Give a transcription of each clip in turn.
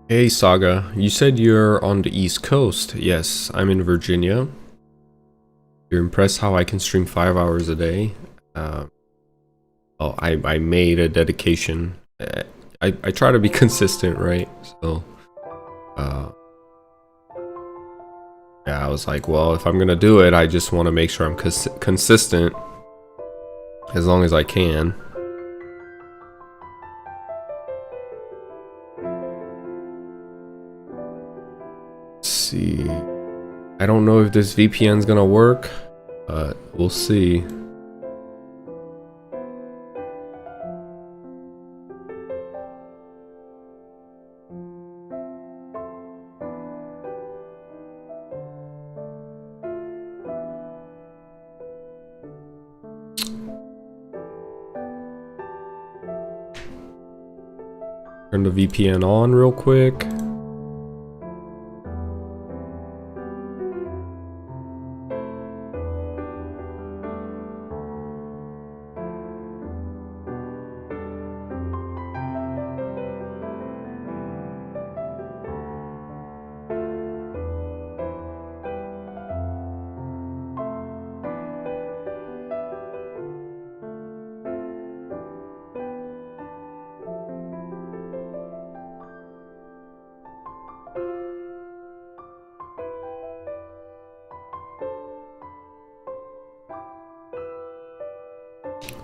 Hey Saga, you said you're on the East Coast. Yes, I'm in Virginia. You're impressed how I can stream 5 hours a day. Uh, I made a dedication. I try to be consistent, right? So, uh, yeah, I was like, well, if I'm gonna do it, I just want to make sure I'm consistent as long as I can. Let's see. I don't know if this VPN's gonna work, but we'll see. Turn the VPN on real quick.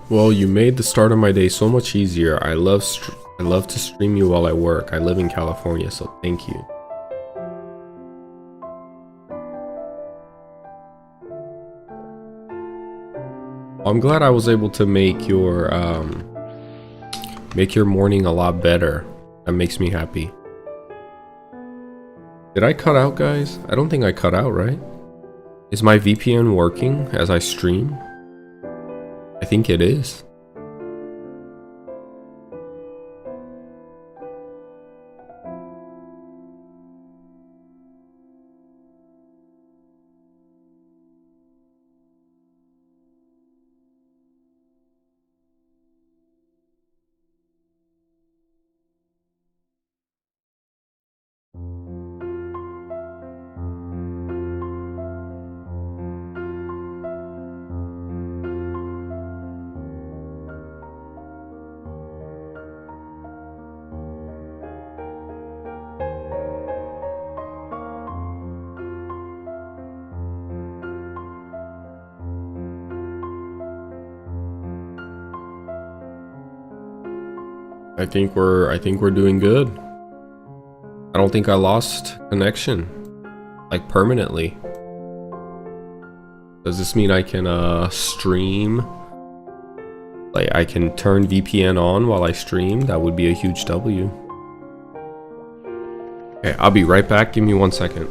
Well, you made the start of my day so much easier. I love to stream you while I work. I live in California, so thank you. I'm glad I was able to make your morning a lot better. That makes me happy. Did I cut out, guys? I don't think I cut out, right? Is my VPN working as I stream? I think it is. I think we're doing good. I don't think I lost connection, like permanently. Does this mean I can stream? Like I can turn VPN on while I stream? That would be a huge W. Okay, I'll be right back. Give me 1 second.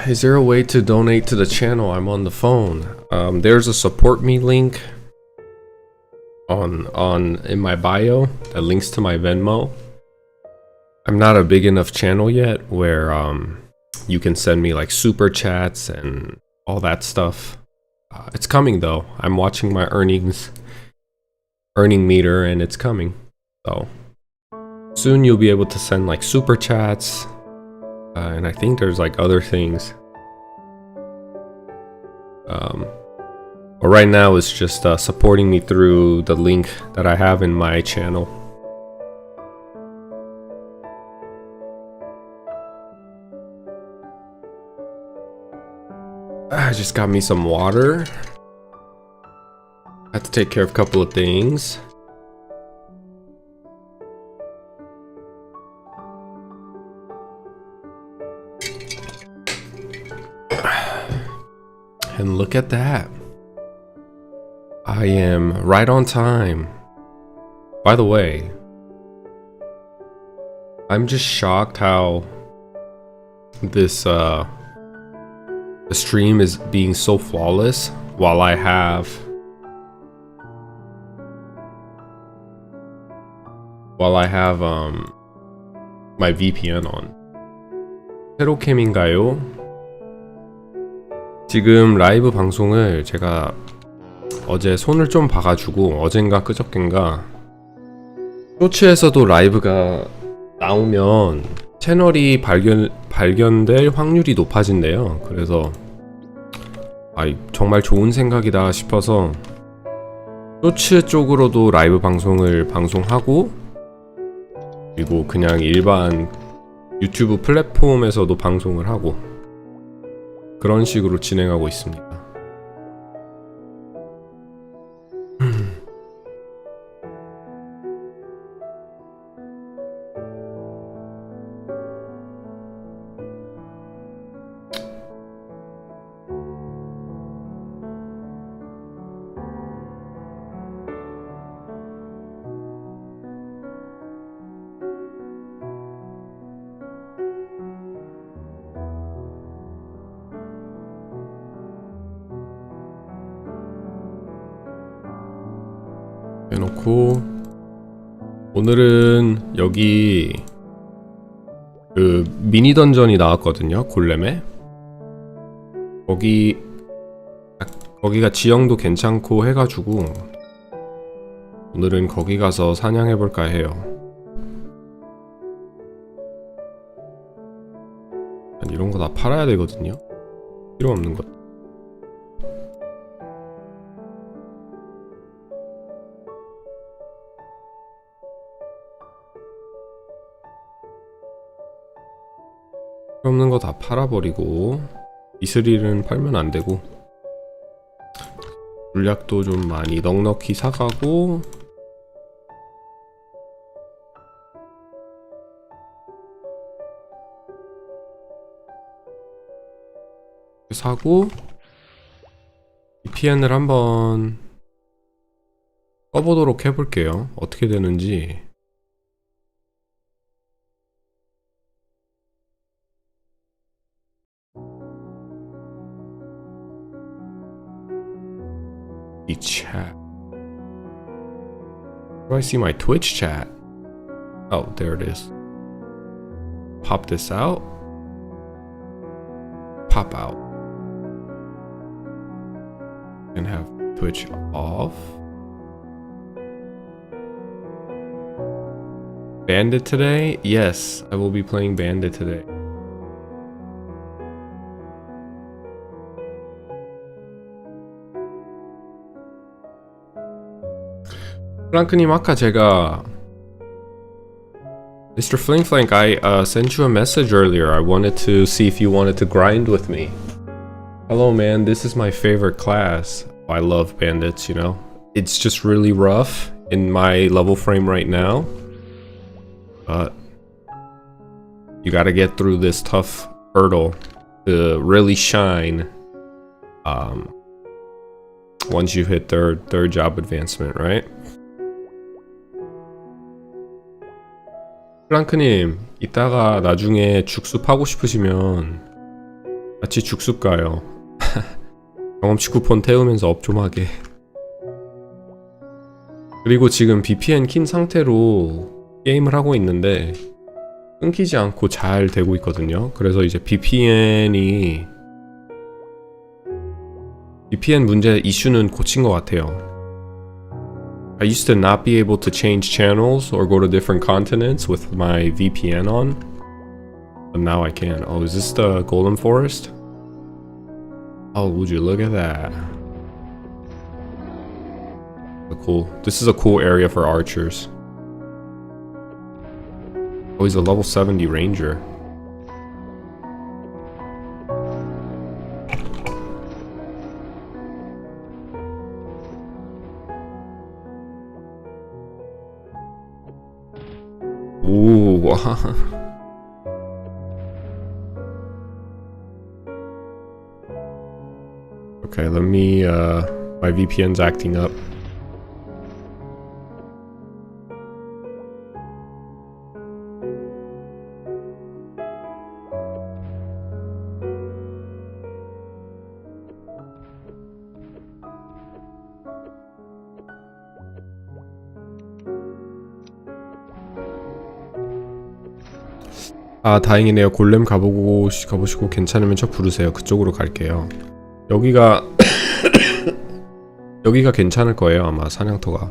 Is there a way to donate to the channel? I'm on the phone. There's a support me link on in my bio that links to my Venmo. I'm not a big enough channel yet where you can send me like super chats and all that stuff. It's coming though. I'm watching my earning meter and it's coming. So soon you'll be able to send like super chats, and I think there's like other things. But right now it's just supporting me through the link that I have in my channel. I just got me some water. I have to take care of a couple of things. And look at that. I am right on time. By the way, I'm just shocked how this the stream is being so flawless while I have my VPN on. 새로 캠인가요? 지금 라이브 방송을 제가 어제 손을 좀 봐가지고 어젠가 그저껜가 쇼츠에서도 라이브가 나오면 채널이 발견될 확률이 높아진대요. 그래서 정말 좋은 생각이다 싶어서 쇼츠 쪽으로도 라이브 방송을 방송하고, 그리고 그냥 일반 유튜브 플랫폼에서도 방송을 하고, 그런 식으로 진행하고 있습니다. 해놓고, 오늘은 여기 그 미니 던전이 나왔거든요. 골렘에. 거기가 지형도 괜찮고 해가지고 오늘은 거기 가서 사냥해볼까 해요. 이런 거 다 팔아야 되거든요. 필요 없는 것. 없는 거 다 팔아버리고, 이슬이는 팔면 안 되고, 물약도 좀 많이 넉넉히 사가고, 사고, VPN을 한번 써보도록 해볼게요. 어떻게 되는지. Chat. Where do I see my Twitch chat? Oh, there it is. Pop this out. Pop out. And have Twitch off. Bandit today? Yes, I will be playing Bandit today. 프랑크님, 아까 제가 Mr. Flingflank, I sent you a message earlier. I wanted to see if you wanted to grind with me. Hello man, this is my favorite class. I love bandits, you know. It's just really rough in my level frame right now, but you gotta get through this tough hurdle to really shine once you hit third job advancement, right? 프랑크님, 이따가 나중에 죽수 파고 싶으시면 같이 죽습 가요. 경험치 쿠폰 태우면서 업 좀 하게. 그리고 지금 VPN 킨 상태로 게임을 하고 있는데 끊기지 않고 잘 되고 있거든요. 그래서 이제 VPN 문제 이슈는 고친 것 같아요. I used to not be able to change channels or go to different continents with my VPN on, but now I can. Oh, is this the Golden Forest? Oh, would you look at that? Cool. This is a cool area for archers. Oh, he's a level 70 ranger. Ooh. Okay, let me, my VPN's acting up. 아, 다행이네요. 골렘 가보시고 괜찮으면 저 부르세요. 그쪽으로 갈게요. 여기가 여기가 괜찮을 거예요. 아마 사냥터가.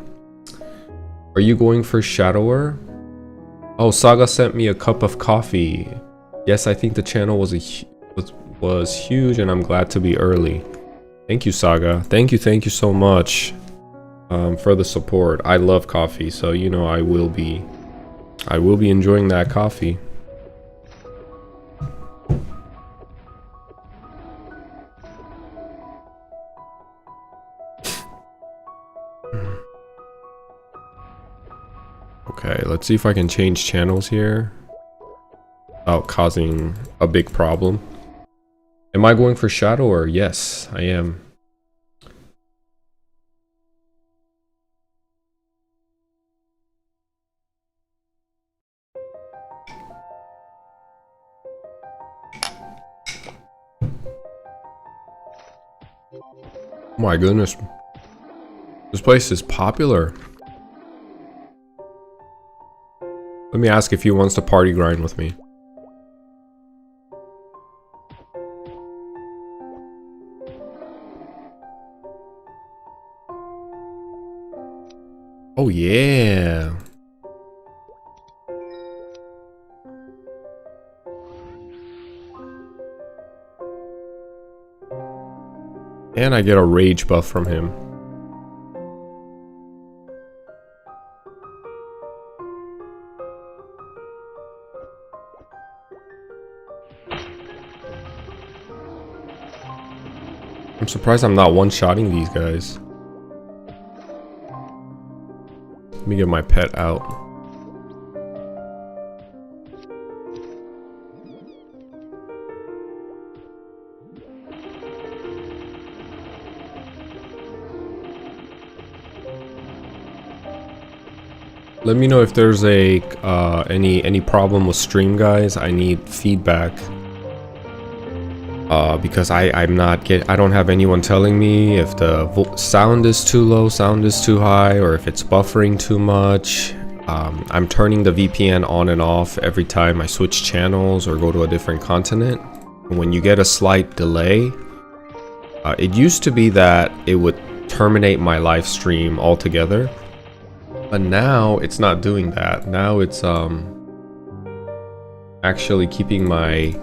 Are you going for Shadower? Oh, Saga sent me a cup of coffee. Yes, I think the channel was huge and I'm glad to be early. Thank you, Saga. Thank you so much for the support. I love coffee, so you know I will be enjoying that coffee. Okay, let's see if I can change channels here without causing a big problem. Am I going for Shadower? Yes, I am. Oh my goodness. This place is popular. Let me ask if he wants to party grind with me. Oh yeah. And I get a rage buff from him. I'm surprised I'm not one-shotting these guys. Let me get my pet out. Let me know if there's a any problem with stream, guys. I need feedback. Because I don't have anyone telling me if the sound is too low, sound is too high, or if it's buffering too much. I'm turning the VPN on and off every time I switch channels or go to a different continent. And when you get a slight delay, it used to be that it would terminate my live stream altogether, but now it's not doing that. Now it's actually keeping my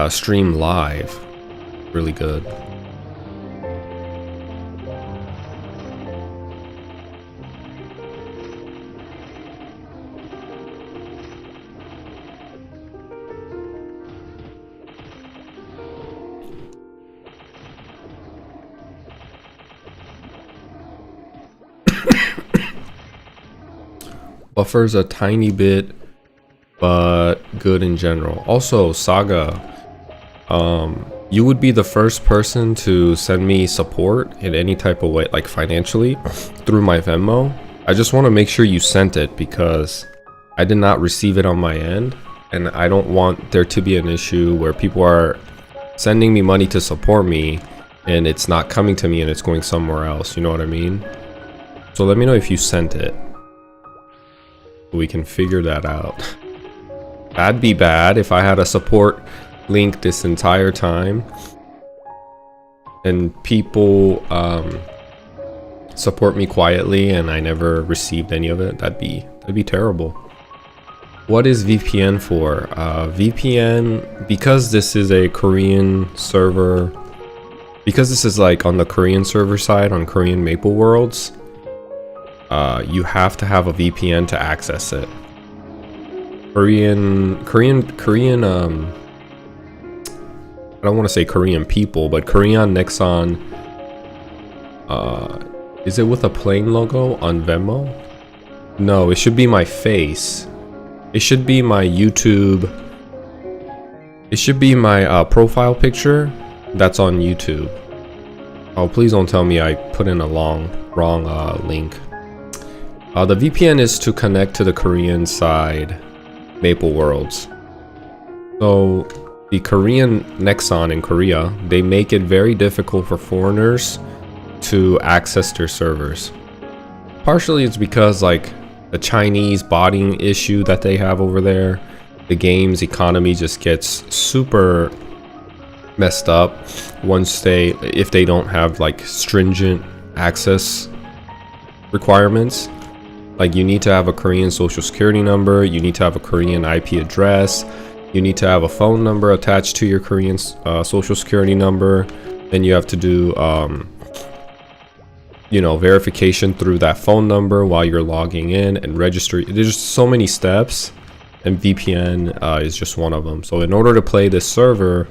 stream live really good. Buffers a tiny bit, but good in general. Also, Saga, you would be the first person to send me support in any type of way, like financially, through my Venmo. I just want to make sure you sent it because I did not receive it on my end, and I don't want there to be an issue where people are sending me money to support me and it's not coming to me and it's going somewhere else, you know what I mean? So let me know if you sent it. We can figure that out. That'd be bad if I had a support link this entire time and people support me quietly and I never received any of it. That'd be terrible. What is VPN for? VPN, because this is a Korean server, because this is like on the Korean server side on Korean Maple Worlds, you have to have a VPN to access it. Korean I don't want to say Korean people, but Korean Nexon, is it with a plane logo on Venmo? No, it should be my face. It should be my YouTube. It should be my profile picture that's on YouTube. Oh, please don't tell me I put in a wrong link. The VPN is to connect to the Korean side Maple Worlds. So the Korean Nexon in Korea, they make it very difficult for foreigners to access their servers. Partially it's because like the Chinese botting issue that they have over there, the game's economy just gets super messed up if they don't have like stringent access requirements. Like you need to have a Korean social security number, you need to have a Korean IP address, you need to have a phone number attached to your Korean social security number. Then you have to do you know, verification through that phone number while you're logging in and register. There's just so many steps, and VPN is just one of them. So in order to play this server,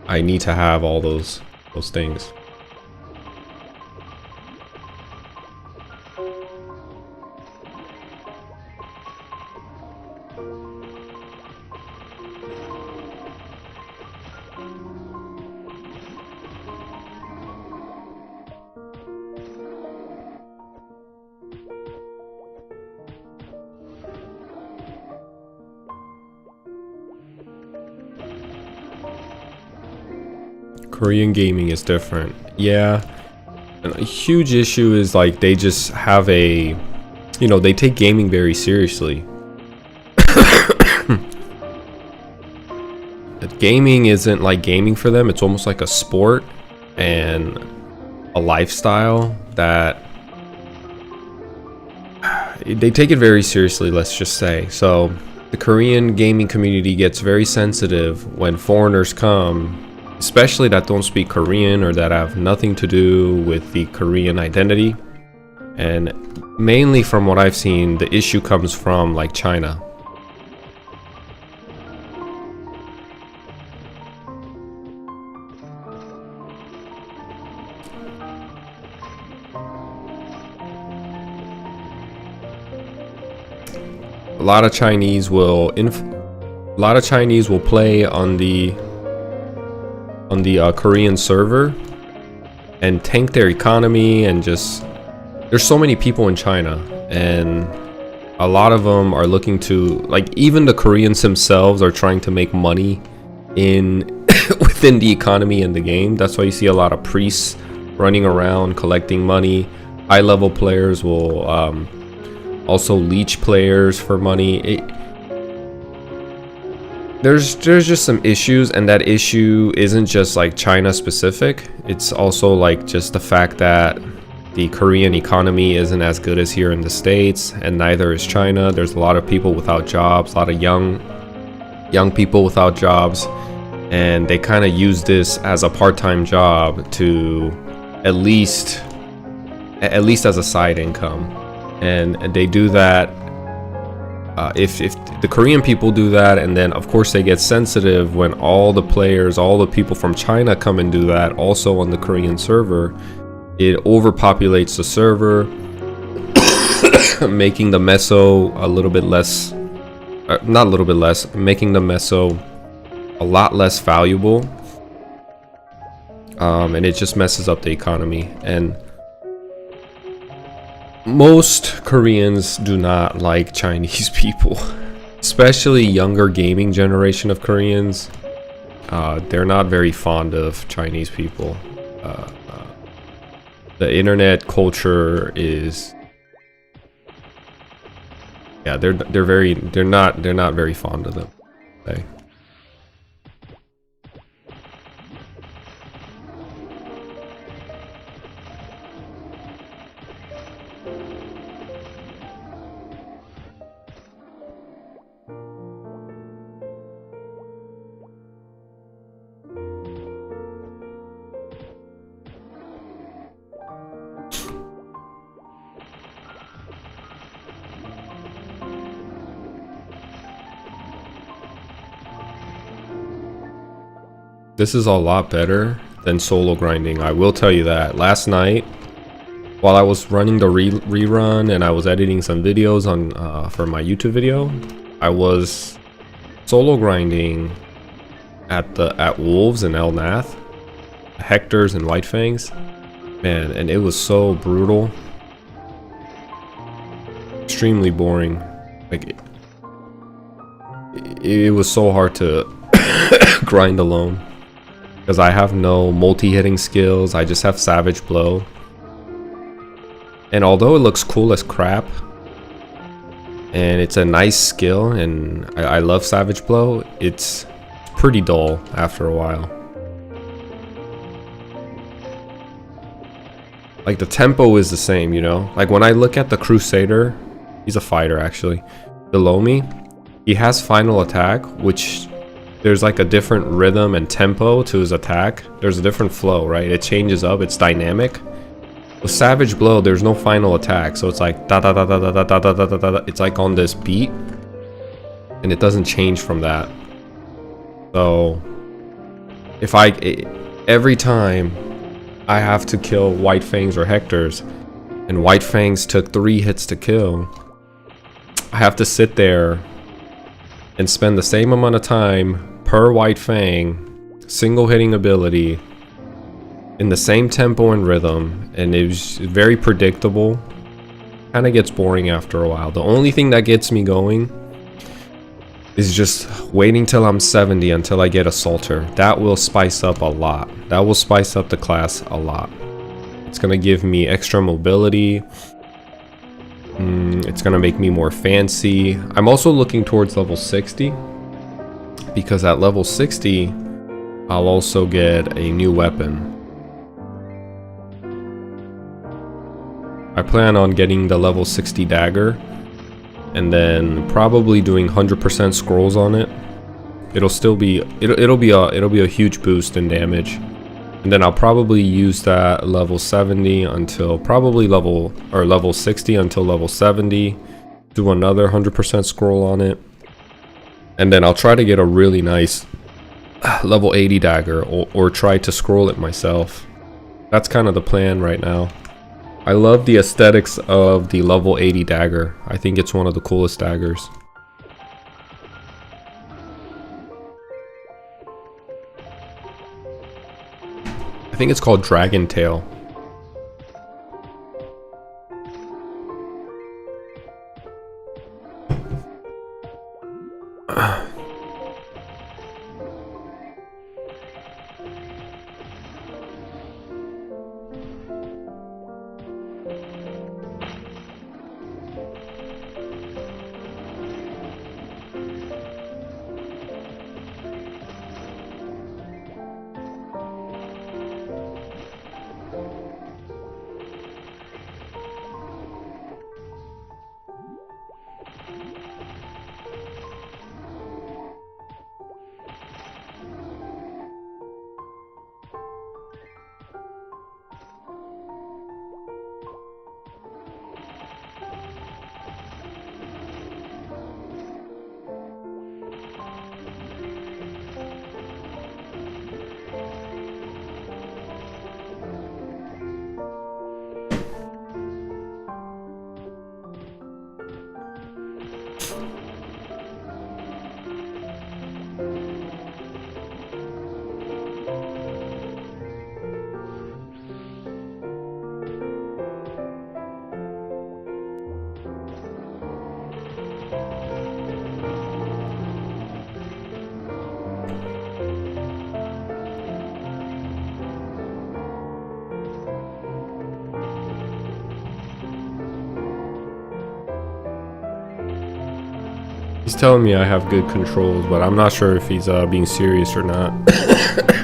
I need to have all those things. Korean gaming is different. Yeah. And a huge issue is like they just have a, you know, they take gaming very seriously. Gaming isn't like gaming for them. It's almost like a sport and a lifestyle that they take it very seriously, let's just say. So the Korean gaming community gets very sensitive when foreigners come, especially that don't speak Korean or that have nothing to do with the Korean identity. And mainly from what I've seen, the issue comes from like China. A lot of Chinese will play on the Korean server and tank their economy, and just there's so many people in China, and a lot of them are looking to, like, even the Koreans themselves are trying to make money in within the economy in the game. That's why you see a lot of priests running around collecting money. High level players will also leech players for money. There's just some issues, and that issue isn't just like China specific. It's also like just the fact that the Korean economy isn't as good as here in the States, and neither is China. There's a lot of people without jobs, a lot of young people without jobs, and they kind of use this as a part-time job to at least as a side income. And they do that. If the Korean people do that, and then of course they get sensitive when all the players, all the people from China come and do that also on the Korean server, it overpopulates the server, making the meso a little bit less, not a little bit less, making the meso a lot less valuable, and it just messes up the economy. And most Koreans do not like Chinese people. especially younger gaming generation of Koreans, they're not very fond of Chinese people. The internet culture is, yeah, they're not very fond of them. Okay. This is a lot better than solo grinding, I will tell you that. Last night, while I was running the rerun and I was editing some videos on for my YouTube video, I was solo grinding at Wolves and El Nath, Hectors and White Fangs. Man, and it was so brutal. Extremely boring. Like, it was so hard to grind alone. Because I have no multi-hitting skills, I just have Savage Blow. And although it looks cool as crap, and it's a nice skill, and I love Savage Blow, it's pretty dull after a while. Like, the tempo is the same, you know? Like, when I look at the Crusader, he's a fighter actually, below me, he has final attack, which there's like a different rhythm and tempo to his attack. There's a different flow, right? It changes up, it's dynamic. With Savage Blow, there's no final attack, so it's like da da da da da da da da da da da. It's like on this beat, and it doesn't change from that. So if every time I have to kill White Fangs or Hectors, and White Fangs took 3 hits to kill, I have to sit there and spend the same amount of time per White Fang, single hitting ability, in the same tempo and rhythm, and it was very predictable. Kind of gets boring after a while. The only thing that gets me going is just waiting till I'm 70 until I get Assaulter. That will spice up a lot. That will spice up the class a lot. It's gonna give me extra mobility. It's gonna make me more fancy. I'm also looking towards level 60, because at level 60 I'll also get a new weapon. I plan on getting the level 60 dagger, and then probably doing 100% scrolls on it. It'll be a huge boost in damage. And then I'll probably use that level 70 until probably level 60 until level 70. Do another 100% scroll on it. And then I'll try to get a really nice level 80 dagger, or try to scroll it myself. That's kind of the plan right now. I love the aesthetics of the level 80 dagger. I think it's one of the coolest daggers. I think it's called Dragon Tail. He's telling me I have good controls, but I'm not sure if he's being serious or not.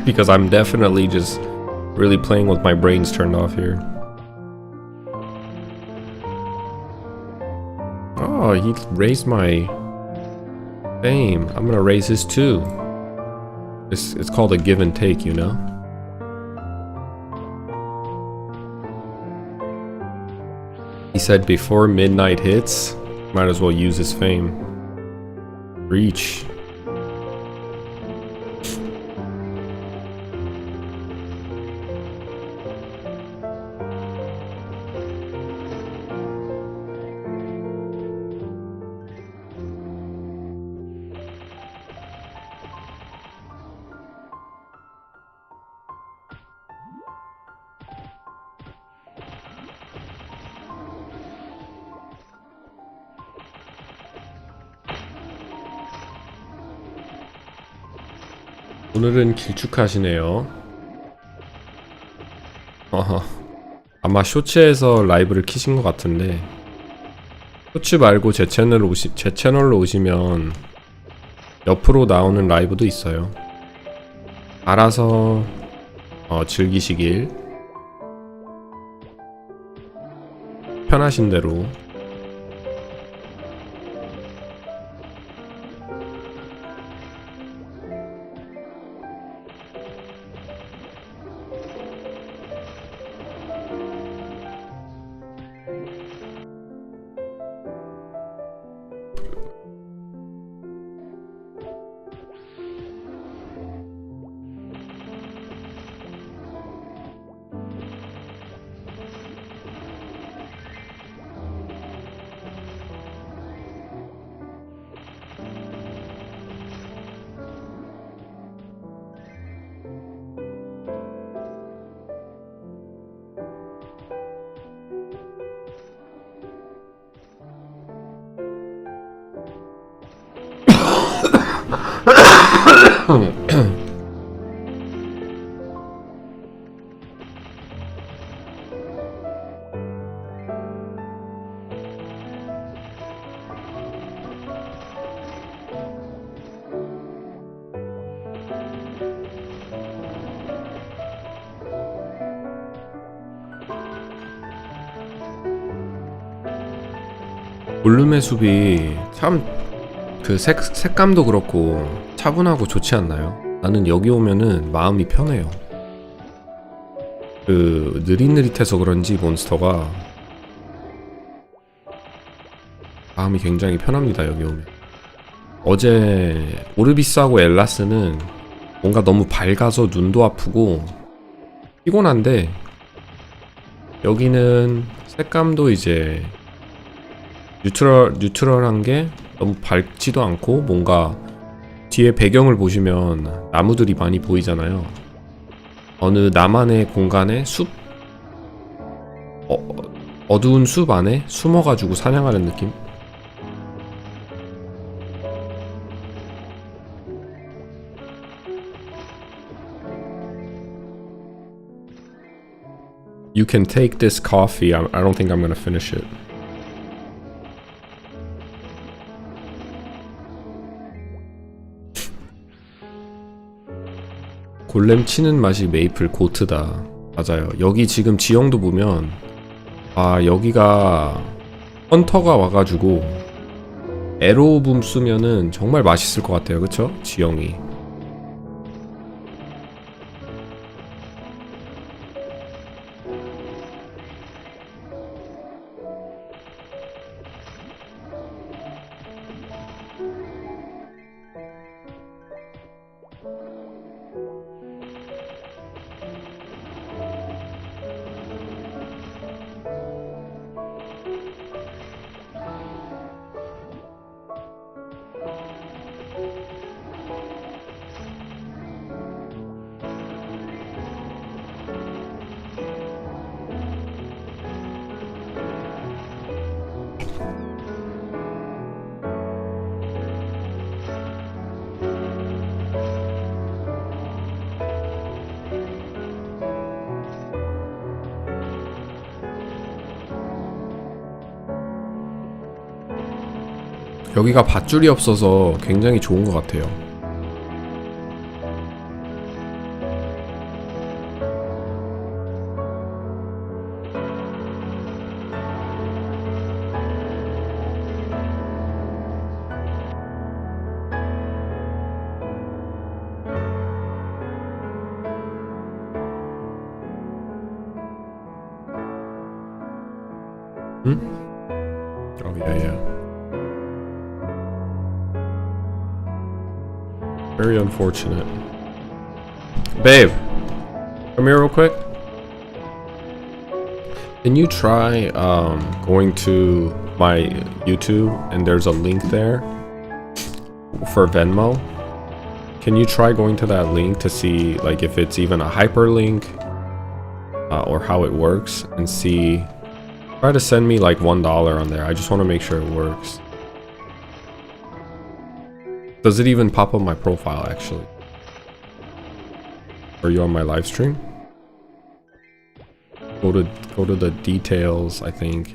Because I'm definitely just really playing with my brains turned off here. Oh, he raised my fame. I'm gonna raise his too. It's called a give and take, you know? He said before midnight hits, might as well use his fame. Reach. 오늘은 길쭉하시네요. 아마 쇼츠에서 라이브를 키신 것 같은데 쇼츠 말고 제 채널로 오시면 옆으로 나오는 라이브도 있어요. 알아서 즐기시길 편하신 대로. 볼륨의 숲이 참 그 색감도 그렇고 차분하고 좋지 않나요? 나는 여기 오면은 마음이 편해요. 그 느릿느릿해서 그런지 몬스터가 마음이 굉장히 편합니다. 여기 오면. 어제 오르비스하고 엘라스는 뭔가 너무 밝아서 눈도 아프고 피곤한데 여기는 색감도 이제 뉴트럴한 게 너무 밝지도 않고 뭔가 뒤에 배경을 보시면 나무들이 많이 보이잖아요. 어느 나만의 공간에 숲? 어두운 숲 안에 숨어가지고 사냥하는 느낌? You can take this coffee. I don't think I'm gonna finish it. 골렘 치는 맛이 메이플 고트다. 맞아요. 여기 지금 지형도 보면 여기가 헌터가 와가지고 에로우붐 쓰면은 정말 맛있을 것 같아요. 그쵸? 지형이. 여기가 밧줄이 없어서 굉장히 좋은 것 같아요. Oh yeah. Very unfortunate. Babe, come here real quick. Can you try going to my YouTube and there's a link there for Venmo? Can you try going to that link to see like if it's even a hyperlink or how it works, and see. Try to send me like $1 on there. I just want to make sure it works. Does it even pop up my profile actually? Are you on my live stream? Go to the details, I think.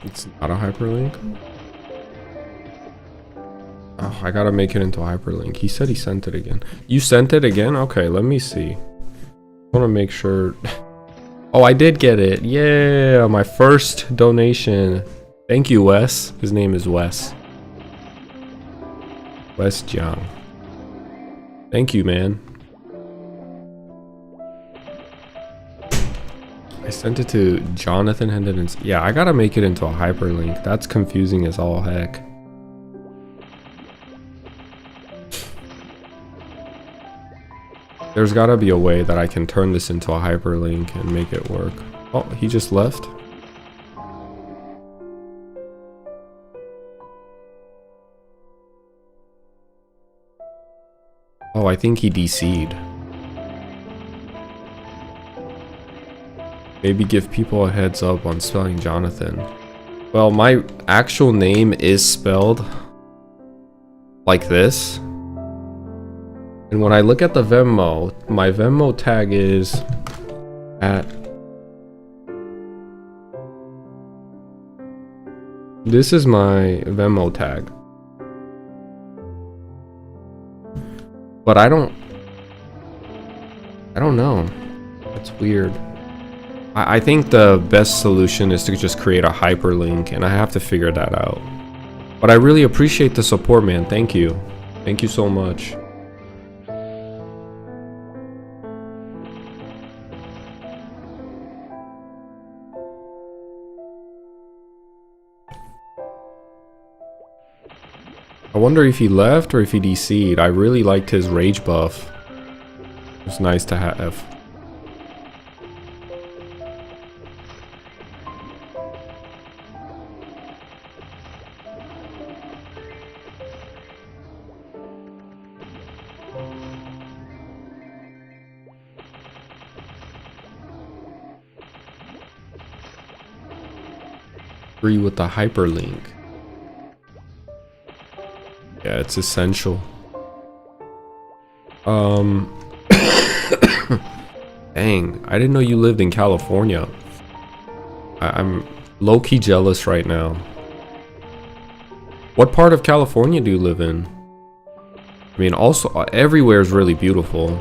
It's not a hyperlink? Oh, I gotta make it into a hyperlink. He said he sent it again. You sent it again? Okay, let me see. I wanna make sure. Oh, I did get it. Yeah, my first donation. Thank you, Wes. His name is Wes. Wes Jiang. Thank you, man. I sent it to Jonathan Hendon. Yeah, I gotta make it into a hyperlink. That's confusing as all heck. There's gotta be a way that I can turn this into a hyperlink and make it work. Oh, he just left. Oh, I think he DC'd. Maybe give people a heads up on spelling Jonathan. Well, my actual name is spelled like this. And when I look at the Venmo, my Venmo tag is at... This is my Venmo tag. But I don't know. It's weird. I think the best solution is to just create a hyperlink, and I have to figure that out. But I really appreciate the support, man. Thank you. Thank you so much. I wonder if he left or if he DC'd. I really liked his rage buff. It was nice to have. Agree with the hyperlink. Yeah, it's essential. Dang, I didn't know you lived in California. I'm low-key jealous right now. What part of California do you live in? I mean, also, everywhere is really beautiful.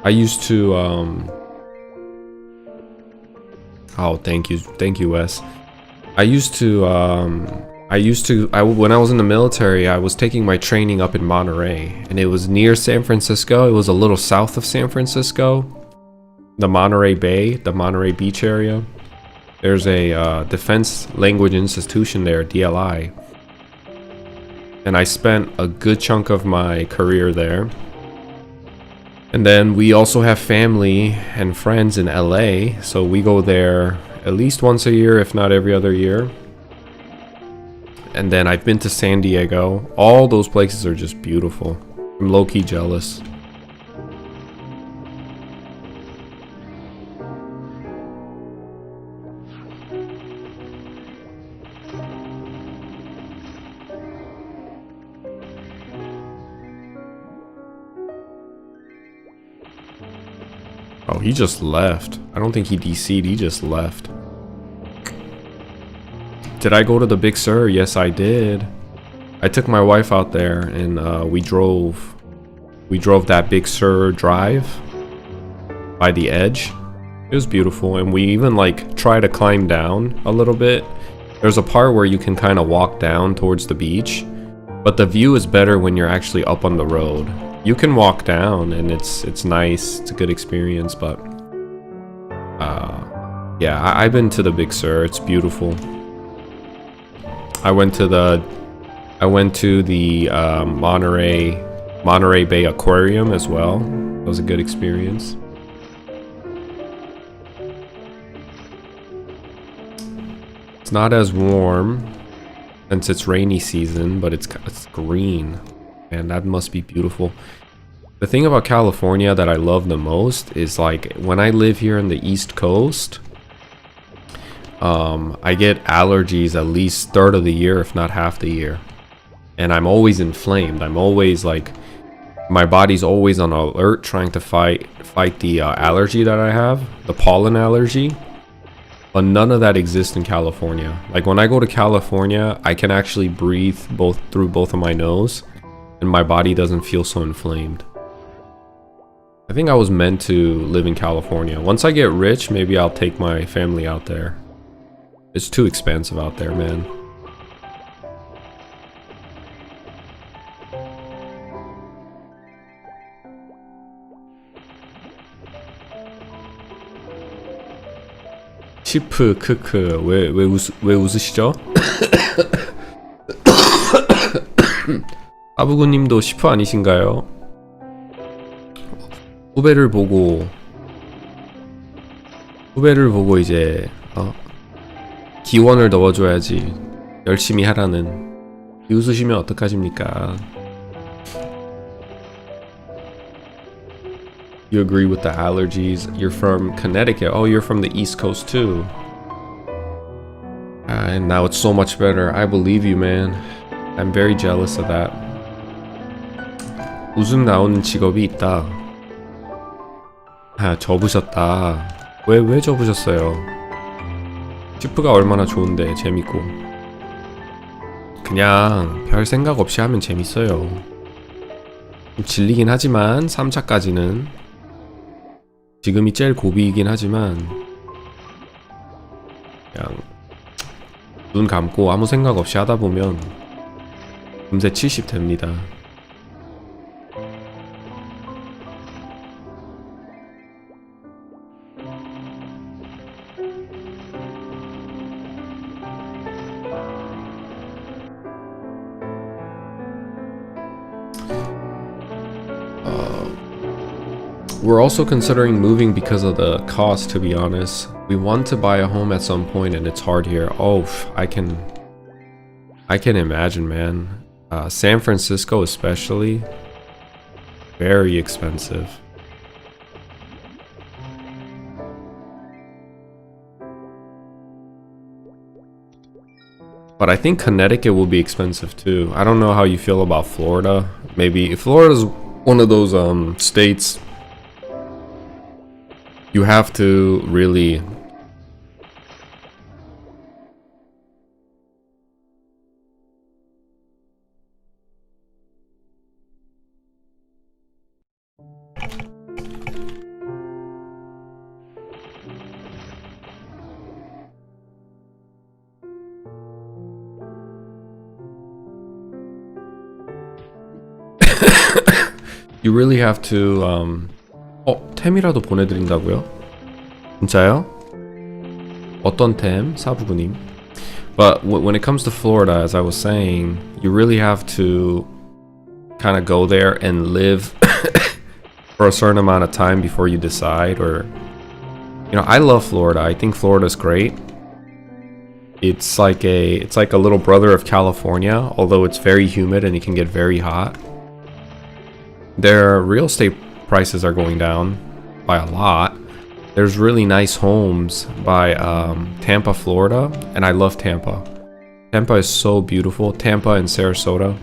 I used to, Oh, thank you, Wes. When I was in the military, I was taking my training up in Monterey, and it was near San Francisco. It was a little south of San Francisco, the Monterey Bay, the Monterey Beach area. There's a Defense Language Institution there, DLI, and I spent a good chunk of my career there. And then we also have family and friends in LA, so we go there at least once a year, if not every other year. And then I've been to San Diego. All those places are just beautiful. I'm low-key jealous. Oh, he just left. I don't think he DC'd, he just left. Did I go to the Big Sur? Yes, I did. I took my wife out there and we drove that Big Sur drive by the edge. It was beautiful, and we even like try to climb down a little bit. There's a part where you can kind of walk down towards the beach, but the view is better when you're actually up on the road. You can walk down and it's nice, it's a good experience, but yeah, I've been to the Big Sur, it's beautiful. I went to the Monterey Bay Aquarium as well. It was a good experience. It's not as warm since it's rainy season, but it's green, and that must be beautiful. The thing about California that I love the most is like when I live here in the East Coast, I get allergies at least third of the year, if not half the year, and I'm always inflamed. I'm always like, my body's always on alert trying to fight the allergy that I have, the pollen allergy. But none of that exists in California. Like when I go to California, I can actually breathe through both of my nose, and my body doesn't feel so inflamed. I think I was meant to live in California. Once I get rich, maybe I'll take my family out there. It's too expensive out there, man. 치프 크크 왜 웃으시죠? 아부구님도 시프 아니신가요? 후배를 보고 이제 기원을 넣어줘야지. 열심히 하라는. 웃으시면 어떡하십니까? You agree with the allergies. You're from Connecticut. Oh, you're from the East Coast too. And now it's so much better. I believe you, man. I'm very jealous of that. 웃음 나오는 직업이 있다. 아, 접으셨다. 왜 접으셨어요? 치프가 얼마나 좋은데, 재밌고. 그냥 별 생각 없이 하면 재밌어요. 좀 질리긴 하지만 3차까지는 지금이 제일 고비이긴 하지만 그냥 눈 감고 아무 생각 없이 하다 보면 금세 70 됩니다. We're also considering moving because of the cost, to be honest. We want to buy a home at some point and it's hard here. Oh, I can imagine, man. San Francisco especially, very expensive. But I think Connecticut will be expensive too. I don't know how you feel about Florida. Maybe Florida's one of those states you have to really you really have to 템이라도 보내드린다고요? 진짜요? 어떤 템? 사부구님. But when it comes to Florida, as I was saying, you really have to kind of go there and live for a certain amount of time before you decide. Or, you know, I love Florida. I think Florida's great. It's like a little brother of California, although it's very humid and it can get very hot. their real estate prices are going down by a lot. There's really nice homes by Tampa, Florida, and I love Tampa. Tampa is so beautiful. Tampa and Sarasota.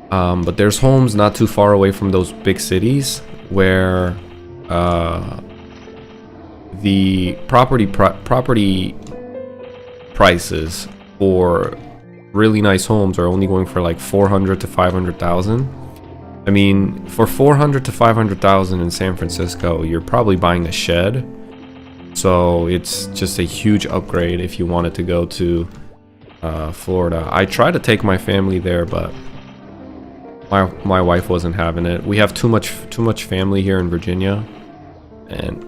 But there's homes not too far away from those big cities where the property prices for really nice homes are only going for like 400 to 500,000. I mean, for 400 to 500,000 in San Francisco, you're probably buying a shed. So it's just a huge upgrade if you wanted to go to Florida. I tried to take my family there, but my wife wasn't having it. We have too much family here in Virginia, and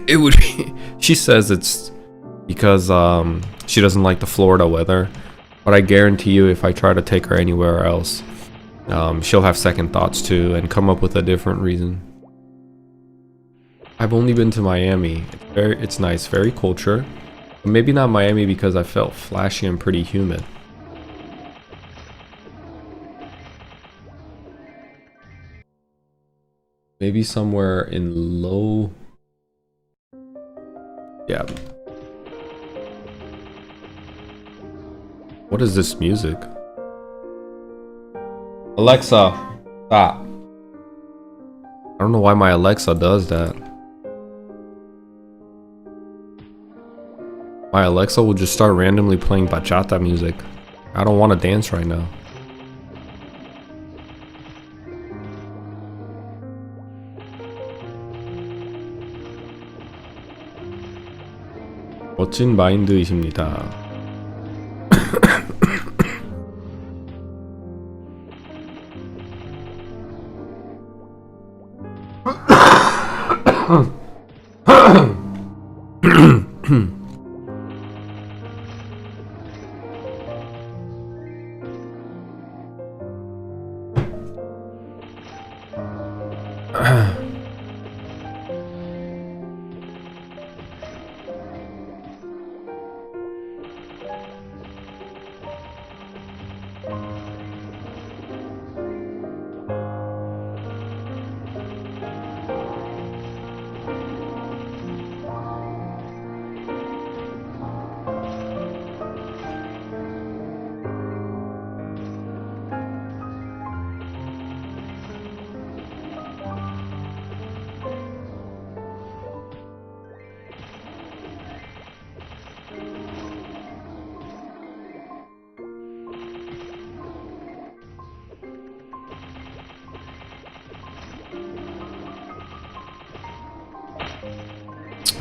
it would be. She says it's because she doesn't like the Florida weather, but I guarantee you, if I try to take her anywhere else, she'll have second thoughts too and come up with a different reason. I've only been to Miami. It's nice, very culture. But maybe not Miami because I felt flashy and pretty humid. Maybe somewhere in low. Yeah. What is this music? Alexa, stop. I don't know why my Alexa does that. My Alexa will just start randomly playing bachata music. I don't want to dance right now. 멋진 마인드이십니다.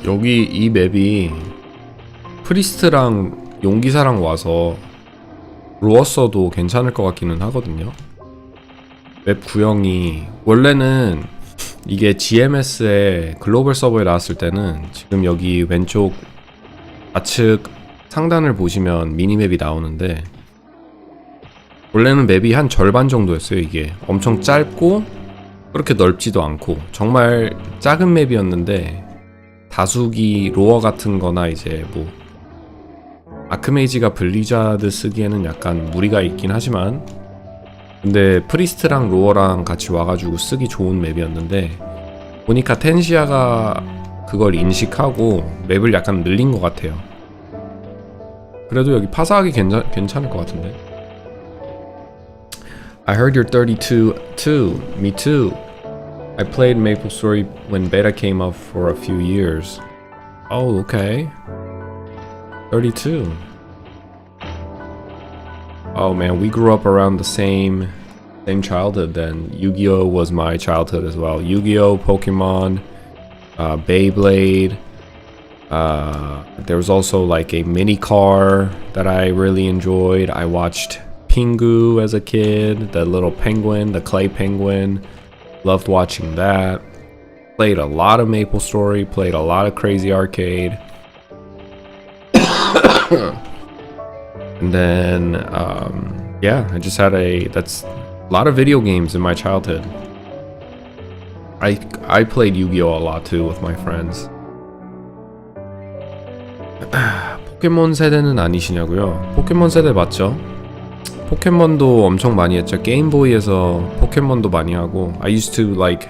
여기 이 맵이 프리스트랑 용기사랑 와서 로었어도 괜찮을 것 같기는 하거든요. 맵 구형이 원래는 이게 GMS의 글로벌 서버에 나왔을 때는 지금 여기 왼쪽 좌측 상단을 보시면 미니맵이 나오는데 원래는 맵이 한 절반 정도였어요. 이게 엄청 짧고 그렇게 넓지도 않고 정말 작은 맵이었는데 다수기 로어 같은 거나 이제 뭐 아크메이지가 블리자드 쓰기에는 약간 무리가 있긴 하지만 근데 프리스트랑 로어랑 같이 와가지고 쓰기 좋은 맵이었는데 보니까 텐시아가 그걸 인식하고 맵을 약간 늘린 것 같아요. 그래도 여기 파사하기 괜찮을 것 같은데. I heard you're 32 too. Me too. I played Maplestory when beta came out for a few years. Oh, okay. 32. Oh man, we grew up around the same childhood then. Yu-Gi-Oh was my childhood as well. Yu-Gi-Oh, Pokemon, Beyblade. There was also like a mini car that I really enjoyed. I watched Pingu as a kid, the little penguin, the clay penguin. Loved watching that. Played a lot of Maplestory, played a lot of Crazy Arcade. And then, yeah, I just had a lot of video games in my childhood. I played Yu-Gi-Oh a lot too with my friends. 포켓몬 세대는 아니시냐고요? 포켓몬 세대 맞죠? 포켓몬도 엄청 많이 했죠. 게임보이에서 포켓몬도 많이 하고. I used to like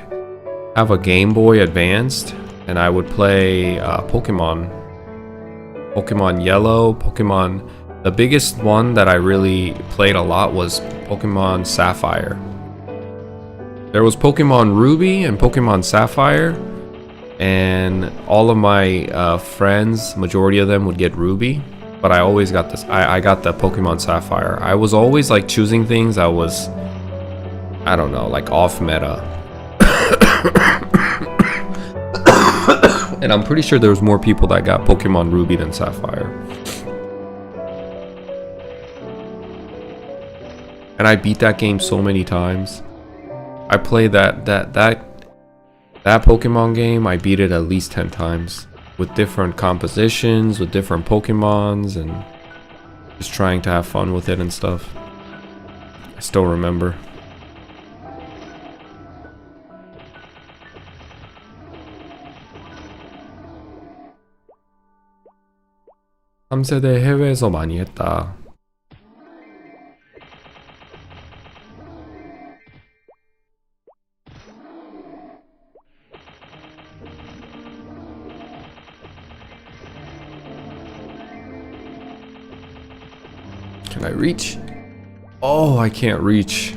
have a Game Boy Advanced and I would play Pokemon. Pokemon Yellow, Pokemon. The biggest one that I really played a lot was Pokemon Sapphire. There was Pokemon Ruby and Pokemon Sapphire, and all of my friends, majority of them would get Ruby, but I always got this. I got the Pokemon Sapphire. I was always like choosing things I was, I don't know, like off meta. And I'm pretty sure there was more people that got Pokemon Ruby than Sapphire. And I beat that game so many times. I played that Pokemon game, I beat it at least 10 times. With different compositions, with different Pokemons, and just trying to have fun with it and stuff. I still remember. (3세대) 해외에서 많이 했다. Can I reach? Oh, I can't reach.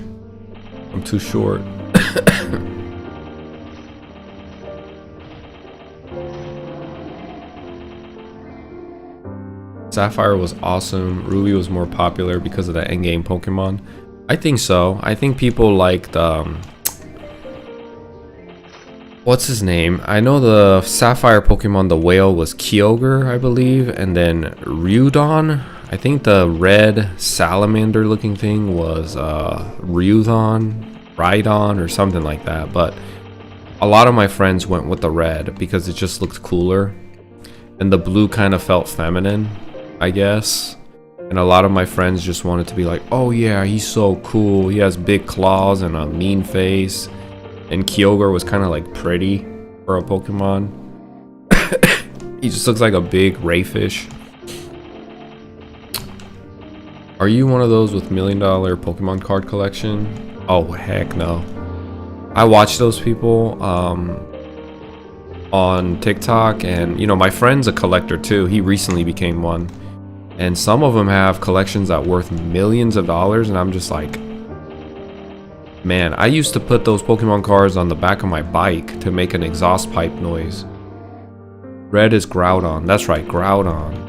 I'm too short. Sapphire was awesome. Ruby was more popular because of the endgame Pokemon. I think so. I think people liked what's his name? I know the Sapphire Pokemon, the whale, was Kyogre, I believe, and then Ryudon. I think the red salamander looking thing was Rhydon or something like that. But a lot of my friends went with the red because it just looked cooler, and the blue kind of felt feminine, I guess. And a lot of my friends just wanted to be like, oh yeah, he's so cool, he has big claws and a mean face. And Kyogre was kind of like pretty for a Pokemon. He just looks like a big rayfish. Are you one of those with $1 million Pokemon card collection? Oh heck no. I watch those people on TikTok, and you know, my friend's a collector too. He recently became one. And some of them have collections that worth millions of dollars, and I'm just like, man, I used to put those Pokemon cards on the back of my bike to make an exhaust pipe noise. Red is Groudon. That's right, Groudon.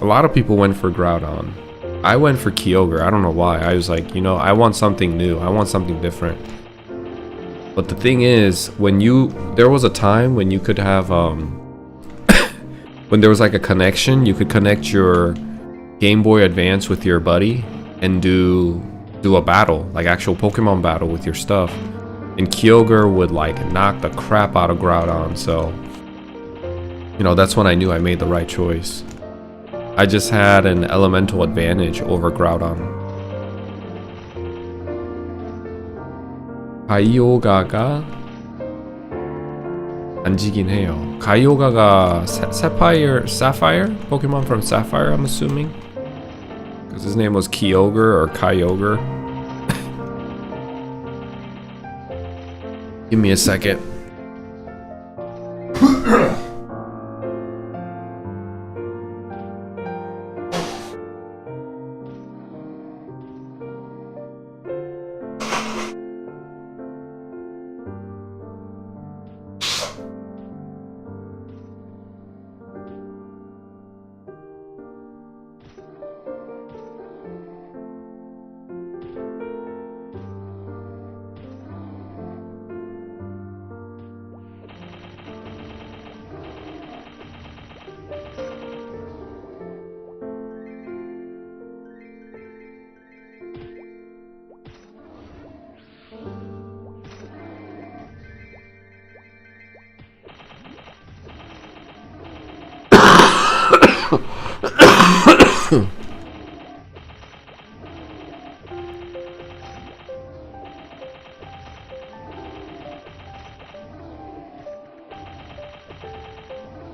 A lot of people went for Groudon. I went for Kyogre. I don't know why. I was like, you know, I want something new. I want something different. But the thing is, there was a time when you could have when there was like a connection, you could connect your Game Boy Advance with your buddy and do a battle, like actual Pokemon battle with your stuff. And Kyogre would like knock the crap out of Groudon, so you know, that's when I knew I made the right choice. I just had an elemental advantage over Groudon. 가이오가가 안지긴 해요. 가이오가가 Sapphire? Pokemon from Sapphire, I'm assuming? Because his name was Kyogre or Kyogre. Give me a second.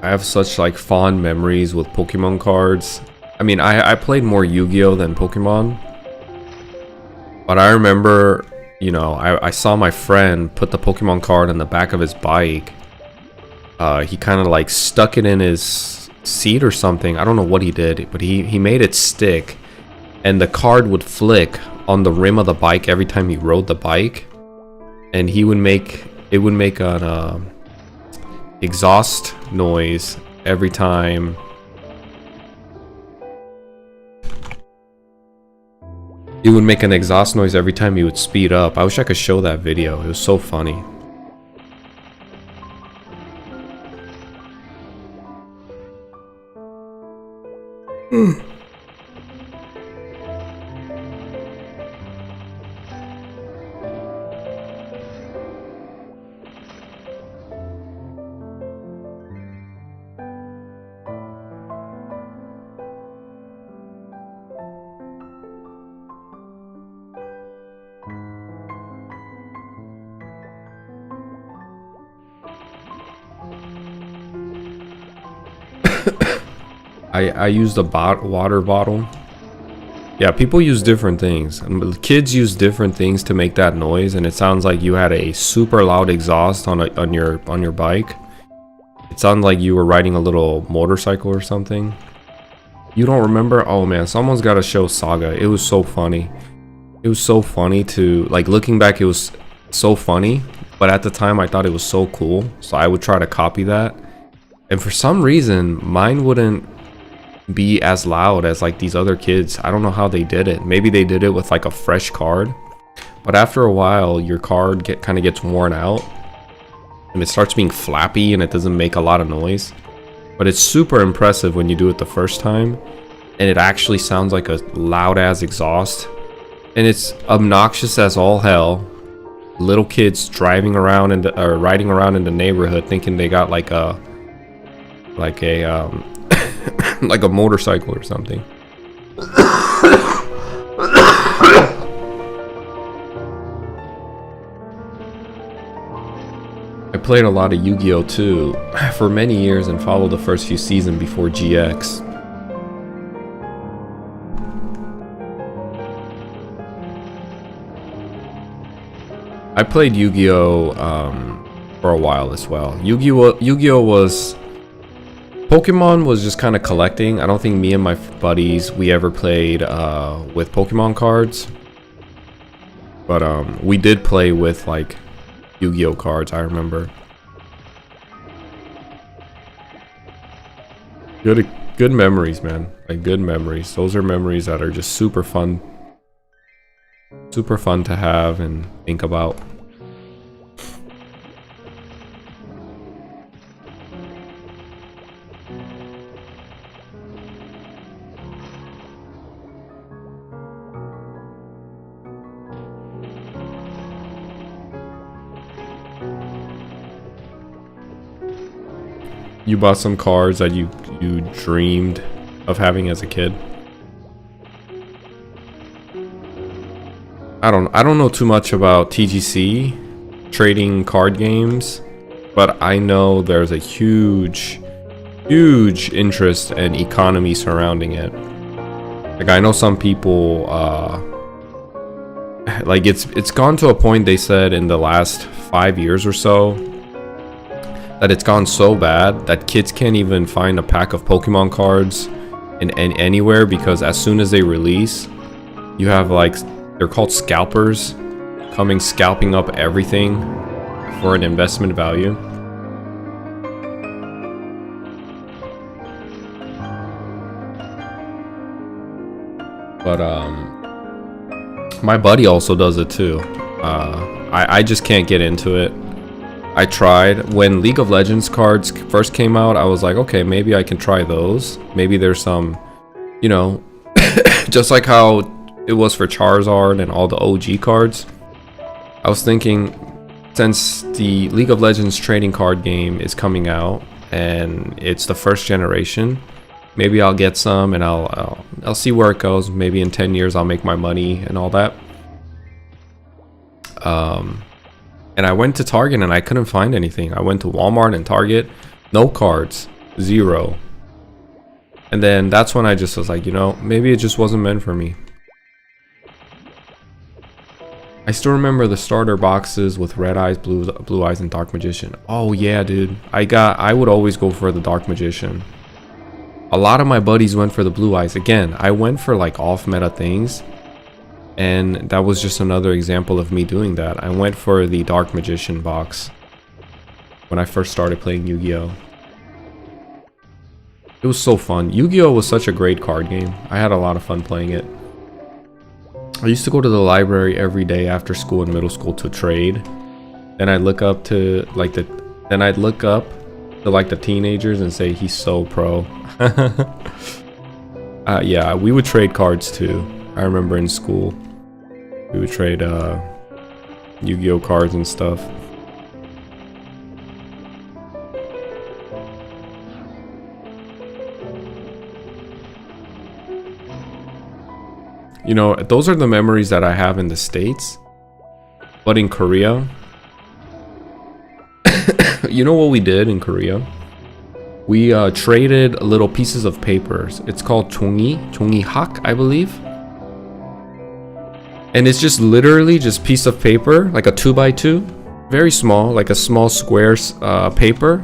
I have such like fond memories with Pokemon cards. I mean, I played more Yu-Gi-Oh than Pokemon, but I remember, you know, I saw my friend put the Pokemon card on the back of his bike. He kind of like stuck it in his seat or something. I don't know what he did, but he made it stick, and the card would flick on the rim of the bike every time he rode the bike, and it would make an exhaust noise every time. It would make an exhaust noise every time he would speed up. I wish I could show that video. It was so funny. I used a water bottle. Yeah, people use different things. Kids use different things to make that noise, and it sounds like you had a super loud exhaust on your bike. It sounded like you were riding a little motorcycle or something. You don't remember? Oh man, someone's got to show Saga. It was so funny. It was so funny to, like, looking back, it was so funny, but at the time I thought it was so cool, so I would try to copy that. And for some reason, mine wouldn't be as loud as like these other kids. I don't know how they did it. Maybe they did it with like a fresh card, but after a while your card kind of gets worn out and it starts being flappy and it doesn't make a lot of noise. But it's super impressive when you do it the first time, and it actually sounds like a loud ass exhaust, and it's obnoxious as all hell. Little kids driving around or riding around in the neighborhood thinking they got like a like a motorcycle or something. I played a lot of Yu-Gi-Oh too for many years and followed the first few seasons before GX. I played Yu-Gi-Oh for a while as well. Yu-Gi-Oh was... Pokemon was just kind of collecting. I don't think me and my buddies, we ever played with Pokemon cards. But we did play with like Yu-Gi-Oh cards, I remember. Good memories, man. Like, good memories. Those are memories that are just super fun. Super fun to have and think about. You bought some cards that you dreamed of having as a kid? I don't know too much about TGC, trading card games, but I know there's a huge interest and economy surrounding it. Like, I know some people, like it's gone to a point, they said, in the last 5 years or so, that it's gone so bad that kids can't even find a pack of Pokemon cards in anywhere, because as soon as they release, you have like, they're called scalpers, scalping up everything for an investment value. But my buddy also does it too. I just can't get into it. I tried. When League of Legends cards first came out, I was like, okay, maybe I can try those. Maybe there's some, you know, just like how it was for Charizard and all the OG cards. I was thinking, since the League of Legends trading card game is coming out and it's the first generation, maybe I'll get some and I'll see where it goes. Maybe in 10 years I'll make my money and all that. And I went to Target and I couldn't find anything. I went to Walmart and Target, no cards, zero. And then that's when I just was like, you know, maybe it just wasn't meant for me. I still remember the starter boxes with red eyes, blue eyes, and dark magician. Oh yeah, dude. I would always go for the dark magician. A lot of my buddies went for the blue eyes. Again, I went for like off meta things, and that was just another example of me doing that. I went for the dark magician box when I first started playing Yu-Gi-Oh! It was so fun. Yu-Gi-Oh! Was such a great card game. I had a lot of fun playing it. I used to go to the library every day after school in middle school to trade. Then I'd look up to like the teenagers and say he's so pro. Yeah, we would trade cards too. I remember in school we would trade Yu-Gi-Oh! Cards and stuff. You know, those are the memories that I have in the States. But in Korea, you know what we did in Korea? We traded little pieces of papers. It's called 종이학, I believe. And it's just literally just piece of paper, like a 2x2, very small, like a small square paper.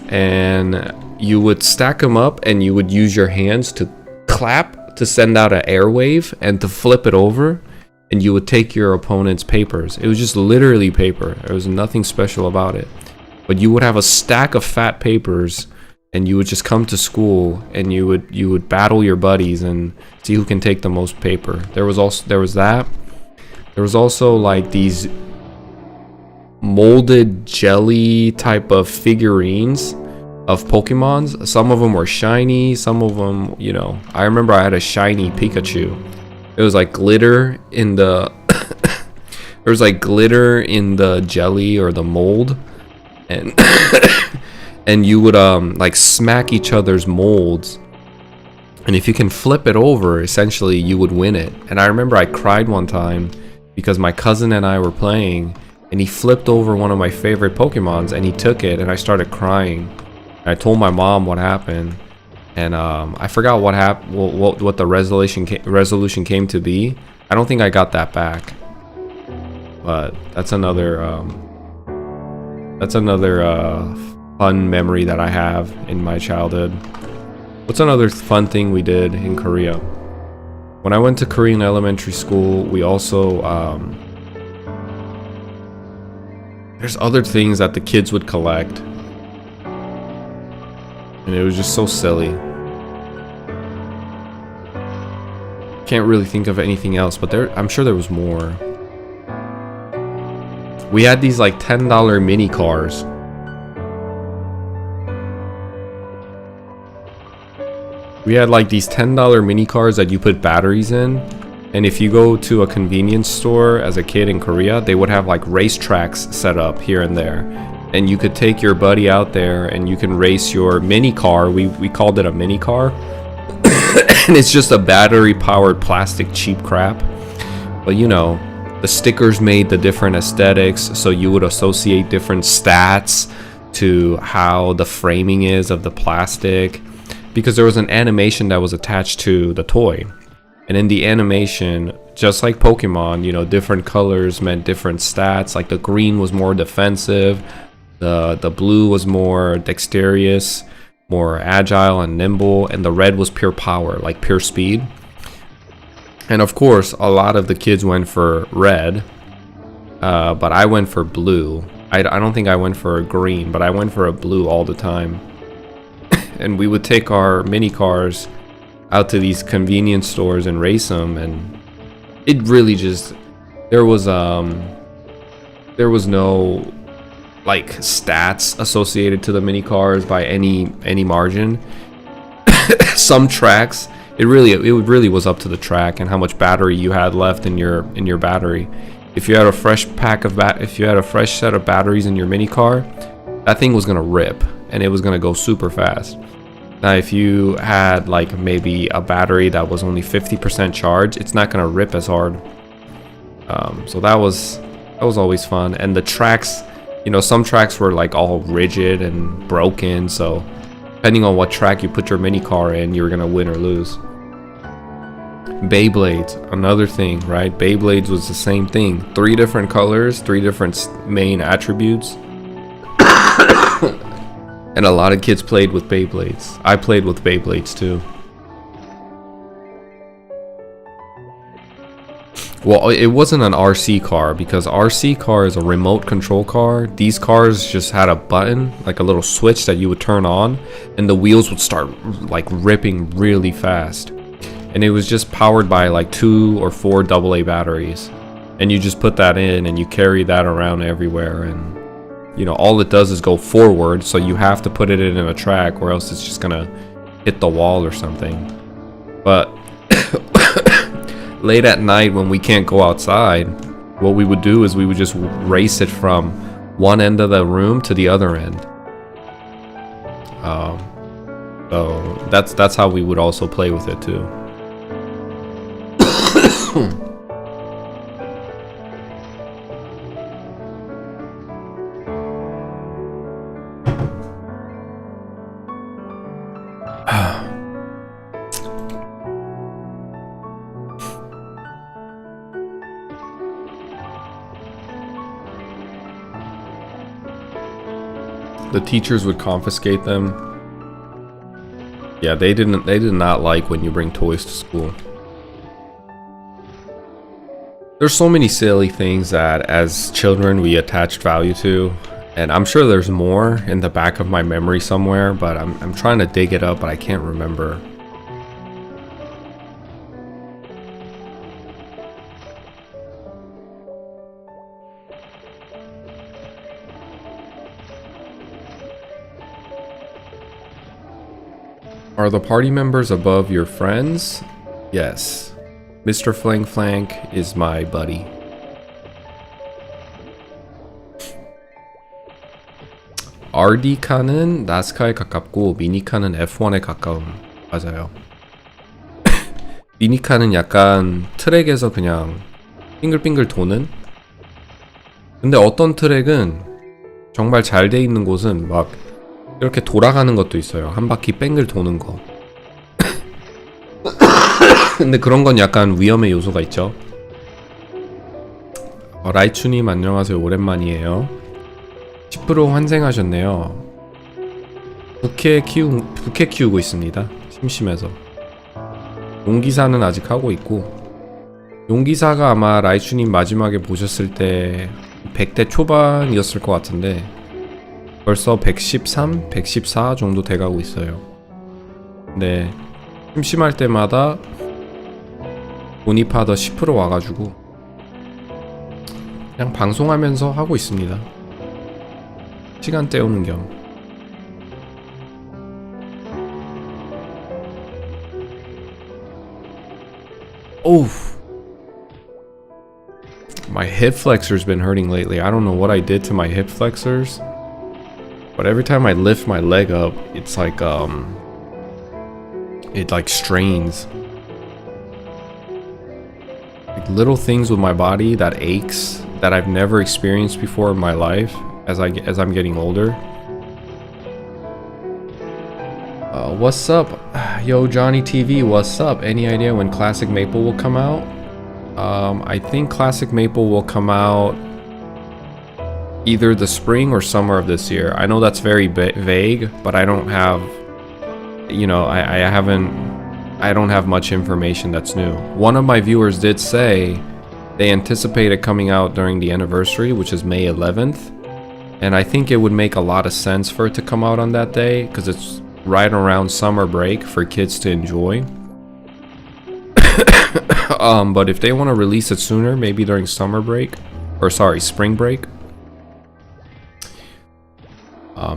And you would stack them up, and you would use your hands to clap to send out an air wave and to flip it over, and you would take your opponent's papers. It was just literally paper. There was nothing special about it. But you would have a stack of fat papers, and you would just come to school, and you would battle your buddies and see who can take the most paper. There was that. There was also like these molded jelly type of figurines of Pokemons. Some of them were shiny, some of them, you know, I remember I had a shiny Pikachu. It was like glitter in the there was like glitter in the jelly or the mold, and and you would like smack each other's molds, and if you can flip it over, essentially you would win it. And I remember I cried one time because my cousin and I were playing, and he flipped over one of my favorite Pokemons, and he took it, and I started crying. I told my mom what happened, and I forgot what happened, what the resolution came to be. I don't think I got that back, but that's another fun memory that I have in my childhood. What's another fun thing we did in Korea? When I went to Korean elementary school, we also there's other things that the kids would collect. And it was just so silly. Can't really think of anything else, but I'm sure there was more. We had these like $10 mini cars. We had like these $10 mini cars that you put batteries in. And if you go to a convenience store as a kid in Korea, they would have like racetracks set up here and there. And you could take your buddy out there and you can race your mini car. We called it a mini car. And it's just a battery powered plastic cheap crap. But you know, the stickers made the different aesthetics, so you would associate different stats to how the framing is of the plastic, because there was an animation that was attached to the toy. And in the animation, just like Pokemon, you know, different colors meant different stats. Like the green was more defensive, the blue was more dexterous, more agile and nimble, and the red was pure power, like pure speed. And of course, a lot of the kids went for red, but I went for blue. I don't think I went for a green, but I went for a blue all the time. And we would take our mini cars out to these convenience stores and race them, and it really just, there was no like stats associated to the mini cars by any margin. Some tracks, it really was up to the track and how much battery you had left in your battery. If you had a fresh set of batteries in your mini car, that thing was gonna rip and it was gonna go super fast. Now if you had like maybe a battery that was only 50% charged, it's not gonna rip as hard. So that was always fun. And the tracks, you know, some tracks were like all rigid and broken, so Depending on what track you put your mini car in, you're gonna win or lose. Beyblades, another thing, right? Beyblades was the same thing. 3 different colors, 3 different main attributes. And a lot of kids played with Beyblades. I played with Beyblades too. Well, it wasn't an RC car, because RC car is a remote control car. These cars just had a button, like a little switch that you would turn on, and the wheels would start like ripping really fast. And it was just powered by like 2 or 4 AA batteries. And you just put that in and you carry that around everywhere, and you know, all it does is go forward, so you have to put it in a track or else it's just gonna hit the wall or something. But late at night when we can't go outside, what we would do is we would just race it from one end of the room to the other end. So that's how we would also play with it too. The teachers would confiscate them. Yeah, they did not like when you bring toys to school. There's so many silly things that as children we attached value to, and I'm sure there's more in the back of my memory somewhere, but I'm trying to dig it up, but I can't remember. Are the party members above your friends? Yes. Mr. Flank Flank is my buddy. RD카는 나스카에 가깝고 미니카는 F1에 가까움. 맞아요. 미니카는 약간 트랙에서 그냥 빙글빙글 도는? 근데 어떤 트랙은 정말 잘 돼 있는 곳은 막 이렇게 돌아가는 것도 있어요. 한 바퀴 뺑글 도는 거. 근데 그런 건 약간 위험의 요소가 있죠. 라이추님 안녕하세요. 오랜만이에요. 10% 환생하셨네요. 부캐 키우고 있습니다. 심심해서. 용기사는 아직 하고 있고, 용기사가 아마 라이추님 마지막에 보셨을 때 100대 초반이었을 것 같은데 벌써 113, 114 정도 돼가고 있어요. 근데 심심할 때마다 조니파더 10% 와가지고 그냥 방송하면서 하고 있습니다. 시간 때우는 겸. Oh, my hip flexor's been hurting lately. I don't know what I did to my hip flexors, but every time I lift my leg up, it's like it like strains. Like little things with my body that aches that I've never experienced before in my life as I'm getting older. What's up? Yo, Johnny TV, what's up? Any idea when Classic Maple will come out? I think Classic Maple will come out either the spring or summer of this year. I know that's very vague, but I don't have, you know, I don't have much information that's new. One of my viewers did say they anticipate it coming out during the anniversary, which is May 11th. And I think it would make a lot of sense for it to come out on that day, because it's right around summer break for kids to enjoy. But if they want to release it sooner, maybe during summer break, or sorry, spring break.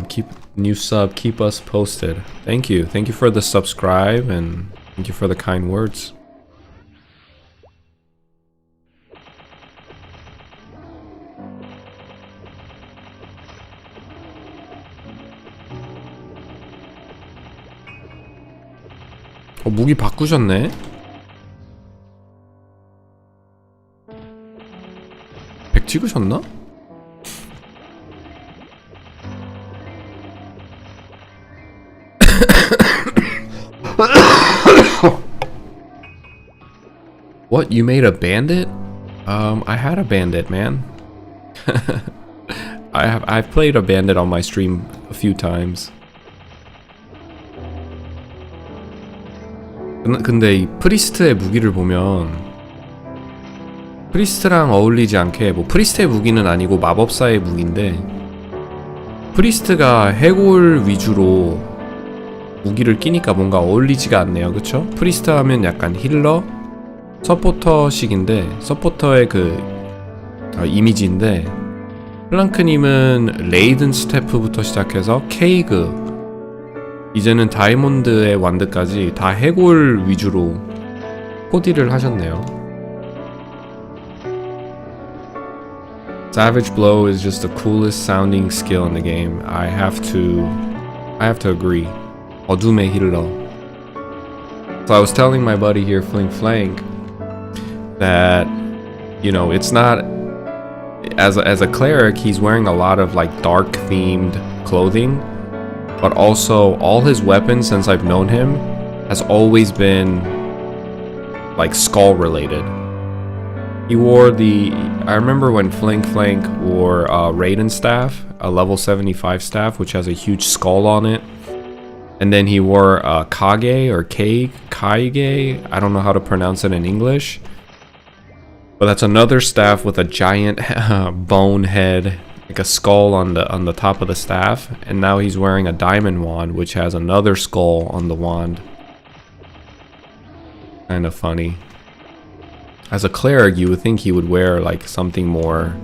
Keep new sub, keep us posted. Thank you for the subscribe, and thank you for the kind words. 무기 바꾸셨네? 백 찍으셨나? What, you made a bandit? I had a bandit, man. I've played a bandit on my stream a few times. 근데 이 프리스트의 무기를 보면 프리스트랑 어울리지 않게, 뭐 프리스트의 무기는 아니고 마법사의 무기인데, 프리스트가 해골 위주로 무기를 끼니까 뭔가 어울리지가 않네요. 그쵸? 프리스트 하면 약간 힐러? 서포터식인데, 서포터의 그 이미지인데, 플랑크님은 레이든 스태프부터 시작해서 케이그, 이제는 다이몬드의 완드까지 다 해골 위주로 코디를 하셨네요. Savage Blow is just the coolest sounding skill in the game. I have to agree. 어둠의 힐러. So I was telling my buddy here, Fling Flank, that, you know, it's not, as a cleric, he's wearing a lot of like dark themed clothing, but also all his weapons since I've known him has always been like skull related. He wore I remember when Flank wore Raiden staff, a level 75 staff, which has a huge skull on it. And then he wore Kage or Kaige, I don't know how to pronounce it in English. But that's another staff with a giant bone head, like a skull on the top of the staff. And now he's wearing a diamond wand, which has another skull on the wand. Kind of funny. As a cleric, you would think he would wear like something more,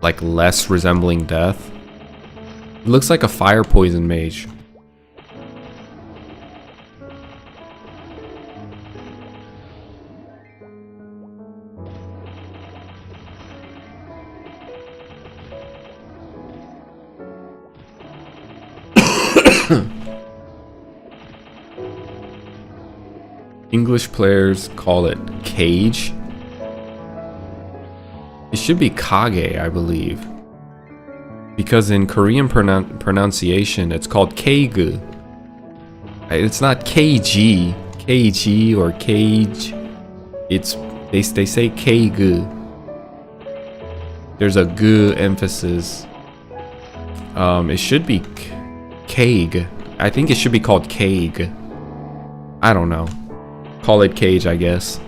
like less resembling death. It looks like a fire poison mage. English players call it cage. It should be kage, I believe. Because in Korean pronunciation, it's called keigu. It's not kg, kg or cage. It's they say keigu. There's a gu emphasis. It should be kaig. I think it should be called kaig. I don't know. Call it cage, I guess.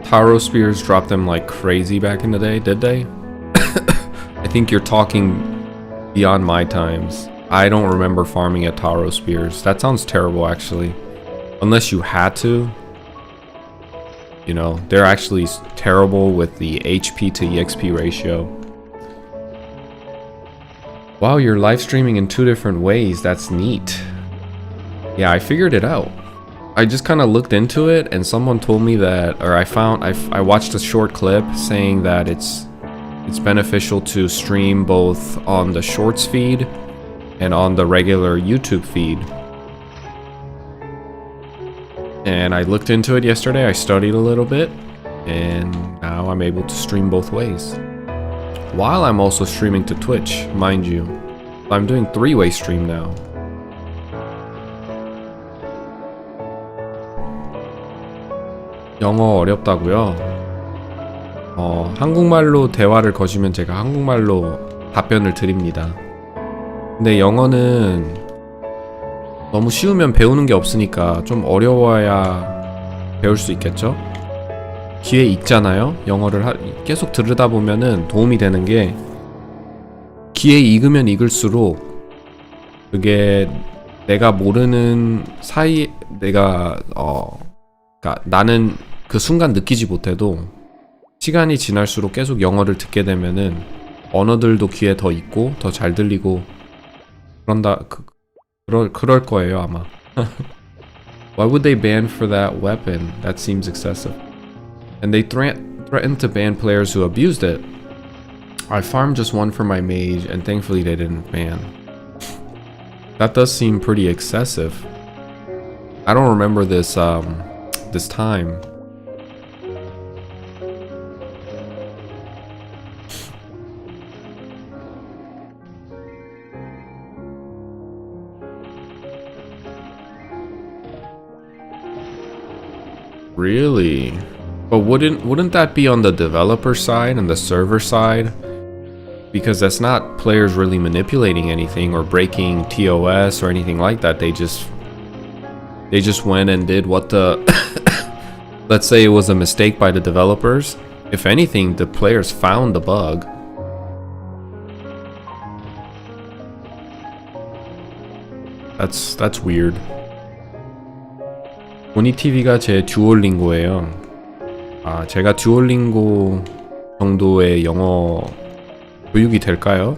Taro spears dropped them like crazy back in the day, did they? I think you're talking beyond my times. I don't remember farming at Taro spears. That sounds terrible, actually. Unless you had to. You know, they're actually terrible with the HP to EXP ratio. Wow, you're live streaming in 2 different ways. That's neat. Yeah, I figured it out. I just kind of looked into it and someone told me that, or I watched a short clip saying that it's beneficial to stream both on the shorts feed and on the regular YouTube feed. And I looked into it yesterday, I studied a little bit, and now I'm able to stream both ways. While I'm also streaming to Twitch, mind you. I'm doing 3-way stream now. 영어 어렵다고요? 한국말로 대화를 거시면 제가 한국말로 답변을 드립니다. 근데 영어는 너무 쉬우면 배우는 게 없으니까 좀 어려워야 배울 수 있겠죠? 귀에 익잖아요? 영어를 계속 들으다 보면은 도움이 되는 게, 귀에 익으면 익을수록 그게 내가 모르는 사이, 그러니까 나는 그 순간 느끼지 못해도 시간이 지날수록 계속 영어를 듣게 되면은 언어들도 귀에 더 익고 더 잘 들리고 그럴 거예요 아마. Why would they ban for that weapon? That seems excessive. And they threatened to ban players who abused it. I farmed just one for my mage and thankfully they didn't ban. That does seem pretty excessive. I don't remember this this time. Really? But wouldn't that be on the developer side and the server side? Because that's not players really manipulating anything or breaking TOS or anything like that. They just went and did what the let's say it was a mistake by the developers. If anything, the players found the bug. That's weird. 조니TV가 제 듀올링고예요. 아, 제가 듀올링고 정도의 영어 교육이 될까요?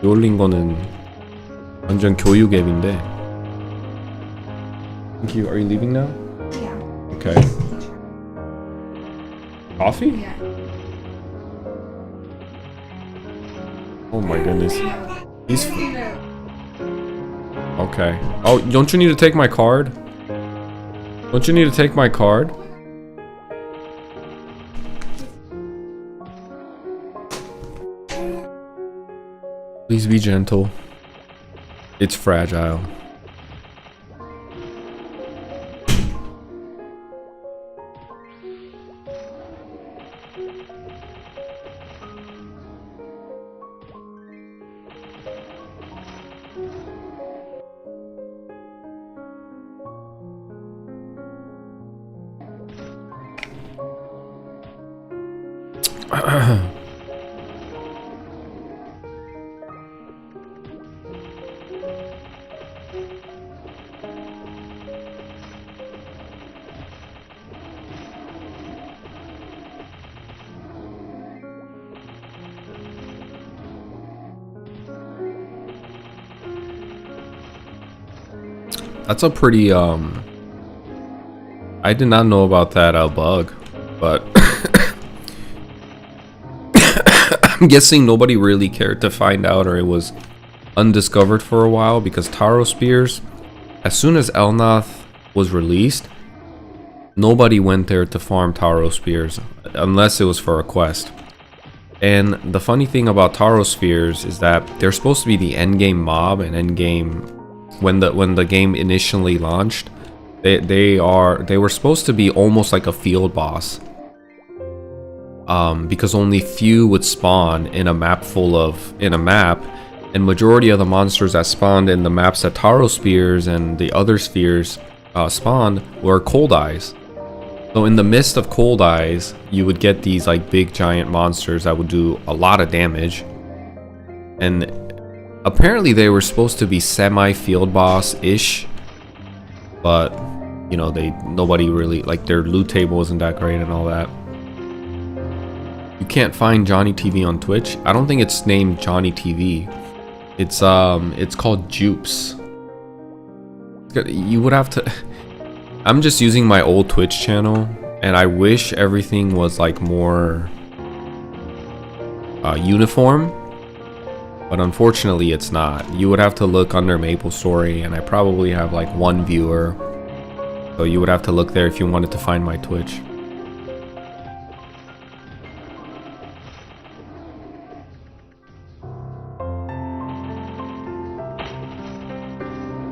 듀올링고는 완전 교육 앱인데. Thank you. Are you leaving now? Yeah. Okay. Coffee? Yeah. Oh my goodness. He's okay. Oh, don't you need to take my card? Don't you need to take my card? Please be gentle. It's fragile. That's a pretty I did not know about that bug, but I'm guessing nobody really cared to find out, or it was undiscovered for a while, because Taro Spears, as soon as Elnath was released, nobody went there to farm Taro Spears unless it was for a quest. And the funny thing about Taro Spheres is that they're supposed to be the endgame mob and endgame. When the game initially launched, they were supposed to be almost like a field boss, because only few would spawn in a map, and majority of the monsters that spawned in the maps that Taro Spears and the other spheres spawned were cold eyes. So in the midst of cold eyes, you would get these like big giant monsters that would do a lot of damage, and apparently they were supposed to be semi-field boss-ish, but you know, nobody really, like, their loot table wasn't that great and all that. You can't find JonnyTV on Twitch. I don't think it's named JonnyTV. It's called Jupes. You would have to I'm just using my old Twitch channel, and I wish everything was like more uniform. But unfortunately it's not. You would have to look under Maplestory, and I probably have like one viewer. So you would have to look there if you wanted to find my Twitch.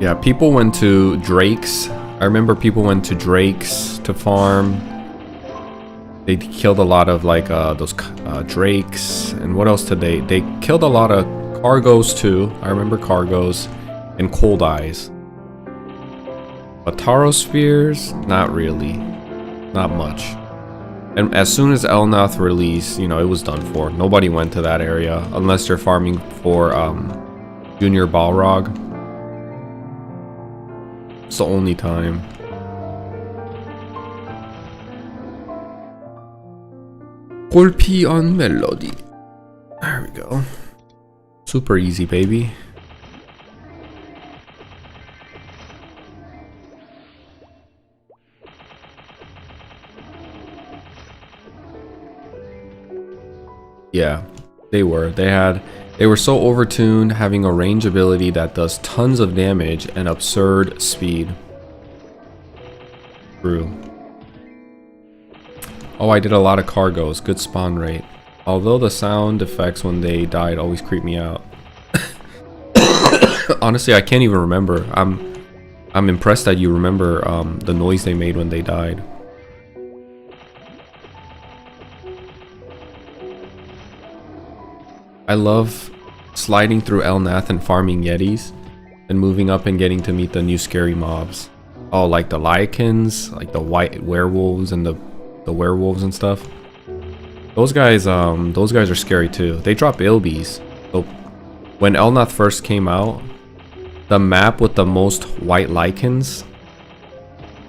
Yeah, people went to Drake's. I remember people went to Drake's to farm. They killed a lot of like those Drakes, and what else did they killed a lot of cargos too. I remember cargos and cold eyes. But Taro Spheres, not really. Not much. And as soon as Elnath released, you know, it was done for. Nobody went to that area unless they're farming for Junior Balrog. It's the only time. Golpi on Melody. There we go. Super easy, baby. Yeah, they were. They were so overtuned, having a range ability that does tons of damage and absurd speed. True. Oh, I did a lot of cargos. Good spawn rate. Although the sound effects when they died always creep me out. Honestly, I can't even remember. I'm impressed that you remember the noise they made when they died. I love sliding through El Nath and farming Yetis, and moving up and getting to meet the new scary mobs. Oh, like the Lycans, like the white werewolves and the werewolves and stuff. Those guys are scary too. They drop Ilbies. So when El Nath first came out, the map with the most white Lycans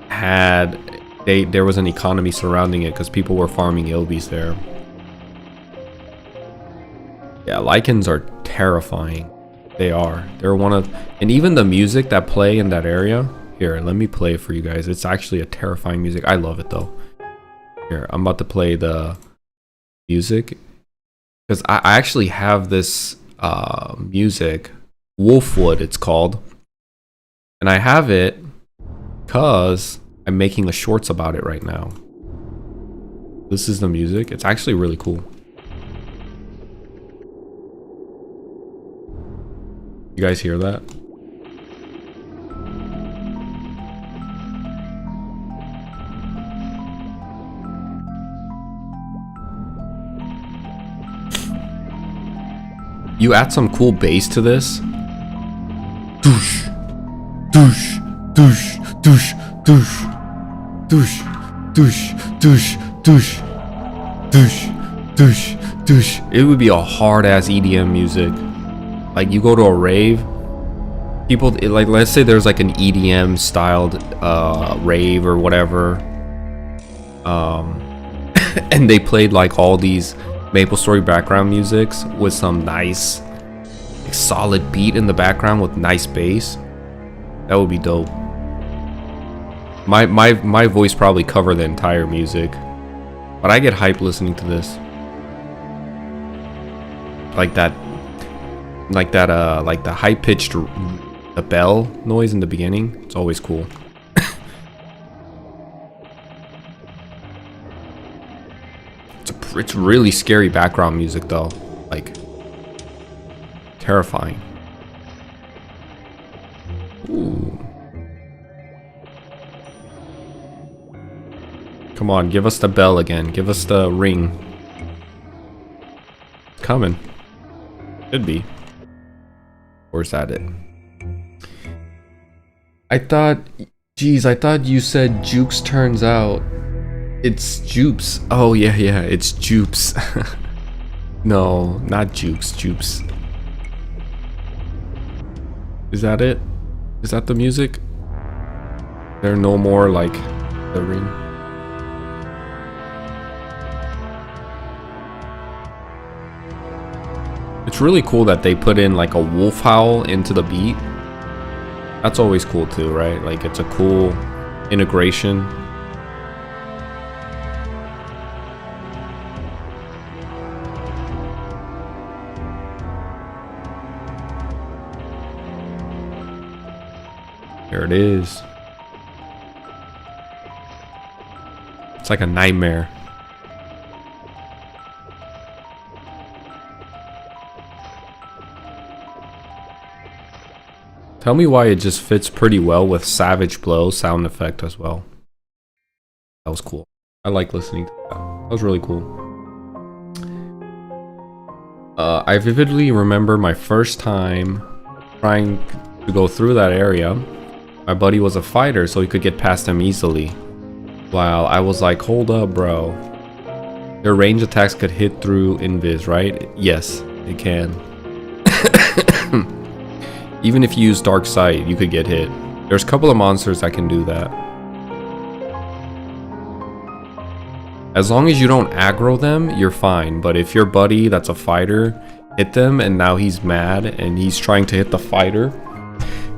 there was an economy surrounding it because people were farming Ilbies there. Yeah, Lycans are terrifying. They are. They're one of, and even the music that play in that area. Here, let me play it for you guys. It's actually a terrifying music. I love it though. Here, I'm about to play the music because I actually have this music, Wolfwood it's called, and I have it because I'm making a shorts about it right now. This is the music. It's actually really cool. You guys hear that? You add some cool bass to this. Douche, douche, douche, douche, douche, douche, douche, douche, douche, douche, douche, douche. It would be a hard ass EDM music. Like you go to a rave, people like, let's say there's like an EDM styled rave or whatever, and they played like all these Maplestory background musics with some nice like, solid beat in the background with nice bass. That would be dope. My voice probably cover the entire music, but I get hyped listening to this. Like the high pitched the bell noise in the beginning. It's always cool. It's really scary background music though, like terrifying. Ooh. Come on, give us the bell again. Give us the ring. It's coming. Should be. Or is that it? I thought you said Jukes turns out. It's Jupes. Oh yeah, it's Jupes. No, not Jukes, Jupes. Is that it? Is that the music? There no more like the ring. It's really cool that they put in like a wolf howl into the beat. That's always cool too, right? Like it's a cool integration. There it is. It's like a nightmare. Tell me why it just fits pretty well with Savage Blow sound effect as well. That was cool. I like listening to that. That was really cool. I vividly remember my first time trying to go through that area. My buddy was a fighter, so he could get past him easily. While I was like, hold up, bro. Their range attacks could hit through invis, right? Yes, it can. Even if you use Dark Sight, you could get hit. There's a couple of monsters that can do that. As long as you don't aggro them, you're fine. But if your buddy that's a fighter hit them and now he's mad and he's trying to hit the fighter,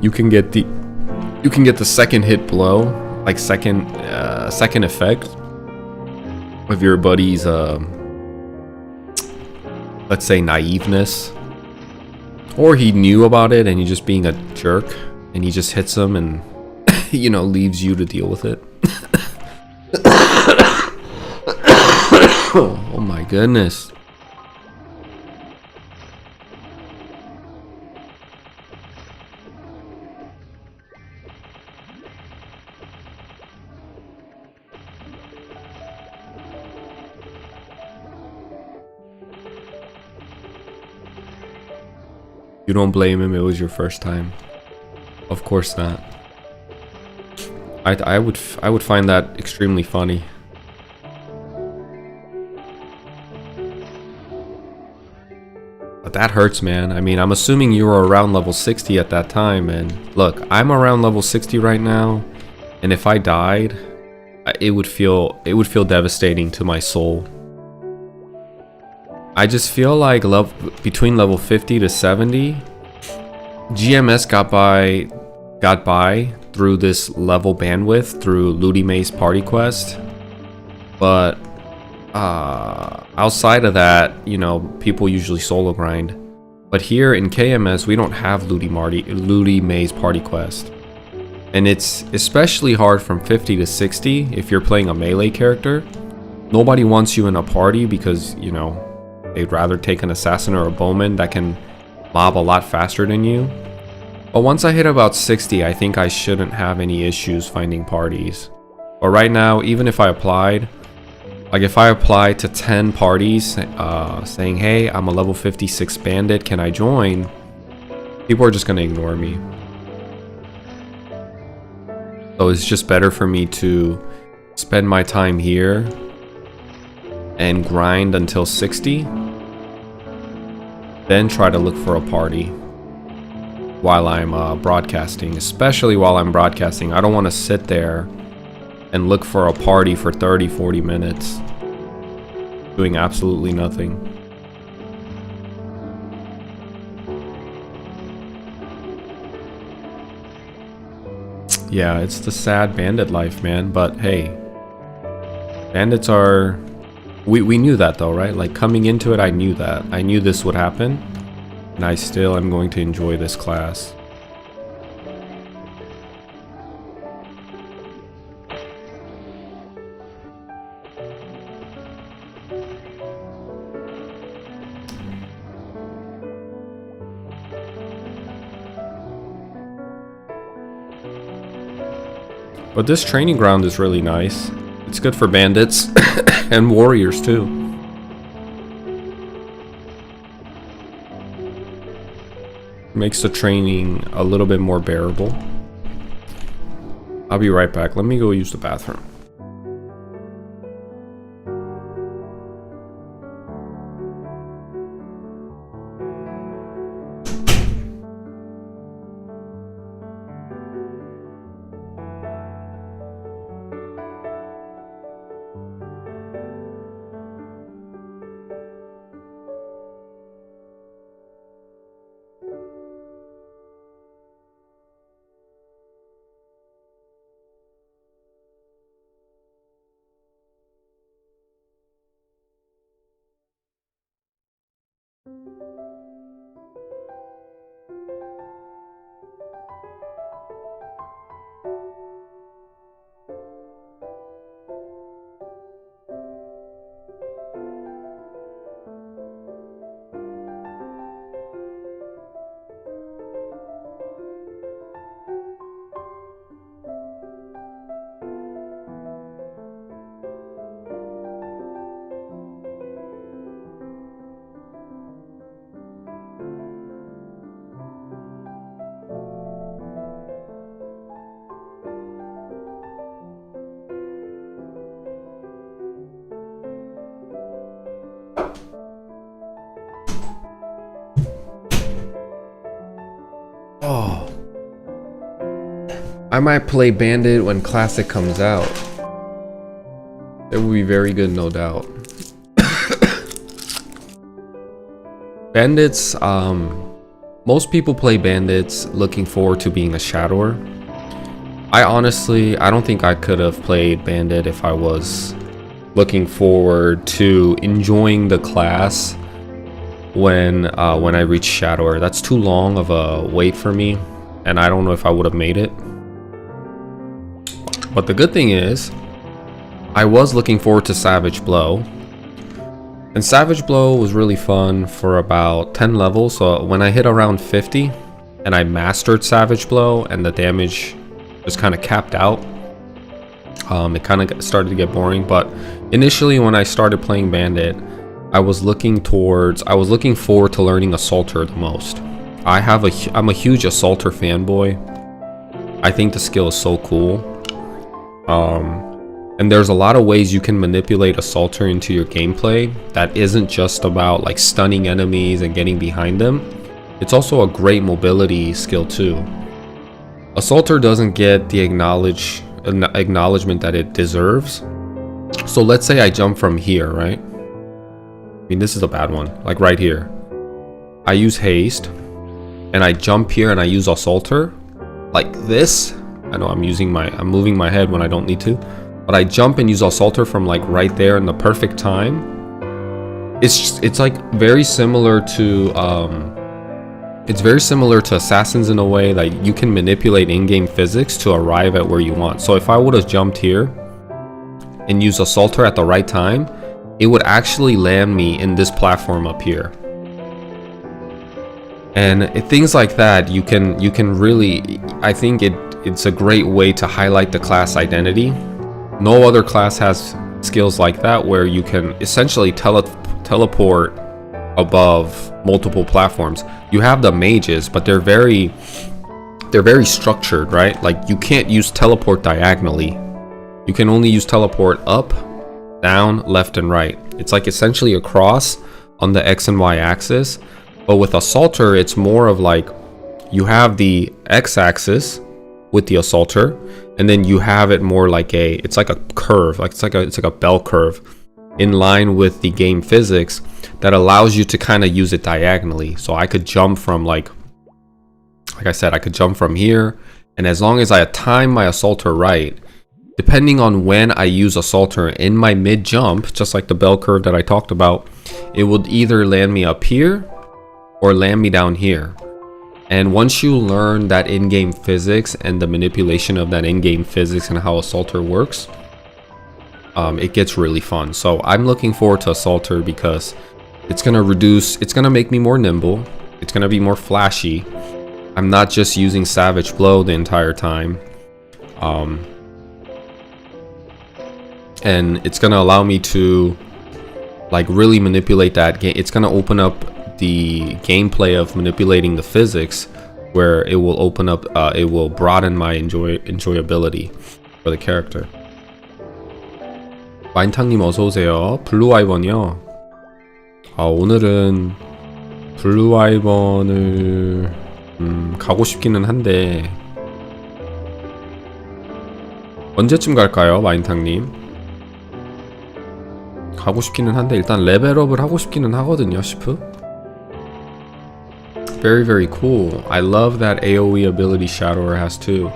you can get the second hit blow, like second effect of your buddy's let's say naiveness, or he knew about it and he's just being a jerk and he just hits him and you know leaves you to deal with it. Oh my goodness. You don't blame him, it was your first time. Of course not. I would find that extremely funny. But that hurts, man. I mean, I'm assuming you were around level 60 at that time, and look, I'm around level 60 right now, and if I died, it would feel devastating to my soul. I just feel like between level 50 to 70, GMS got by through this level bandwidth through Llama's party quest, but outside of that, you know, people usually solo grind. But here in KMS, we don't have Llama's party quest, and it's especially hard from 50 to 60 if you're playing a melee character. Nobody wants you in a party because, you know, they'd rather take an assassin or a bowman that can mob a lot faster than you. But once I hit about 60, I think I shouldn't have any issues finding parties. But right now, even if I applied, like if I apply to 10 parties saying, hey, I'm a level 56 bandit, can I join? People are just gonna ignore me. So it's just better for me to spend my time here and grind until 60, then try to look for a party while I'm broadcasting. Especially while I'm broadcasting, I don't want to sit there and look for a party for 30-40 minutes doing absolutely nothing. Yeah, it's the sad bandit life, man. But hey, bandits are... We knew that though, right? Like coming into it, I knew that. I knew this would happen, and I still am going to enjoy this class. But this training ground is really nice. It's good for bandits and warriors too. Makes the training a little bit more bearable. I'll be right back. Let me go use the bathroom. Oh, I might play Bandit when Classic comes out. It will be very good, no doubt. Bandits, most people play Bandits looking forward to being a shadower. I don't think I could have played Bandit if I was looking forward to enjoying the class when I reach Shadower. That's too long of a wait for me, and I don't know if I would have made it. But the good thing is, I was looking forward to Savage Blow. And Savage Blow was really fun for about 10 levels. So when I hit around 50 and I mastered Savage Blow and the damage just kind of capped out, it kind of started to get boring. But initially when I started playing Bandit, I was looking forward to learning Assaulter the most. I'm a huge Assaulter fanboy. I think the skill is so cool. And there's a lot of ways you can manipulate Assaulter into your gameplay that isn't just about like stunning enemies and getting behind them. It's also a great mobility skill too. Assaulter doesn't get the acknowledgement that it deserves. So let's say I jump from here, right? I mean, this is a bad one, like right here. I use haste and I jump here and I use Assaulter like this. I know I'm moving my head when I don't need to. But I jump and use Assaulter from like right there in the perfect time. It's like very similar to Assassins in a way that you can manipulate in-game physics to arrive at where you want. So if I would have jumped here and used Assaulter at the right time, it would actually land me in this platform up here. And things like that, you can really, I think it's a great way to highlight the class identity. No other class has skills like that where you can essentially teleport above multiple platforms. You have the mages, but they're very structured, right? Like you can't use teleport diagonally. You can only use teleport up, down, left, and right. It's like essentially a cross on the X and Y axis. But with Assaulter, it's more of like you have the X axis with the Assaulter, and then you have it more like it's like a curve, like it's like a bell curve in line with the game physics that allows you to kind of use it diagonally. So I could jump from like I said, I could jump from here, and as long as I time my Assaulter right, depending on when I use Assaulter in my mid jump, just like the bell curve that I talked about, it would either land me up here or land me down here. And once you learn that in-game physics and the manipulation of that in-game physics and how Assaulter works, it gets really fun. So I'm looking forward to Assaulter because it's gonna make me more nimble. It's gonna be more flashy. I'm not just using Savage Blow the entire time. And it's gonna allow me to like really manipulate that game. It's gonna open up the gameplay of manipulating the physics, where it will open up, it will broaden my enjoyability for the character. 마인탕님 어서오세요. 블루 아이번이요. 오늘은 블루 아이번을 가고 싶기는 한데 언제쯤 갈까요, 마인탕님? 가고 싶기는 한데 일단 레벨업을 하고 싶기는 하거든요, 시프. Very cool. I love that AoE ability Shadower has too.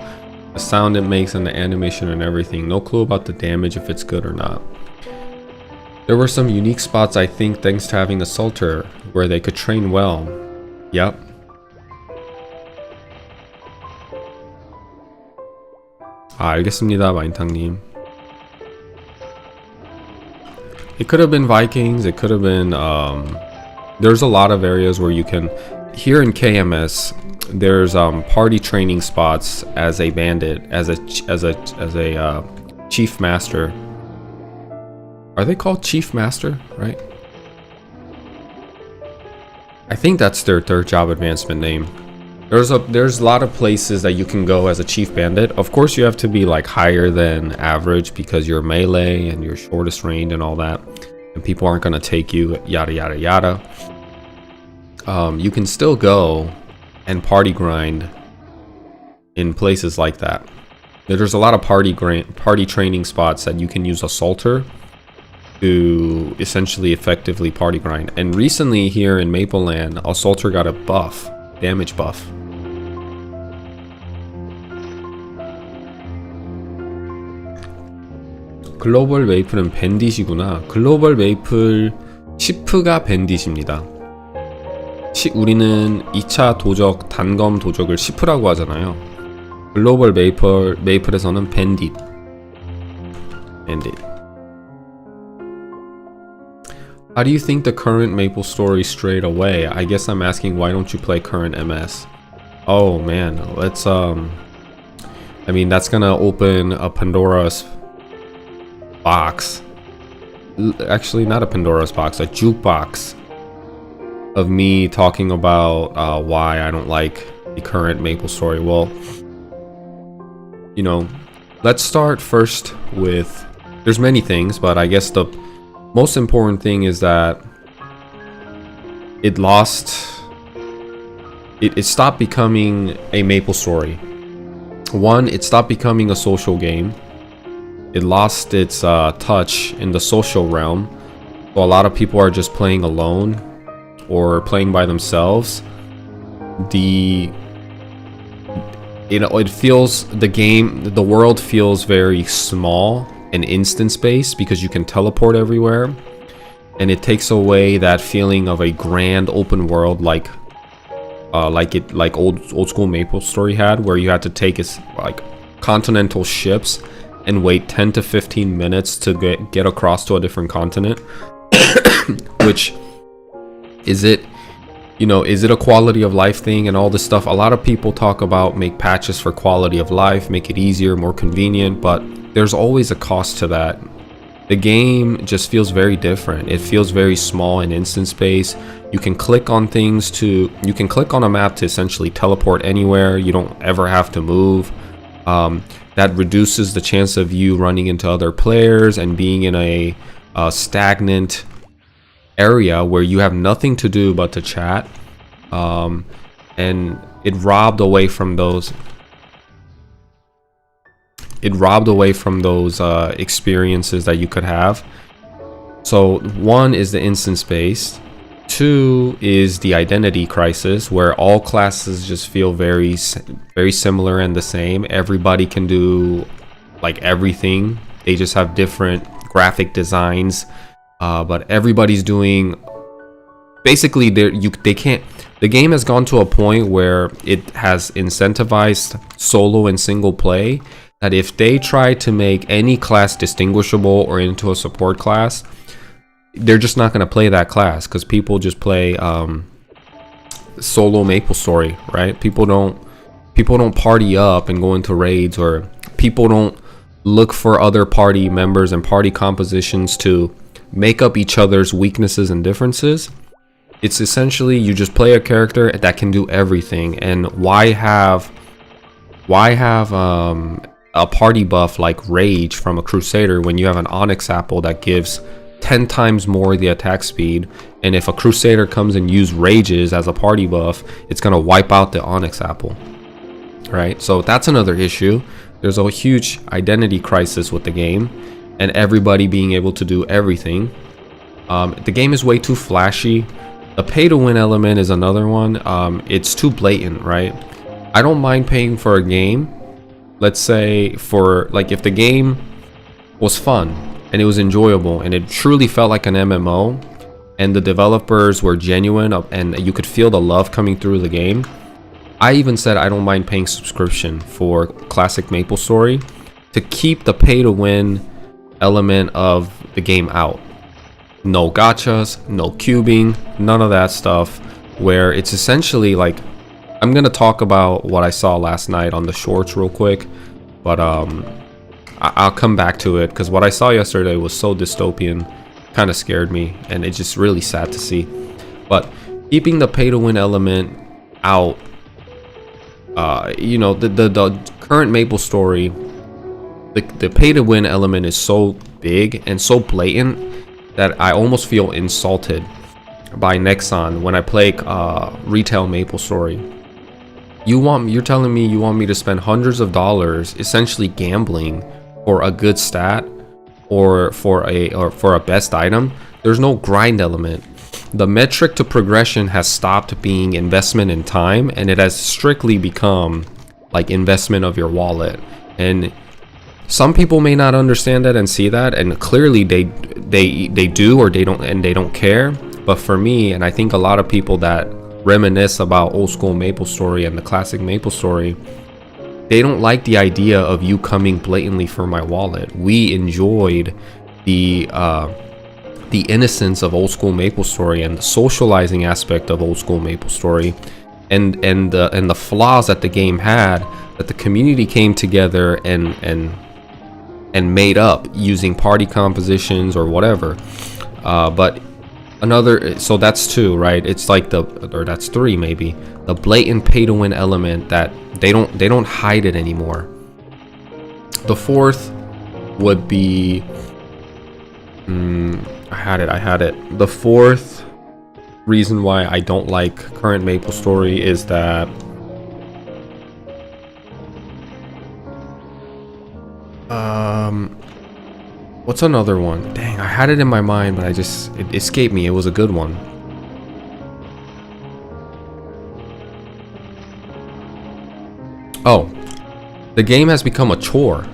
The sound it makes and the animation and everything. No clue about the damage if it's good or not. There were some unique spots, I think, thanks to having Assaulter, where they could train well. Yep. 알겠습니다, 마인탕님. It could have been Vikings, it could have been there's a lot of areas where you can. Here in KMS, there's party training spots as a bandit, as a chief master. Are they called chief master, right? I think that's their job advancement name. There's a lot of places that you can go as a chief bandit. Of course, you have to be like higher than average because you're melee and you're shortest range and all that, and people aren't gonna take you, yada yada yada. You can still go and party grind in places like that. There's a lot of party training spots that you can use Assaulter to essentially effectively party grind. And recently here in Mapleland, Assaulter got a buff, damage buff. 글로벌 메이플은 밴딧이구나. 글로벌 메이플 시프가 밴딧입니다. 우리는 2차 도적, 단검 도적을 시프라고 하잖아요. 글로벌 메이플에서는 밴딧. How do you think the current Maplestory strayed away? I guess I'm asking, why don't you play current MS? Oh man, let's I mean, that's gonna open a Pandora's box. Actually, not a Pandora's box, a jukebox of me talking about why I don't like the current Maplestory. Well, you know, let's start first with, there's many things, but I guess the most important thing is that it stopped becoming a Maplestory. One, it stopped becoming a social game. It lost its touch in the social realm. So a lot of people are just playing alone or playing by themselves. It feels, the world feels very small and instance-based because you can teleport everywhere, and it takes away that feeling of a grand open world like old school Maplestory had, where you had to take its like continental ships and wait 10 to 15 minutes to get across to a different continent. Which is it a quality of life thing and all this stuff? A lot of people talk about make patches for quality of life, make it easier, more convenient, but there's always a cost to that. The game just feels very different. It feels very small and instance based. You can click on a map to essentially teleport anywhere. You don't ever have to move. That reduces the chance of you running into other players and being in a stagnant area where you have nothing to do but to chat. And it robbed away from those experiences that you could have. So one is the instance based. Two is the identity crisis, where all classes just feel very similar and the same. Everybody can do like everything. They just have different graphic designs, but everybody's doing basically the game has gone to a point where it has incentivized solo and single play, that if they try to make any class distinguishable or into a support class, they're just not going to play that class, because people just play solo Maplestory, right? People don't party up and go into raids, or people don't look for other party members and party compositions to make up each other's weaknesses and differences. It's essentially you just play a character that can do everything. And why have a party buff like Rage from a Crusader when you have an Onyx apple that gives 10 times more the attack speed? And if a Crusader comes and use Rages as a party buff, it's gonna wipe out the Onyx apple, right? So that's another issue. There's a huge identity crisis with the game, and everybody being able to do everything. The game is way too flashy. The pay to win element is another one. It's too blatant, right? I don't mind paying for a game. Let's say for like, if the game was fun and it was enjoyable and it truly felt like an MMO and the developers were genuine and you could feel the love coming through the game. I even said I don't mind paying subscription for classic Maplestory to keep the pay to win element of the game out. No gachas, no cubing, none of that stuff, where it's essentially like, I'm gonna talk about what I saw last night on the shorts real quick, but I'll come back to it, because what I saw yesterday was so dystopian, kind of scared me, and it's just really sad to see. But keeping the pay to win element out, the current Maplestory, the pay to win element is so big and so blatant that I almost feel insulted by Nexon when I play retail Maplestory. You're telling me you want me to spend hundreds of dollars essentially gambling for a good stat or for a best item? There's no grind element. The metric to progression has stopped being investment in time, and it has strictly become like investment of your wallet. And some people may not understand that and see that, and clearly they do, or they don't care. But for me, and I think a lot of people that reminisce about old school Maplestory and the classic Maplestory, they don't like the idea of you coming blatantly for my wallet. We enjoyed the the innocence of old school Maplestory and the socializing aspect of old school Maplestory, and the flaws that the game had, that the community came together and made up using party compositions or whatever. But another, so that's two, right? It's like or that's three maybe, the blatant pay to win element that they don't hide it anymore. The fourth would be I had it. The fourth reason why I don't like current Maplestory is that what's another one? Dang, I had it in my mind, but it escaped me. It was a good one. Oh, the game has become a chore.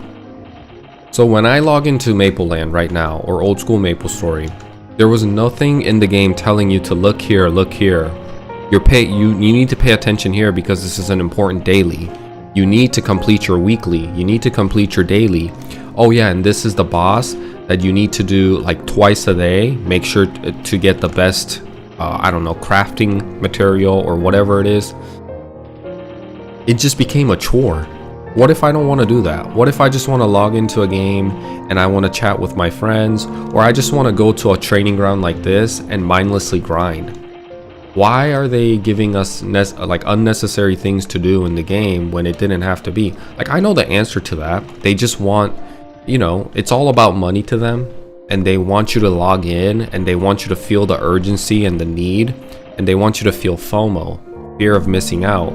So when I log into Mapleland right now, or old school Maplestory, there was nothing in the game telling you to look here, look here. You need to pay attention here because this is an important daily. You need to complete your weekly. You need to complete your daily. Oh yeah, and this is the boss that you need to do like twice a day. Make sure to get the best, I don't know, crafting material or whatever it is. It just became a chore. What if I don't want to do that? What if I just want to log into a game and I want to chat with my friends, or I just want to go to a training ground like this and mindlessly grind? Why are they giving us like unnecessary things to do in the game when it didn't have to be? Like, I know the answer to that. They just want, you know, it's all about money to them, and they want you to log in and they want you to feel the urgency and the need, and they want you to feel FOMO, fear of missing out.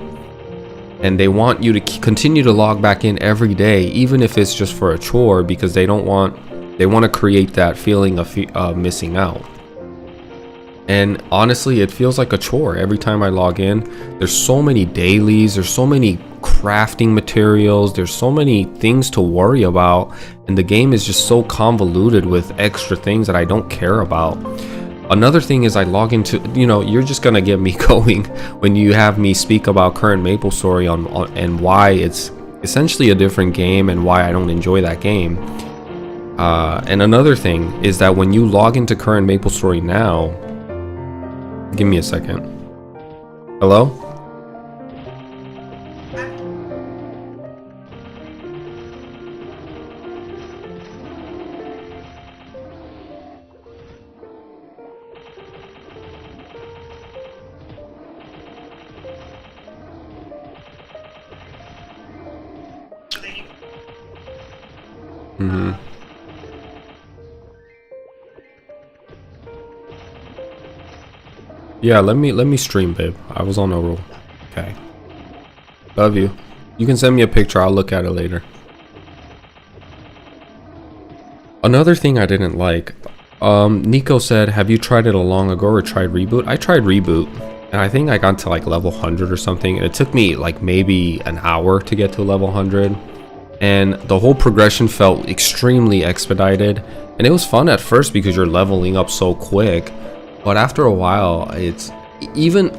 And they want you to continue to log back in every day, even if it's just for a chore, because they want to create that feeling of missing out. And honestly, it feels like a chore every time I log in. There's so many dailies, there's so many crafting materials, there's so many things to worry about, and the game is just so convoluted with extra things that I don't care about. Another thing is I log into, you know, you're just gonna get me going when you have me speak about current Maplestory on and why it's essentially a different game and why I don't enjoy that game. And another thing is that when you log into current Maplestory now, give me a second. Hello? Yeah, let me stream, babe. I was on a roll. Okay. Love you. You can send me a picture. I'll look at it later. Another thing I didn't like. Nico said, have you tried it a long ago or tried reboot? I tried reboot, and I think I got to like level 100 or something. And it took me like maybe an hour to get to level 100. And the whole progression felt extremely expedited. And it was fun at first because you're leveling up so quick. But after a while, it's even,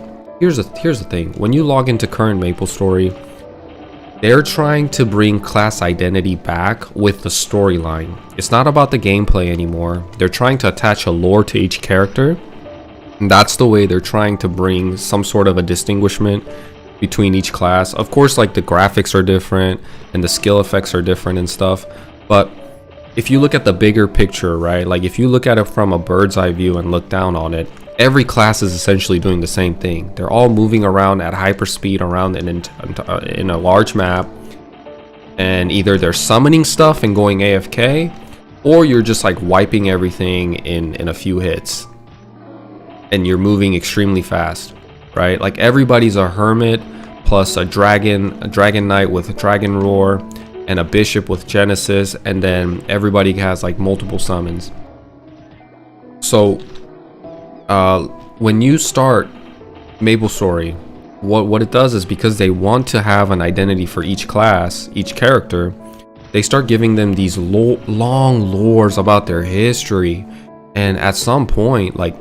here's the thing. When you log into current Maplestory, they're trying to bring class identity back with the storyline. It's not about the gameplay anymore. They're trying to attach a lore to each character. And that's the way they're trying to bring some sort of a distinguishment between each class. Of course, like the graphics are different and the skill effects are different and stuff. But if you look at the bigger picture, right? Like if you look at it from a bird's eye view and look down on it, every class is essentially doing the same thing. They're all moving around at hyperspeed around in a large map, and either they're summoning stuff and going AFK, or you're just like wiping everything in a few hits, and you're moving extremely fast, right? Like everybody's a hermit plus a dragon knight with a dragon roar, and a bishop with Genesis, and then everybody has like multiple summons. So when you start Maplestory, what it does is, because they want to have an identity for each class, each character, they start giving them these long lores about their history. And at some point, like,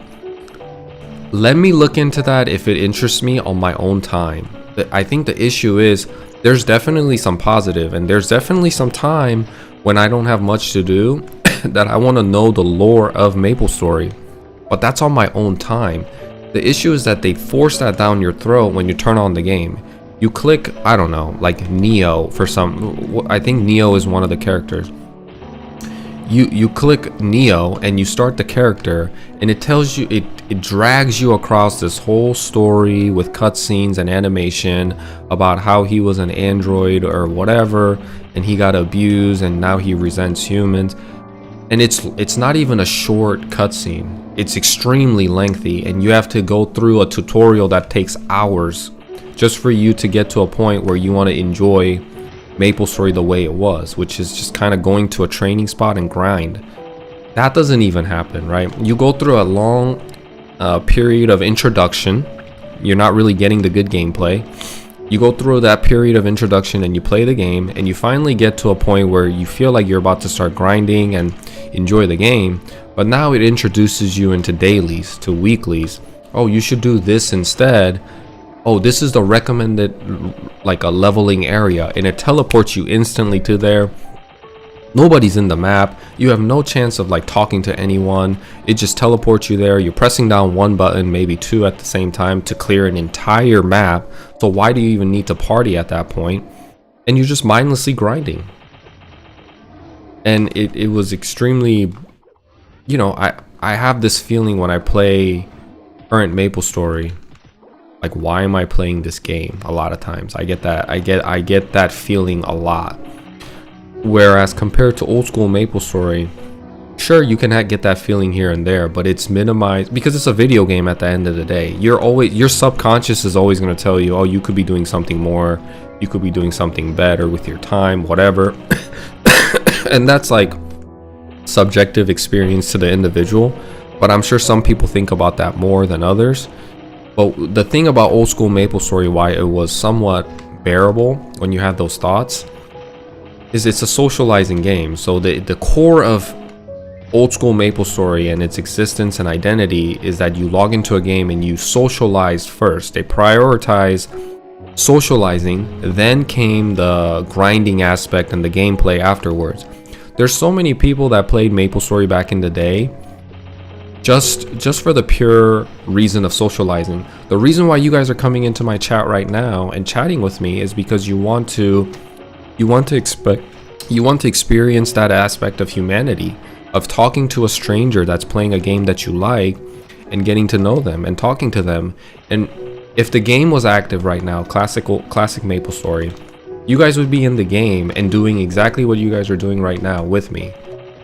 let me look into that if it interests me on my own time. I think the issue is, there's definitely some positive, and there's definitely some time when I don't have much to do that I want to know the lore of Maplestory, but that's on my own time. The issue is that they force that down your throat when you turn on the game. You click, I don't know, like Neo for some, I think Neo is one of the characters. You click Neo and you start the character, and it tells you, it drags you across this whole story with cutscenes and animation about how he was an android or whatever, and he got abused and now he resents humans. And it's not even a short cutscene. It's extremely lengthy, and you have to go through a tutorial that takes hours just for you to get to a point where you want to enjoy Maplestory the way it was, which is just kind of going to a training spot and grind. That doesn't even happen, right? You go through a long period of introduction. You're not really getting the good gameplay. You go through that period of introduction and you play the game, and you finally get to a point where you feel like you're about to start grinding and enjoy the game. But now it introduces you into dailies, to weeklies. Oh, you should do this instead. Oh, this is the recommended, like, a leveling area, and it teleports you instantly to there. Nobody's in the map. You have no chance of like talking to anyone. It just teleports you there. You're pressing down one button, maybe two at the same time, to clear an entire map. So why do you even need to party at that point? And you're just mindlessly grinding. And it was extremely, you know, I have this feeling when I play current Maplestory, like, why am I playing this game? A lot of times I get that feeling a lot. Whereas compared to old school Maplestory, sure, you can get that feeling here and there, but it's minimized because it's a video game. At the end of the day, your subconscious is always going to tell you, oh, you could be doing something more, you could be doing something better with your time, whatever. And that's like subjective experience to the individual, but I'm sure some people think about that more than others. But the thing about old school Maplestory, why it was somewhat bearable when you had those thoughts, is it's a socializing game. So the core of old school Maplestory and its existence and identity is that you log into a game and you socialize first. They prioritize socializing, then came the grinding aspect and the gameplay afterwards. There's so many people that played Maplestory back in the day just for the pure reason of socializing. The reason why you guys are coming into my chat right now and chatting with me is because you want to experience that aspect of humanity, of talking to a stranger that's playing a game that you like and getting to know them and talking to them. And if the game was active right now, classic Maplestory, you guys would be in the game and doing exactly what you guys are doing right now with me.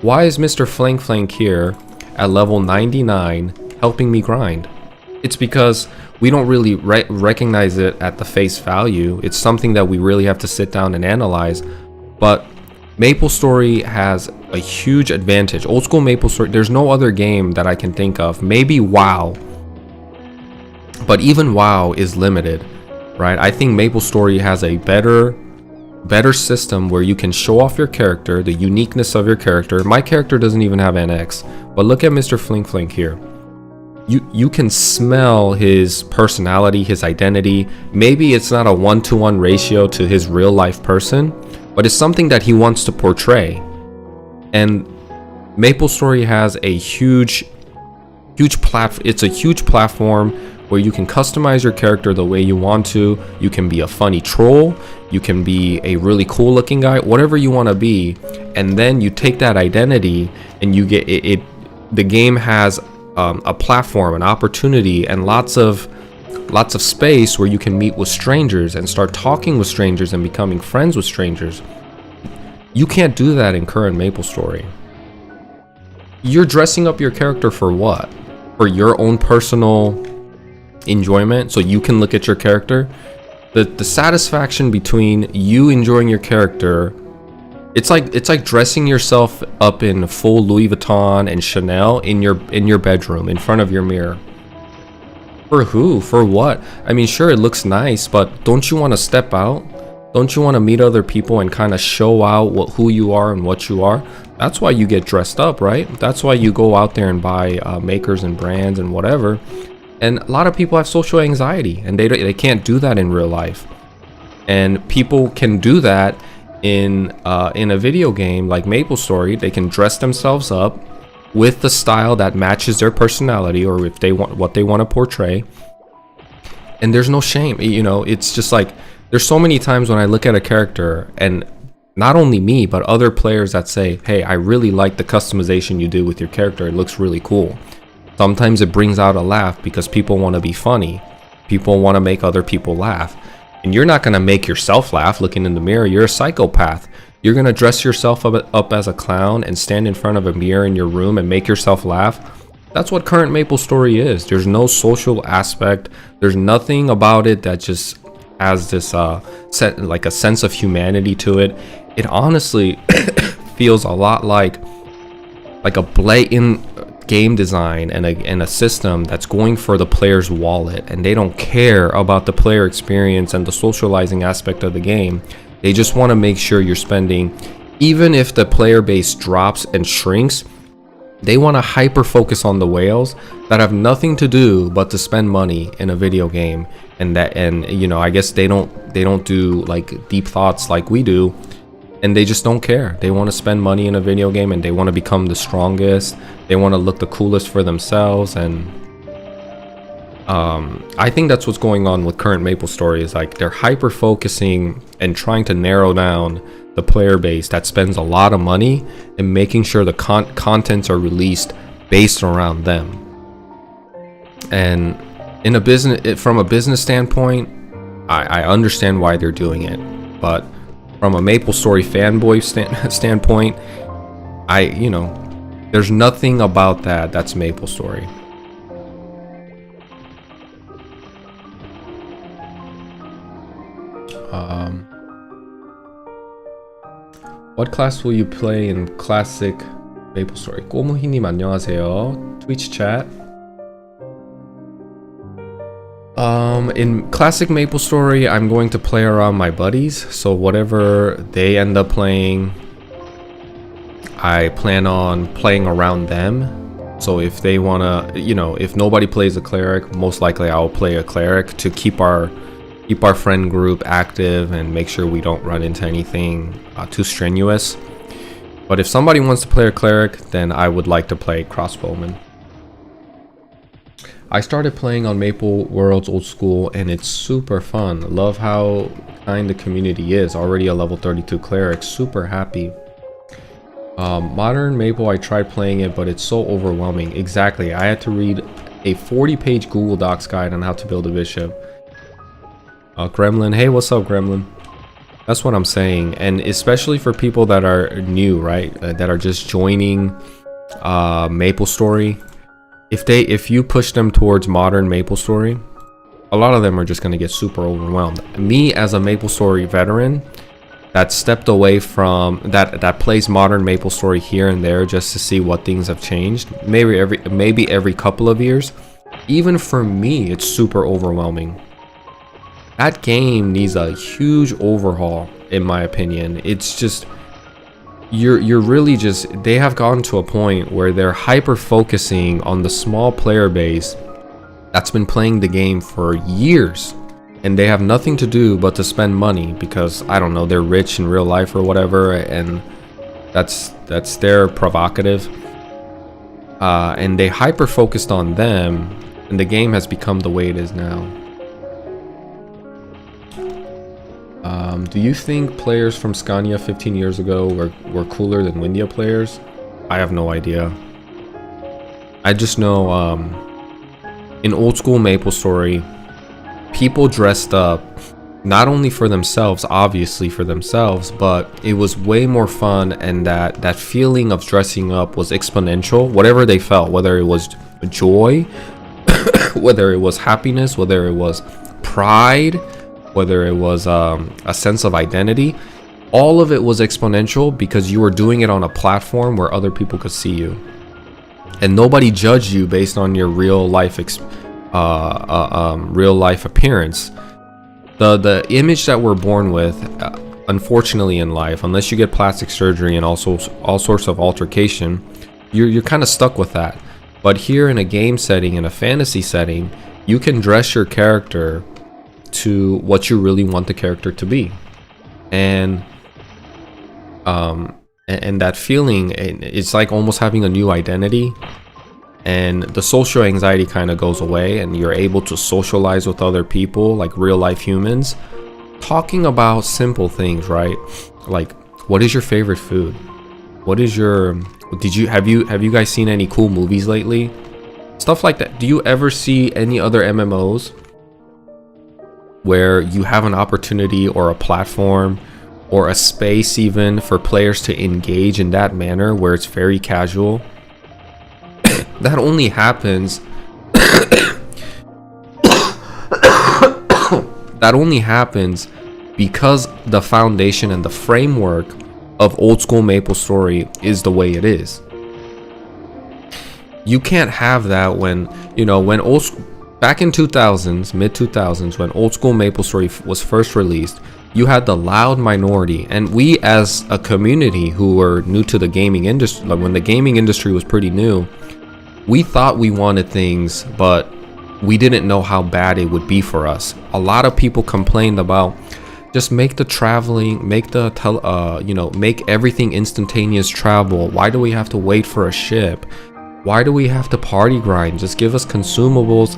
Why is Mr. Flank here at level 99 helping me grind? It's because we don't really recognize it at the face value. It's something that we really have to sit down and analyze. But Maplestory has a huge advantage. Old school Maplestory, there's no other game that I can think of. Maybe WoW, but even WoW is limited, right? I think Maplestory has a better system where you can show off your character, the uniqueness of your character. My character doesn't even have NX, but look at Mr. Flank here. You can smell his personality, his identity. Maybe it's not a 1-to-1 ratio to his real life person, but it's something that he wants to portray. And Maplestory has a huge platform. It's a huge platform where you can customize your character the way you want to. You can be a funny troll, you can be a really cool looking guy, whatever you want to be, and then you take that identity and you get it. The game has a platform, an opportunity, and lots of space where you can meet with strangers and start talking with strangers and becoming friends with strangers. You can't do that in current Maplestory. You're dressing up your character for what? For your own personal enjoyment, so you can look at your character. The satisfaction between you enjoying your character, it's like dressing yourself up in full Louis Vuitton and Chanel in your bedroom in front of your mirror. For who? For what? I mean, sure, it looks nice, but don't you want to step out? Don't you want to meet other people and kind of show out who you are and what you are? That's why you get dressed up, right? That's why you go out there and buy makers and brands and whatever. And a lot of people have social anxiety, and they can't do that in real life. And people can do that in a video game like Maplestory, they can dress themselves up with the style that matches their personality, or if they want what they want to portray. And there's no shame, you know. It's just like, there's so many times when I look at a character, and not only me but other players that say, hey, I really like the customization you do with your character, it looks really cool. Sometimes it brings out a laugh because people want to be funny, people want to make other people laugh. And you're not going to make yourself laugh looking in the mirror. You're a psychopath. You're going to dress yourself up as a clown and stand in front of a mirror in your room and make yourself laugh. That's what current Maplestory is. There's no social aspect. There's nothing about it that just has this like a sense of humanity to it. It honestly feels a lot like a blatant game design and a system that's going for the player's wallet, and they don't care about the player experience and the socializing aspect of the game. They just want to make sure you're spending, even if the player base drops and shrinks, they want to hyper focus on the whales that have nothing to do but to spend money in a video game. And you know, I guess they don't do like deep thoughts like we do, and they just don't care. They want to spend money in a video game, and they want to become the strongest. They want to look the coolest for themselves. And I think that's what's going on with current Maplestory, is like they're hyper focusing and trying to narrow down the player base that spends a lot of money, and making sure the contents are released based around them. And in a business, from a business standpoint, I understand why they're doing it, but from a Maplestory fanboy standpoint, you know, there's nothing about that's Maplestory. What class will you play in classic Maplestory? 꼬무희님 안녕하세요. Twitch chat. In classic Maplestory, I'm going to play around my buddies, so whatever they end up playing, I plan on playing around them. So if they wanna, you know, if nobody plays a cleric, most likely I'll play a cleric to keep our friend group active and make sure we don't run into anything too strenuous. But if somebody wants to play a cleric, then I would like to play crossbowman. I started playing on Maple Worlds Old School, and it's super fun. Love how kind the community is. Already a level 32 cleric, super happy. Modern Maple, I tried playing it, but it's so overwhelming. Exactly, I had to read a 40-page Google Docs guide on how to build a bishop. Gremlin, hey, what's up, Gremlin? That's what I'm saying. And especially for people that are new, right, that are just joining Maplestory, if you push them towards modern Maplestory, a lot of them are just going to get super overwhelmed. Me, as a Maplestory veteran that stepped away from that plays modern Maplestory here and there just to see what things have changed, maybe every couple of years, even for me it's super overwhelming. That game needs a huge overhaul, in my opinion. It's just, you're really just, they have gotten to a point where they're hyper focusing on the small player base that's been playing the game for years, and they have nothing to do but to spend money because, I don't know, they're rich in real life or whatever, and that's their prerogative. And they hyper focused on them, and the game has become the way it is now. Do you think players from Scania 15 years ago were cooler than Windia players? I have no idea. I just know in old school Maplestory, people dressed up not only for themselves, obviously for themselves, but it was way more fun, and that feeling of dressing up was exponential. Whatever they felt, whether it was joy, whether it was happiness, whether it was pride, whether it was a sense of identity, all of it was exponential because you were doing it on a platform where other people could see you, and nobody judged you based on your real life appearance. The image that we're born with, unfortunately in life, unless you get plastic surgery and also all sorts of altercation, you're kind of stuck with that. But here in a game setting, in a fantasy setting, you can dress your character to what you really want the character to be. And And that feeling, it's like almost having a new identity, and the social anxiety kind of goes away, and you're able to socialize with other people like real life humans, talking about simple things, right? Like, what is your favorite food? What is your have you guys seen any cool movies lately? Stuff like that. Do you ever see any other MMOs where you have an opportunity or a platform or a space even for players to engage in that manner where it's very casual? That only happens that only happens because the foundation and the framework of old school Maplestory is the way it is. You can't have that when, you know, when back in 2000s, mid 2000s, when old school Maplestory was first released, you had the loud minority, and we as a community who were new to the gaming industry, like when the gaming industry was pretty new, we thought we wanted things, but we didn't know how bad it would be for us. A lot of people complained about, just make the traveling, make the make everything instantaneous travel. Why do we have to wait for a ship? Why do we have to party grind? Just give us consumables.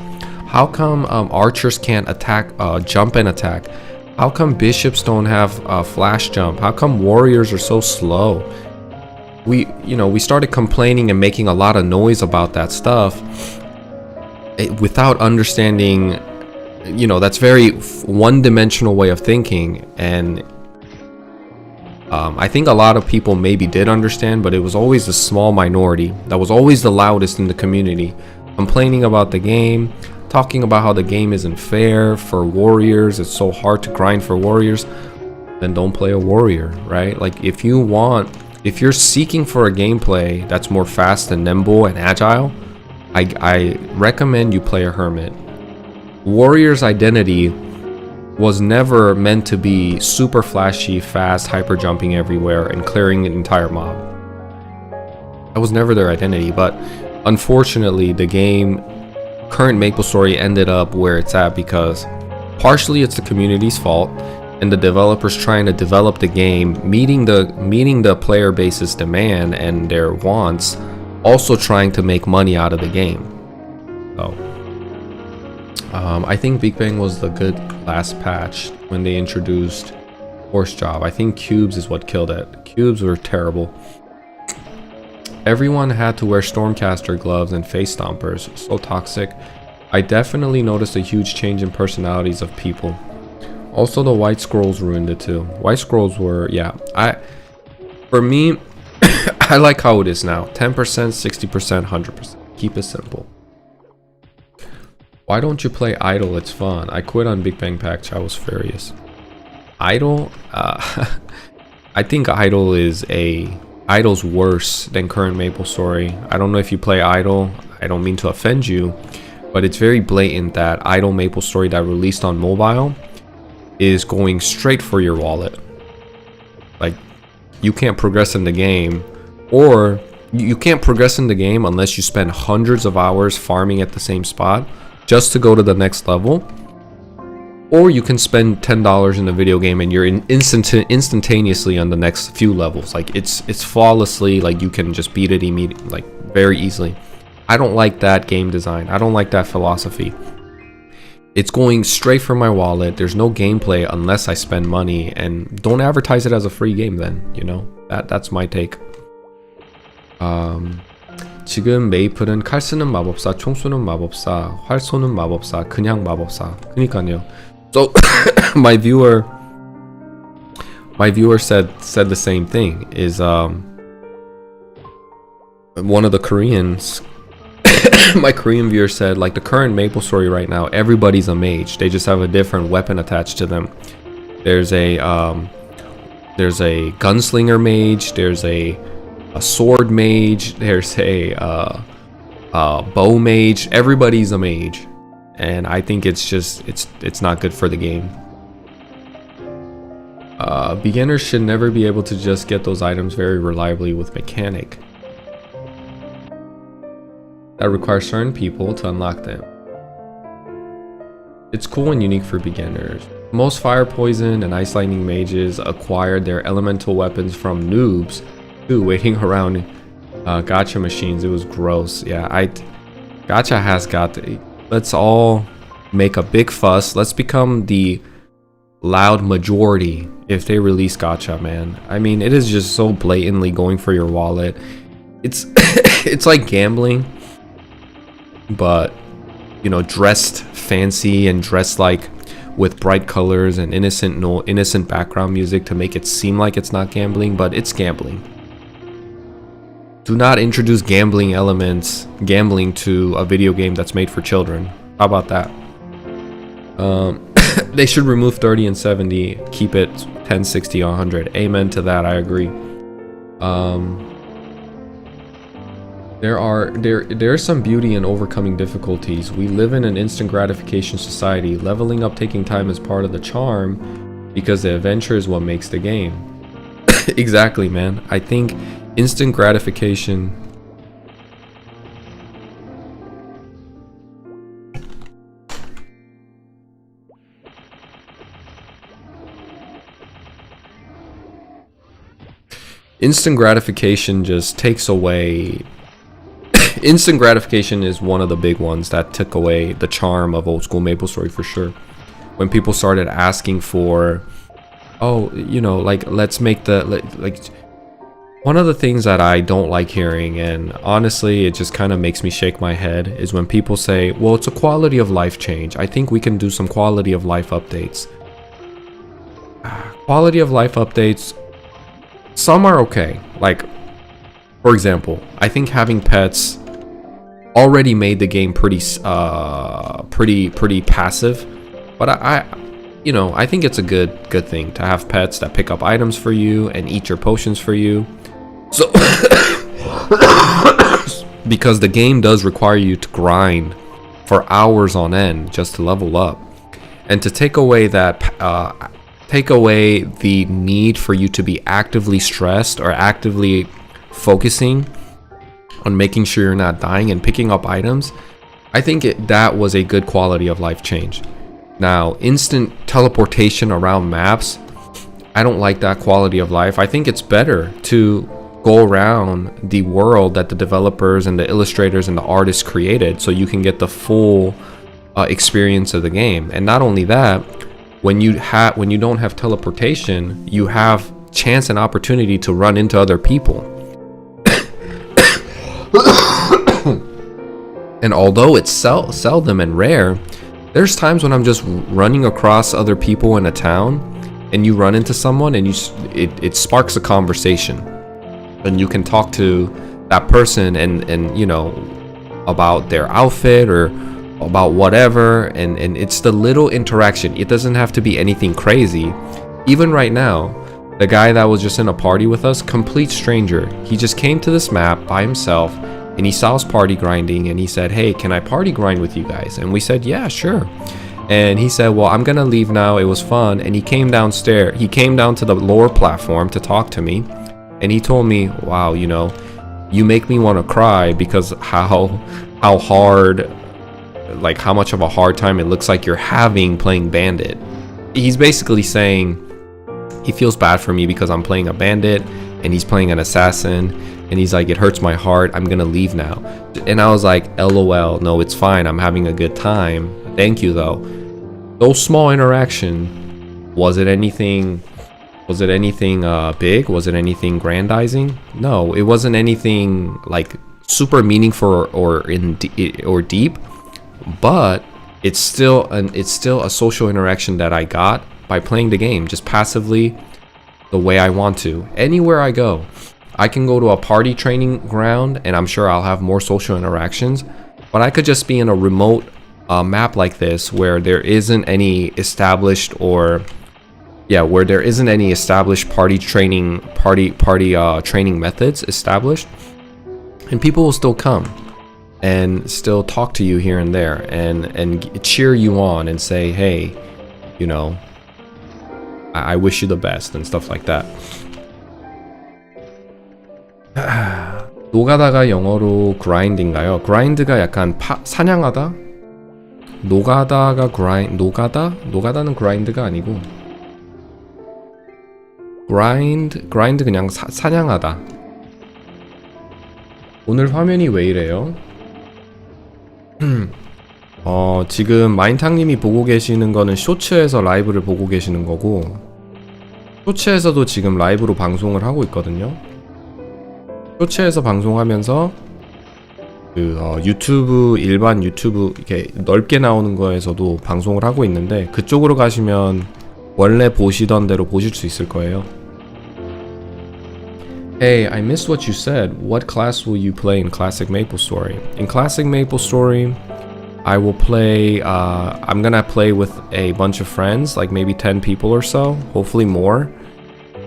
How come archers can't attack, jump and attack? How come bishops don't have flash jump? How come warriors are so slow? We started complaining and making a lot of noise about that stuff without understanding, that's very one-dimensional way of thinking. And I think a lot of people maybe did understand, but it was always a small minority that was always the loudest in the community, complaining about the game, talking about how the game isn't fair for warriors, it's so hard to grind for warriors. Then don't play a warrior, right? Like, if you're seeking for a gameplay that's more fast and nimble and agile, I recommend you play a hermit. Warrior's identity was never meant to be super flashy, fast, hyper jumping everywhere and clearing an entire mob. That was never their identity, but unfortunately the game, current Maplestory, ended up where it's at because partially it's the community's fault and the developers trying to develop the game, meeting the player base's demand and their wants, also trying to make money out of the game. So I think Big Bang was the good last patch when they introduced Horse Job. I think cubes is what killed it. Cubes were terrible. Everyone had to wear Stormcaster gloves and face stompers. So toxic. I definitely noticed a huge change in personalities of people. Also, the white scrolls ruined it too. White scrolls were, for me, I like how it is now. 10%, 60%, 100%. Keep it simple. Why don't you play Idle? It's fun. I quit on Big Bang Patch. I was furious. Idle? I think Idle's worse than current Maplestory. I don't know if you play Idle. I don't mean to offend you, but it's very blatant that Idle Maplestory that released on mobile is going straight for your wallet. Like, you can't progress in the game, or you can't progress in the game unless you spend hundreds of hours farming at the same spot just to go to the next level, or you can spend $10 in the video game and you're instantaneously on the next few levels. Like, it's flawlessly, like, you can just beat it immediately, like, very easily. I don't like that game design. I don't like that philosophy. It's going straight for my wallet. There's no gameplay unless I spend money, and don't advertise it as a free game then, that's my take. 지금 메이플은 칼 쓰는 마법사, 총 쏘는 마법사, 활 쏘는 마법사, 그냥 마법사. 그니까요. So my viewer said the same thing. Is one of the Koreans, my Korean viewer said, like, the current Maplestory right now, everybody's a mage. They just have a different weapon attached to them. There's a gunslinger mage. There's a sword mage, there's a bow mage. Everybody's a mage, and I think it's not good for the game. Beginners should never be able to just get those items very reliably with mechanic. That requires certain people to unlock them. It's cool and unique for beginners. Most fire poison and ice lightning mages acquired their elemental weapons from noobs too, waiting around gacha machines. It was gross. Yeah, gacha has got let's all make a big fuss. Let's become the loud majority if they release gacha, man. I mean, it is just so blatantly going for your wallet. It's it's like gambling, but you know, dressed fancy and dressed like with bright colors and innocent background music to make it seem like it's not gambling, but it's gambling. Do not introduce gambling to a video game that's made for children. How about that? They should remove 30 and 70, keep it 10, 60, 100. Amen to that, I agree. There's some beauty in overcoming difficulties. We live in an instant gratification society. Leveling up, taking time is part of the charm because the adventure is what makes the game. Exactly, man. I think instant gratification just takes away. Instant gratification is one of the big ones that took away the charm of old school Maplestory for sure. When people started asking for, oh, you know, like, let's make like one of the things that I don't like hearing, and honestly it just kind of makes me shake my head, is when people say, well, it's a quality of life change. I think we can do some quality of life updates. Quality of life updates, some are okay. Like, for example, I think having pets already made the game pretty passive, but I think it's a good thing to have pets that pick up items for you and eat your potions for you. So because the game does require you to grind for hours on end just to level up, and to take away the need for you to be actively stressed or actively focusing on making sure you're not dying and picking up items, I think that was a good quality of life change. Now, instant teleportation around maps, I don't like that quality of life. I think it's better to go around the world that the developers and the illustrators and the artists created, so you can get the full experience of the game. And not only that, when you don't have teleportation, you have chance and opportunity to run into other people. And although it's seldom and rare, there's times when I'm just running across other people in a town and you run into someone and it sparks a conversation, and you can talk to that person and you know, about their outfit or about whatever, and it's the little interaction. It doesn't have to be anything crazy. Even right now, the guy that was just in a party with us, complete stranger, he just came to this map by himself and he saw us party grinding and he said, hey, can I party grind with you guys? And we said, yeah, sure. And he said, well, I'm gonna leave now, it was fun. And he came downstairs, he came down to the lower platform to talk to me, and he told me, wow, you know, you make me want to cry because how hard, like how much of a hard time it looks like you're having playing Bandit. He's basically saying he feels bad for me because I'm playing a bandit and he's playing an assassin, and he's like, it hurts my heart, I'm gonna leave now. And I was like, lol, no, it's fine, I'm having a good time, thank you though. Those small interaction, was it anything big? Was it anything grandizing? No, it wasn't anything like super meaningful or deep, but it's still a social interaction that I got by playing the game just passively, the way I want to. Anywhere I go, I can go to a party training ground and I'm sure I'll have more social interactions, but I could just be in a remote map like this where there isn't any established party training methods established, and people will still come and still talk to you here and there and cheer you on and say, hey, you know, I wish you the best and stuff like that. 노가다가 영어로 grind인가요? grind가 약간 사냥하다? 노가다가 grind, 노가다는 grind가 아니고 grind 그냥 사냥하다. 오늘 화면이 왜 이래요? 지금 마인탕님이 보고 계시는 거는 쇼츠에서 라이브를 보고 계시는 거고, 쇼츠에서도 지금 라이브로 방송을 하고 있거든요. 쇼츠에서 방송하면서 유튜브, 일반 유튜브 이렇게 넓게 나오는 거에서도 방송을 하고 있는데, 그쪽으로 가시면 원래 보시던 대로 보실 수 있을 거예요. Hey, I missed what you said. What class will you play in Classic Maplestory? In Classic Maplestory, I will play, I'm gonna play with a bunch of friends, like maybe 10 people or so, hopefully more.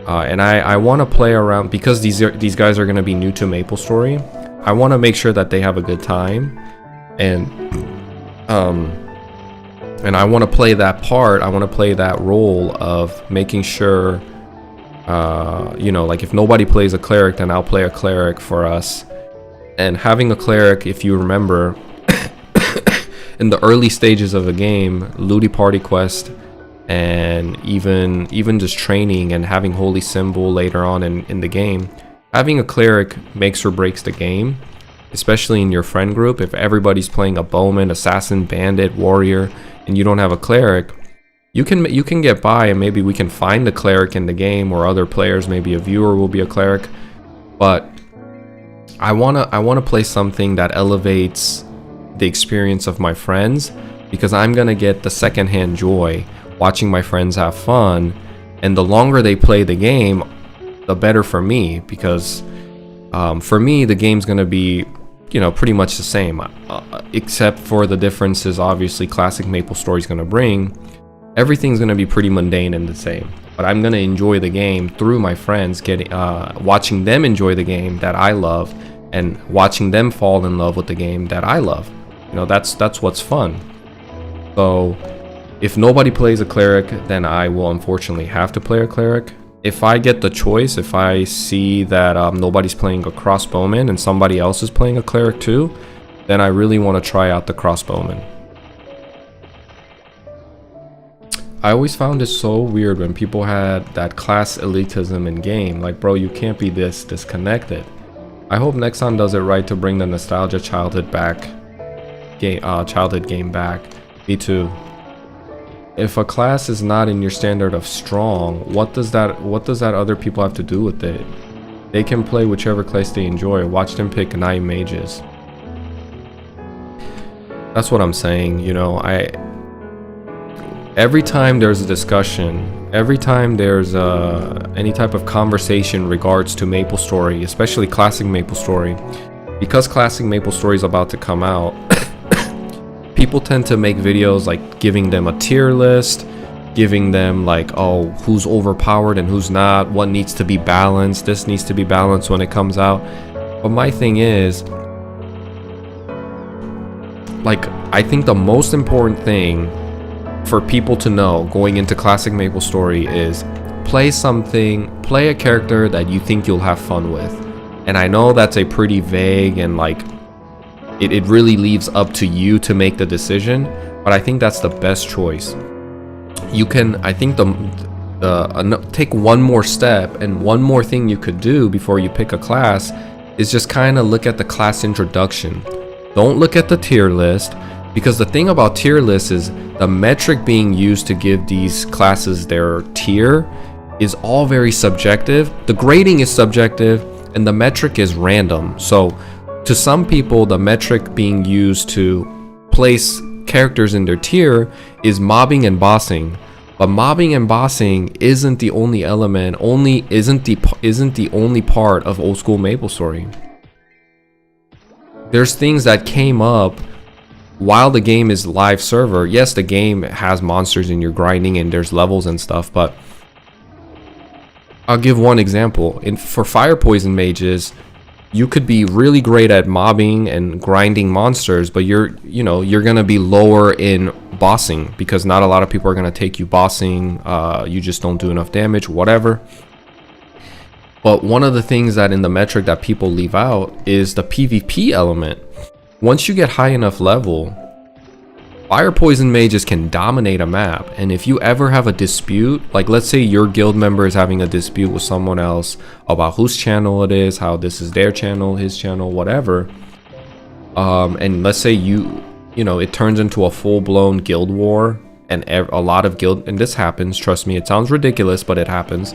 And I want to play around, because these guys are gonna be new to Maplestory. I want to make sure that they have a good time, and I want to play that part. I want to play that role of making sure, like if nobody plays a cleric, then I'll play a cleric for us. And having a cleric, if you remember, in the early stages of the game, Looty Party Quest, and even just training and having Holy Symbol later on in the game, having a cleric makes or breaks the game, especially in your friend group. If everybody's playing a bowman, assassin, bandit, warrior, and you don't have a cleric, you can get by, and maybe we can find a cleric in the game, or other players, maybe a viewer will be a cleric. But I wanna play something that elevates the experience of my friends, because I'm gonna get the secondhand joy watching my friends have fun, and the longer they play the game, the better for me, because for me the game's gonna be, pretty much the same, except for the differences obviously Classic Maplestory is gonna bring. Everything's gonna be pretty mundane and the same, but I'm gonna enjoy the game through my friends, watching them enjoy the game that I love, and watching them fall in love with the game that I love. That's what's fun. So if nobody plays a cleric, then I will unfortunately have to play a cleric. If I get the choice, if I see that nobody's playing a crossbowman and somebody else is playing a cleric too, then I really want to try out the crossbowman. I always found it so weird when people had that class elitism in game. Like, bro, you can't be this disconnected. I hope Nexon does it right to bring the nostalgia childhood game back. Me too. If a class is not in your standard of strong, what does that other people have to do with it? They can play whichever class they enjoy. Watch them pick 9 mages. That's what I'm saying. Every time there's a discussion, every time there's any type of conversation regards to Maplestory, especially Classic Maplestory, because Classic Maplestory is about to come out, people tend to make videos like giving them a tier list, giving them like, oh, who's overpowered and who's not, what needs to be balanced, this needs to be balanced when it comes out. But my thing is, like, I think the most important thing for people to know going into Classic Maplestory is play a character that you think you'll have fun with. And I know that's a pretty vague, and like it really leaves up to you to make the decision, but I think that's the best choice. You can, I think take one more step, and one more thing you could do before you pick a class is just kind of look at the class introduction. Don't look at the tier list, because the thing about tier lists is the metric being used to give these classes their tier is all very subjective. The grading is subjective and the metric is random. So to some people, the metric being used to place characters in their tier is mobbing and bossing. But mobbing and bossing isn't the only element, isn't the only part of old school Maplestory. There's things that came up while the game is live server. Yes, the game has monsters and you're grinding and there's levels and stuff, but I'll give one example. For fire poison mages, you could be really great at mobbing and grinding monsters, but you're gonna be lower in bossing because not a lot of people are gonna take you bossing. You just don't do enough damage, whatever. But one of the things that in the metric that people leave out is the PvP element. Once you get high enough level, Fire poison mages can dominate a map, and if you ever have a dispute, like let's say your guild member is having a dispute with someone else about whose channel it is, how this is their channel, his channel, whatever, and let's say you know, it turns into a full-blown guild war, and a lot of guild, and this happens, trust me, it sounds ridiculous, but it happens,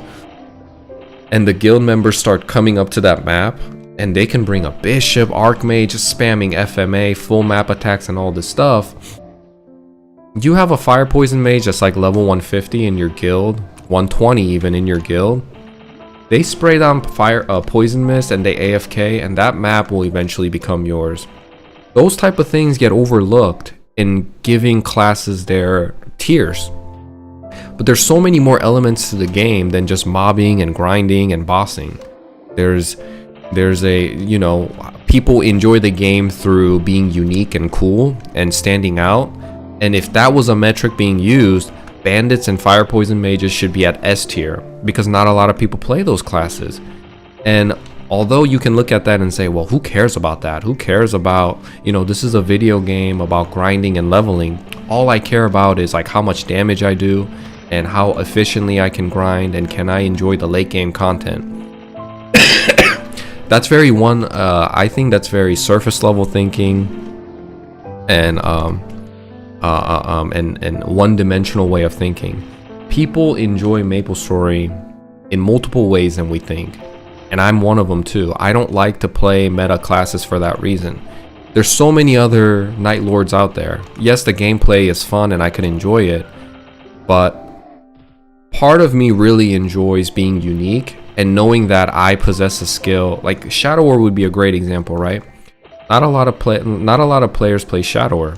and the guild members start coming up to that map, and they can bring a bishop, archmage, spamming FMA, full map attacks, and all this stuff. You have a fire poison mage that's like level 150 in your guild, 120 even in your guild. They spray down poison mist and they AFK, and that map will eventually become yours. Those type of things get overlooked in giving classes their tiers. But there's so many more elements to the game than just mobbing and grinding and bossing. There's a, you know, people enjoy the game through being unique and cool and standing out. And if that was a metric being used, bandits and fire poison mages should be at S tier, because not a lot of people play those classes. And although you can look at that and say, well, who cares about that? Who cares about, you know, this is a video game about grinding and leveling. All I care about is like how much damage I do and how efficiently I can grind, and can I enjoy the late game content. That's very I think that's very surface level thinking, and one-dimensional way of thinking. People enjoy Maplestory in multiple ways than we think, and I'm one of them too. I don't like to play meta classes for that reason. There's so many other Night Lords out there. Yes, the gameplay is fun and I can enjoy it, but part of me really enjoys being unique and knowing that I possess a skill. Like Shadow War would be a great example, right? Not a lot of players play Shadow War.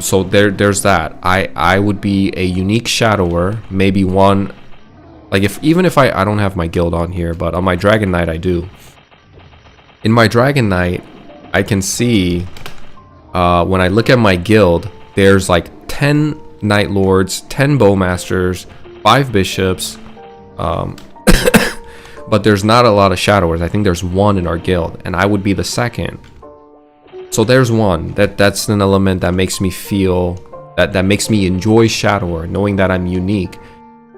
So there's that. I would be a unique shadower, maybe one, like even if I don't have my guild on here, but on my Dragon Knight I do. In my Dragon Knight, I can see when I look at my guild, there's like 10 Night Lords, 10 Bowmasters, 5 Bishops, but there's not a lot of shadowers. I think there's one in our guild, and I would be the second. So there's one that's an element that makes me feel that makes me enjoy Shadower, knowing that I'm unique,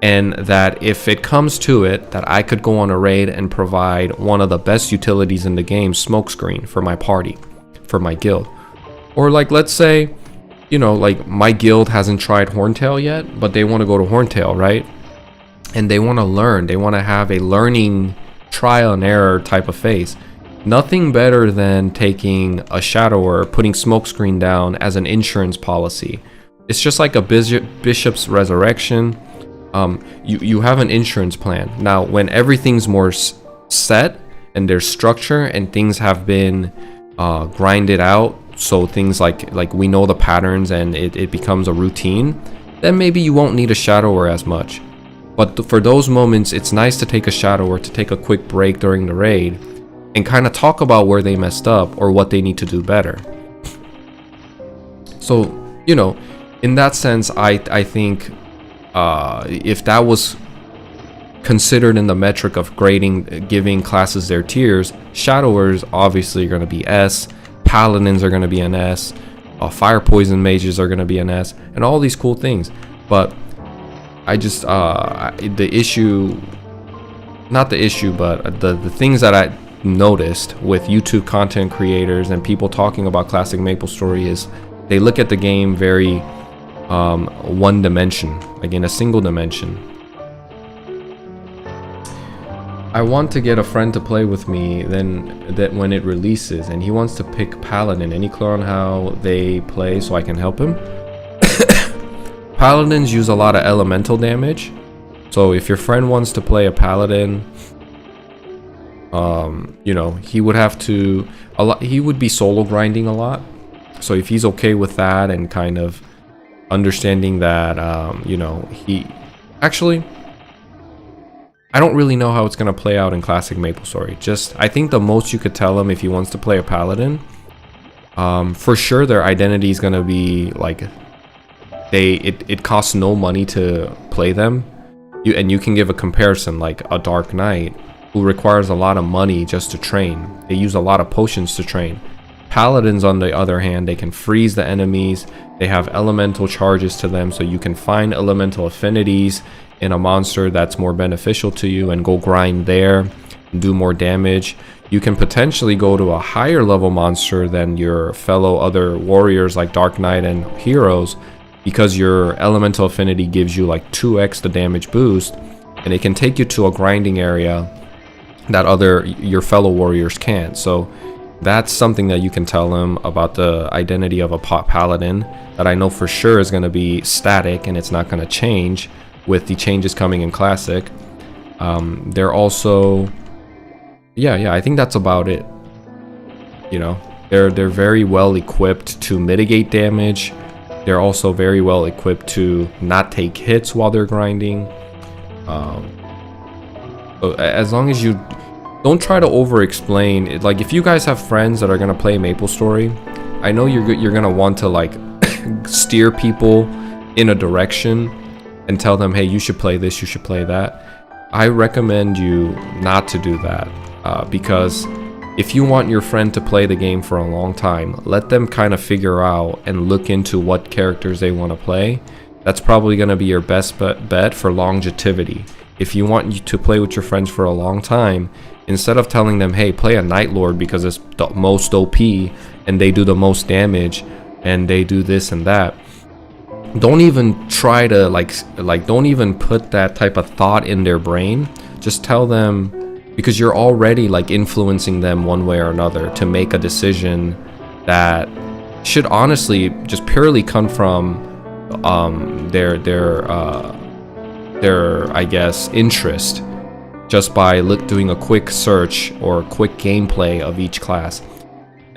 and that if it comes to it, that I could go on a raid and provide one of the best utilities in the game, smokescreen, for my party, for my guild. Or like, let's say, you know, like my guild hasn't tried Horntail yet, but they want to go to Horntail, right? And they want to learn, they want to have a learning trial and error type of phase. Nothing better than taking a shadower, putting smokescreen down as an insurance policy. It's just like a bishop's resurrection. You have an insurance plan. Now, when everything's more set and there's structure and things have been grinded out, so things like we know the patterns and it becomes a routine, then maybe you won't need a shadower as much. But for those moments, it's nice to take a shadower, to take a quick break during the raid, and kind of talk about where they messed up or what they need to do better. So, you know, in that sense, I think if that was considered in the metric of grading, giving classes their tiers, Shadowers obviously are going to be S, Paladins are going to be an S, Fire Poison Mages are going to be an S, and all these cool things. But I just, the things that I noticed with YouTube content creators and people talking about classic Maplestory is they look at the game very one dimension, like in a single dimension. I want to get a friend to play with me that when it releases, and he wants to pick Paladin. Any clue on how they play so I can help him? Paladins use a lot of elemental damage, so if your friend wants to play a Paladin, you know, he would have to he would be solo grinding a lot. So if he's okay with that and kind of understanding that, you know, I don't really know how it's gonna play out in classic Maplestory. I think the most you could tell him if he wants to play a Paladin, for sure their identity is gonna be like it costs no money to play them. You can give a comparison, like a Dark Knight who requires a lot of money just to train. They use a lot of potions to train. Paladins, on the other hand, they can freeze the enemies. They have elemental charges to them, so you can find elemental affinities in a monster that's more beneficial to you and go grind there, do more damage. You can potentially go to a higher level monster than your fellow other warriors like Dark Knight and heroes, because your elemental affinity gives you like 2x the damage boost, and it can take you to a grinding area that your fellow warriors can't. So that's something that you can tell them about the identity of a paladin, that I know for sure is going to be static and it's not going to change with the changes coming in classic. They're also, yeah, I think that's about it. You know, they're very well equipped to mitigate damage. They're also very well equipped to not take hits while they're grinding. So as long as you don't try to over-explain it, like if you guys have friends that are gonna play Maplestory, I know you're gonna want to like steer people in a direction and tell them, hey, you should play this, you should play that. I recommend you not to do that, because if you want your friend to play the game for a long time, let them kind of figure out and look into what characters they want to play. That's probably going to be your best bet for longevity. If you want to play with your friends for a long time, instead of telling them, hey, play a Night Lord because it's the most OP and they do the most damage and they do this and that, don't even try to like don't even put that type of thought in their brain. Just tell them, because you're already like influencing them one way or another to make a decision that should honestly just purely come from their I guess interest, just by doing a quick search or quick gameplay of each class.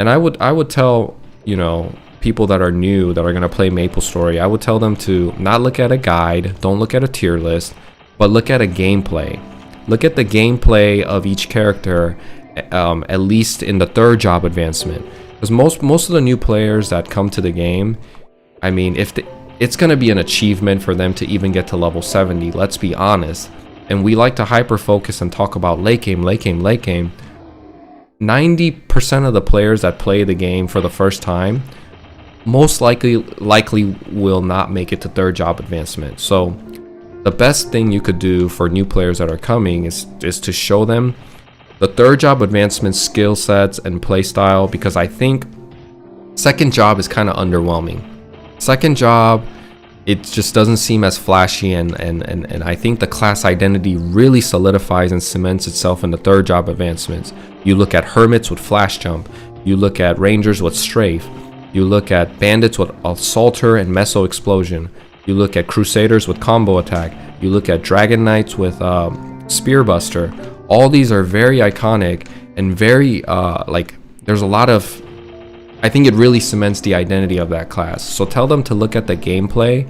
And I would tell, you know, people that are new that are going to play Maplestory, I would tell them to not look at a guide, don't look at a tier list, but look at a gameplay. Look at the gameplay of each character, at least in the 3rd job advancement. Because most of the new players that come to the game, I mean, it's going to be an achievement for them to even get to level 70, let's be honest. And we like to hyper focus and talk about late game. 90% of the players that play the game for the first time most likely will not make it to 3rd job advancement. So the best thing you could do for new players that are coming is to show them the 3rd job advancement skill sets and play style, because I think 2nd job is kind of underwhelming. 2nd job, it just doesn't seem as flashy, and I think the class identity really solidifies and cements itself in the 3rd job advancements. You look at hermits with flash jump, you look at rangers with strafe, you look at bandits with assaulter and meso explosion, you look at crusaders with combo attack, you look at dragon knights with spearbuster. All these are very iconic and very like, there's a lot of, I think it really cements the identity of that class. So tell them to look at the gameplay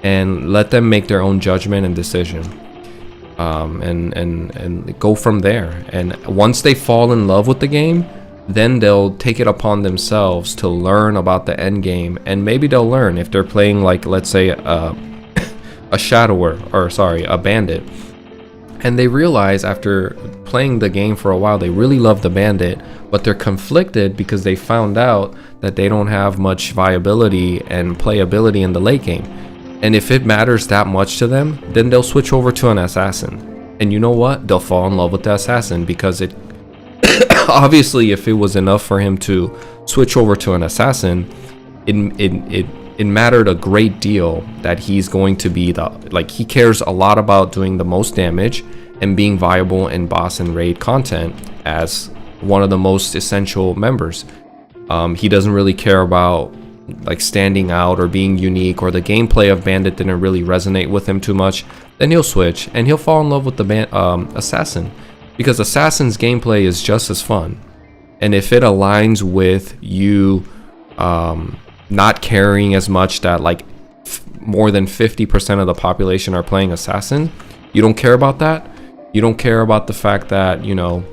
and let them make their own judgment and decision, and go from there. And once they fall in love with the game, then they'll take it upon themselves to learn about the end game. And maybe they'll learn if they're playing, like, let's say a bandit, and they realize after playing the game for a while they really love the bandit, but they're conflicted because they found out that they don't have much viability and playability in the late game. And if it matters that much to them, then they'll switch over to an assassin. And you know what? They'll fall in love with the assassin, because it obviously, if it was enough for him to switch over to an assassin, it mattered a great deal that he's going to be he cares a lot about doing the most damage and being viable in boss and raid content as one of the most essential members. He doesn't really care about like standing out or being unique, or the gameplay of bandit didn't really resonate with him too much. Then he'll switch and he'll fall in love with the assassin, because assassin's gameplay is just as fun. And if it aligns with you not caring as much that like more than 50% of the population are playing assassin, you don't care about that. You don't care about the fact that, you know,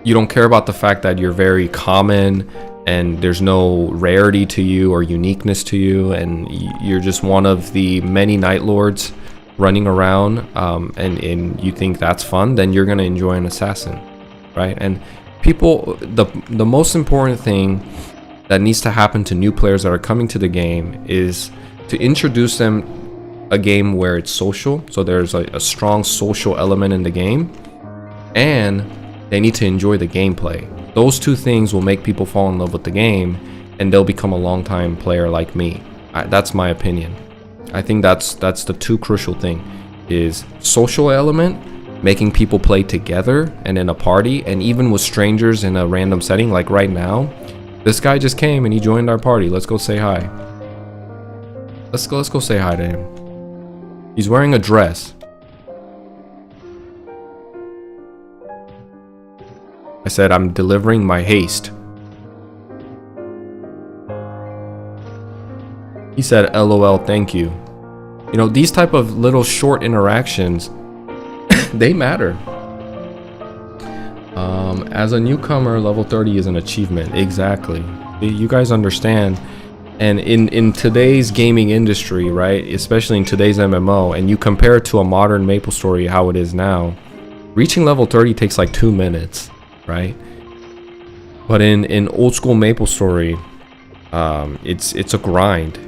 you don't care about the fact that you're very common and there's no rarity to you or uniqueness to you, and you're just one of the many Night Lords running around, and you think that's fun, then you're going to enjoy an assassin, right? And people, the most important thing that needs to happen to new players that are coming to the game is to introduce them a game where it's social, so there's a strong social element in the game, and they need to enjoy the gameplay. Those two things will make people fall in love with the game, and they'll become a long-time player like me. That's my opinion. I think that's the two crucial thing, is social element, making people play together and in a party, and even with strangers in a random setting. Like right now, this guy just came and he joined our party. Let's go say hi. Let's go say hi to him. He's wearing a dress. I said, I'm delivering my haste. He said, LOL, thank you. You know, these type of little short interactions, they matter. As a newcomer, level 30 is an achievement. Exactly. You guys understand. And in today's gaming industry, right, especially in today's MMO, and you compare it to a modern Maplestory, how it is now, reaching level 30 takes like 2 minutes, right? But in old school Maplestory, it's a grind.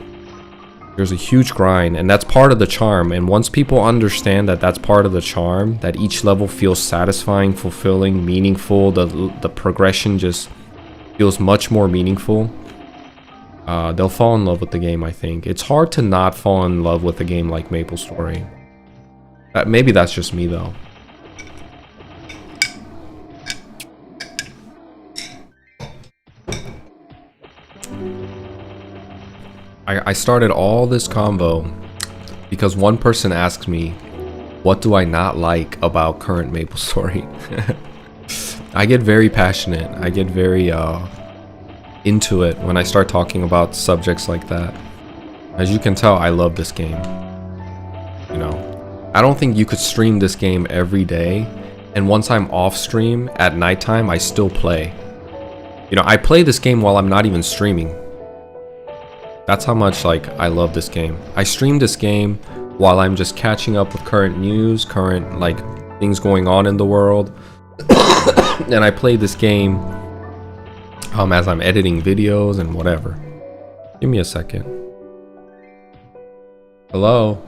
There's a huge grind, and that's part of the charm. And once people understand that that's part of the charm, that each level feels satisfying, fulfilling, meaningful, the progression just feels much more meaningful, they'll fall in love with the game. I think it's hard to not fall in love with a game like Maplestory. Maybe that's just me though. I started all this convo because one person asked me, what do I not like about current Maplestory? I get very passionate. I get very into it when I start talking about subjects like that. As you can tell, I love this game. You know, I don't think you could stream this game every day, and once I'm off stream at nighttime, I still play. You know, I play this game while I'm not even streaming. That's how much like I love this game. I stream this game while I'm just catching up with current news, current like things going on in the world. And I play this game as I'm editing videos and whatever. Give me a second. Hello?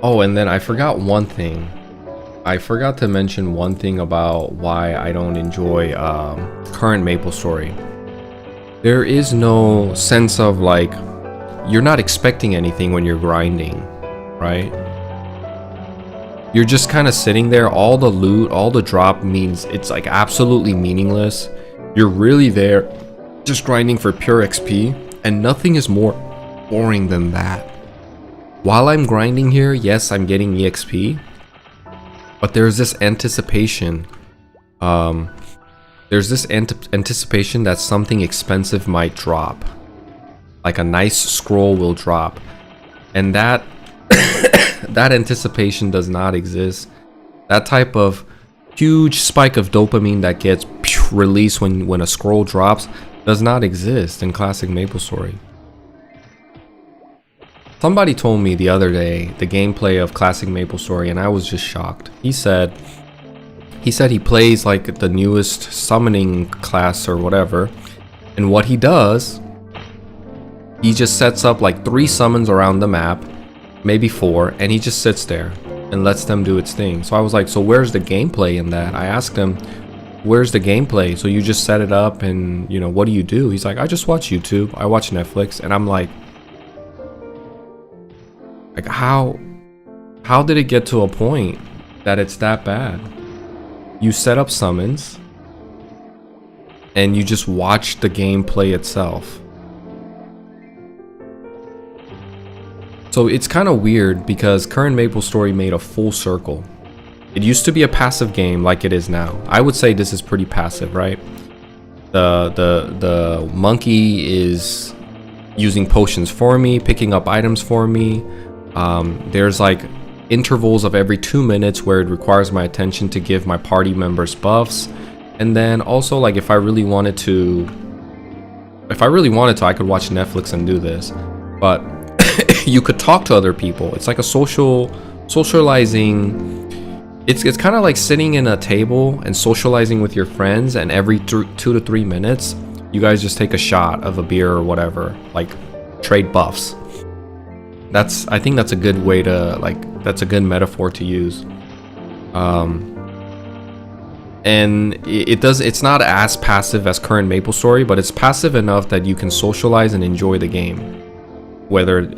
Oh, and then I forgot one thing. I forgot to mention one thing about why I don't enjoy current Maplestory. There is no sense of like, you're not expecting anything when you're grinding, right? You're just kind of sitting there. All the loot, all the drop means it's like absolutely meaningless. You're really there just grinding for pure XP, and nothing is more boring than that. While I'm grinding here, yes, I'm getting EXP, but there's this anticipation. There's this anticipation that something expensive might drop, like a nice scroll will drop, and that that anticipation does not exist. That type of huge spike of dopamine that gets released when a scroll drops does not exist in classic Maplestory. Somebody told me the other day the gameplay of classic Maplestory, and I was just shocked. He said he plays like the newest summoning class or whatever, and what he does, he just sets up like 3 summons around the map, maybe 4, and he just sits there and lets them do its thing. So I was like, so where's the gameplay in that? I asked him, where's the gameplay? So you just set it up and, you know, what do? He's like, I just watch YouTube, I watch Netflix. And I'm like how did it get to a point that it's that bad? You set up summons and you just watch the gameplay itself. So it's kind of weird because current Maplestory made a full circle. It used to be a passive game like it is now. I would say this is pretty passive, right? The monkey is using potions for me, picking up items for me. There's like intervals of every 2 minutes where it requires my attention to give my party members buffs. And then also, like, if I really wanted to, I could watch Netflix and do this. But you could talk to other people. It's like a socializing. It's kind of like sitting in a table and socializing with your friends, and every 2 to 3 minutes you guys just take a shot of a beer or whatever, like trade buffs. I think that's a good way to, like, that's a good metaphor to use. And it's not as passive as current Maplestory, but it's passive enough that you can socialize and enjoy the game. Whether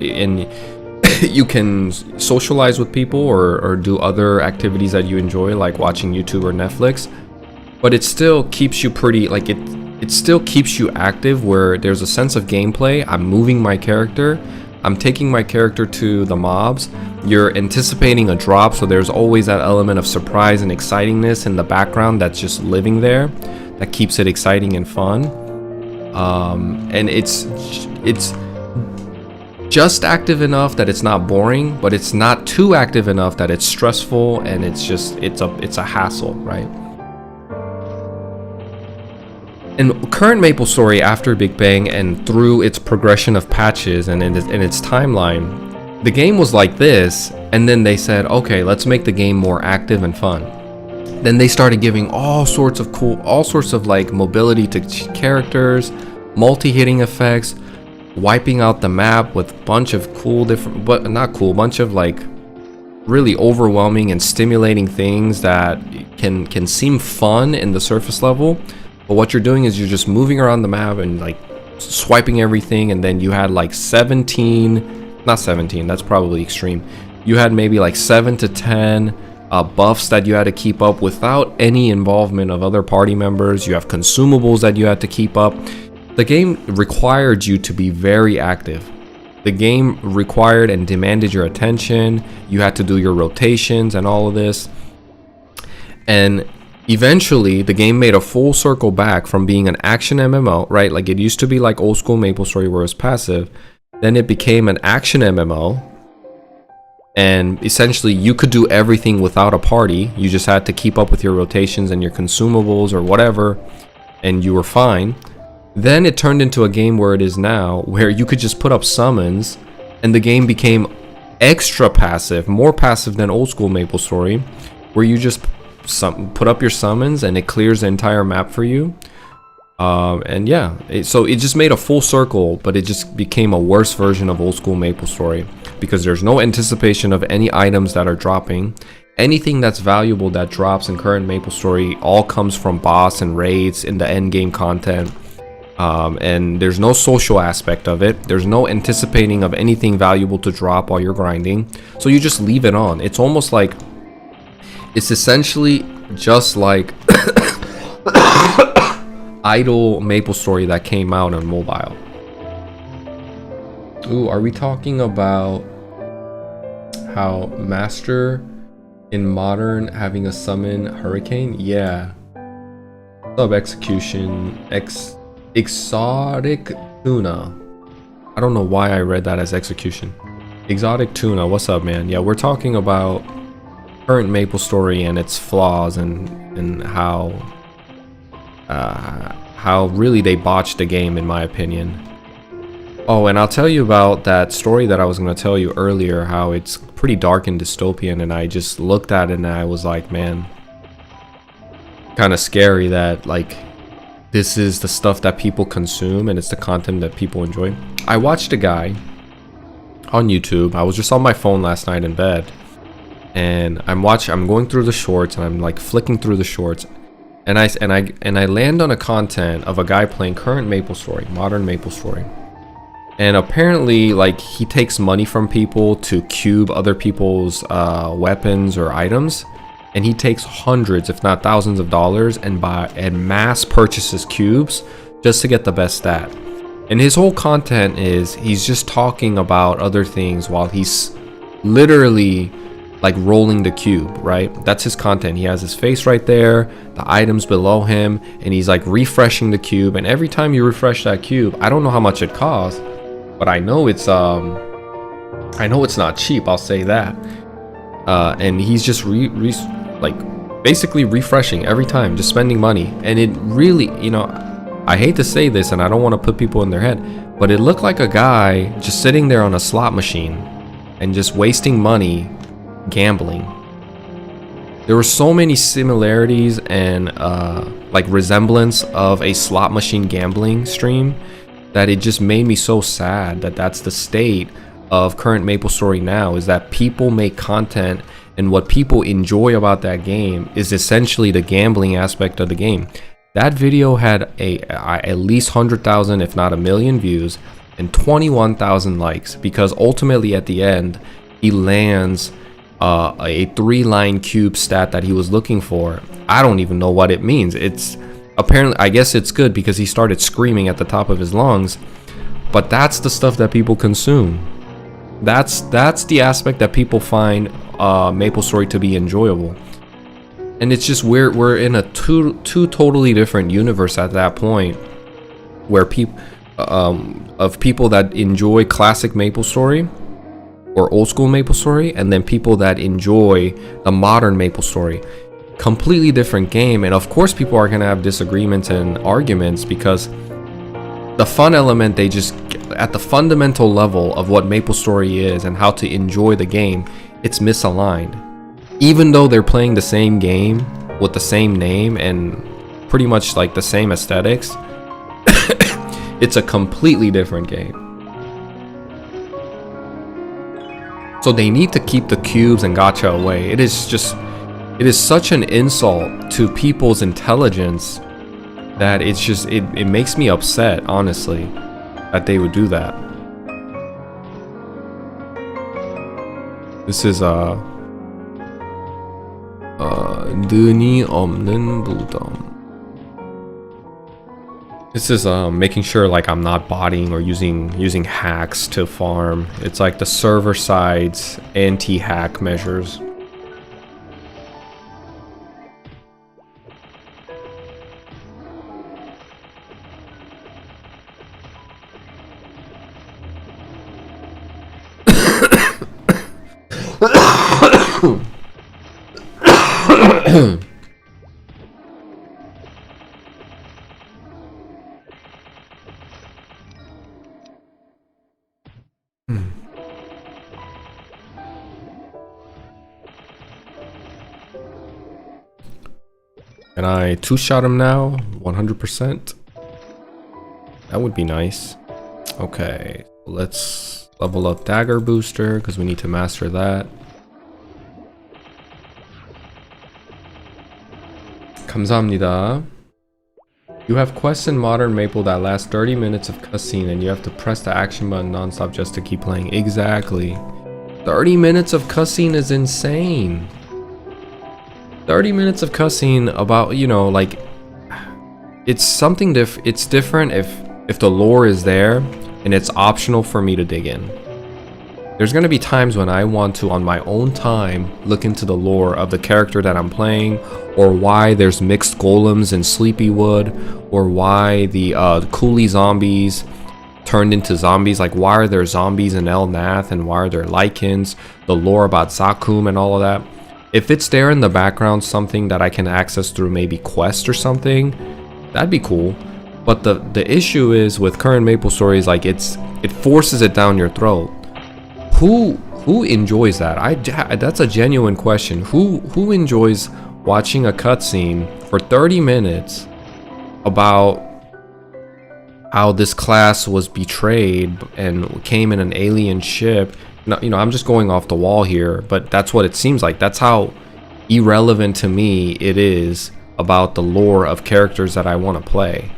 you can socialize with people or do other activities that you enjoy, like watching YouTube or Netflix, but it still keeps you pretty, like, it still keeps you active, where there's a sense of gameplay. I'm moving my character, I'm taking my character to the mobs, you're anticipating a drop, so there's always that element of surprise and excitingness in the background that's just living there, that keeps it exciting and fun. And it's just active enough that it's not boring, but it's not too active enough that it's stressful and it's a hassle, right? And current Maplestory, after Big Bang and through its progression of patches and in its timeline, the game was like this, and then they said, okay, let's make the game more active and fun. Then they started giving all sorts of like mobility to characters, multi-hitting effects, wiping out the map with a bunch of bunch of like really overwhelming and stimulating things that can seem fun in the surface level, but what you're doing is you're just moving around the map and like swiping everything. And then you had like 17, not 17, that's probably extreme, you had maybe like 7 to 10 buffs that you had to keep up without any involvement of other party members. You have consumables that you had to keep up. The game required you to be very active. The game required and demanded your attention. You had to do your rotations and all of this. And eventually, the game made a full circle back from being an action MMO, right? Like, it used to be like old school Maplestory where it was passive. Then it became an action MMO. And essentially, you could do everything without a party. You just had to keep up with your rotations and your consumables or whatever, and you were fine. Then it turned into a game where it is now, where you could just put up summons, and the game became extra passive, more passive than old school Maplestory, where you just put up your summons and it clears the entire map for you. And yeah, so it just made a full circle, but it just became a worse version of old school Maplestory, because there's no anticipation of any items that are dropping. Anything that's valuable that drops in current Maplestory all comes from boss and raids in the end game content. And there's no social aspect of it. There's no anticipating of anything valuable to drop while you're grinding, so you just leave it on. It's almost like, it's essentially just like idle Maplestory that came out on mobile. Ooh, are we talking about how Master in Modern having a summon Hurricane? Yeah. Sub Execution Exotic Tuna. I don't know why I read that as Execution. Exotic Tuna, what's up, man? Yeah, we're talking about current Maplestory and its flaws and how really they botched the game, in my opinion. Oh, and I'll tell you about that story that I was going to tell you earlier, how it's pretty dark and dystopian, and I just looked at it and I was like, man, kind of scary that, like, this is the stuff that people consume and it's the content that people enjoy. I watched a guy on YouTube. I was just on my phone last night in bed, and I'm going through the shorts, and I'm like flicking through the shorts, and I land on a content of a guy playing current Maplestory, modern Maplestory. And apparently, like, he takes money from people to cube other people's weapons or items, and he takes hundreds, if not thousands of dollars and mass purchases cubes just to get the best stat. And his whole content is he's just talking about other things while he's literally like rolling the cube, right? That's his content. He has his face right there, the items below him, and he's like refreshing the cube. And every time you refresh that cube, I don't know how much it costs, but I know it's not cheap, I'll say that. And he's just like basically refreshing every time, just spending money. And it really, you know, I hate to say this and I don't want to put people in their head, but it looked like a guy just sitting there on a slot machine and just wasting money gambling. There were so many similarities and like resemblance of a slot machine gambling stream that it just made me so sad that that's the state of current Maplestory now, is that people make content and what people enjoy about that game is essentially the gambling aspect of the game. That video had at least 100,000 if not a million views and 21,000 likes, because ultimately at the end he lands a 3-line cube stat that he was looking for. I don't even know what it means. It's apparently, I guess it's good because he started screaming at the top of his lungs, but that's the stuff that people consume. That's the aspect that people find Maplestory to be enjoyable. And it's just we're in a two totally different universe at that point, where people that enjoy classic Maplestory or old school Maplestory, and then people that enjoy the modern Maplestory. Completely different game. And of course people are gonna have disagreements and arguments, because the fun element, they just, at the fundamental level of what Maplestory is and how to enjoy the game, it's misaligned. Even though they're playing the same game with the same name and pretty much like the same aesthetics, it's a completely different game. So they need to keep the cubes and gacha away. It is such an insult to people's intelligence that it's just, it makes me upset, honestly, that they would do that. This is 눈이 없는 무덤. This is making sure like I'm not botting or using hacks to farm. It's like the server side's anti-hack measures. Can I two-shot him now? 100%? That would be nice. Okay, let's level up dagger booster because we need to master that. 감사합니다. You have quests in modern Maple that last 30 minutes of cutscene and you have to press the action button non-stop just to keep playing. Exactly. 30 minutes of cutscene is insane. 30 minutes of cutscene about, you know, like, it's something it's different if the lore is there and it's optional for me to dig in. There's gonna be times when I want to, on my own time, look into the lore of the character that I'm playing, or why there's mixed golems in Sleepywood, or why the coolie zombies turned into zombies. Like, why are there zombies in El Nath, and why are there lichens, the lore about Zakum and all of that. If it's there in the background, something that I can access through maybe quest or something, that'd be cool. But the issue is with current Maplestory is like it forces it down your throat. Who enjoys that? That's a genuine question. Who enjoys watching a cutscene for 30 minutes about how this class was betrayed and came in an alien ship? No, you know, I'm just going off the wall here, but that's what it seems like. That's how irrelevant to me it is about the lore of characters that I want to play.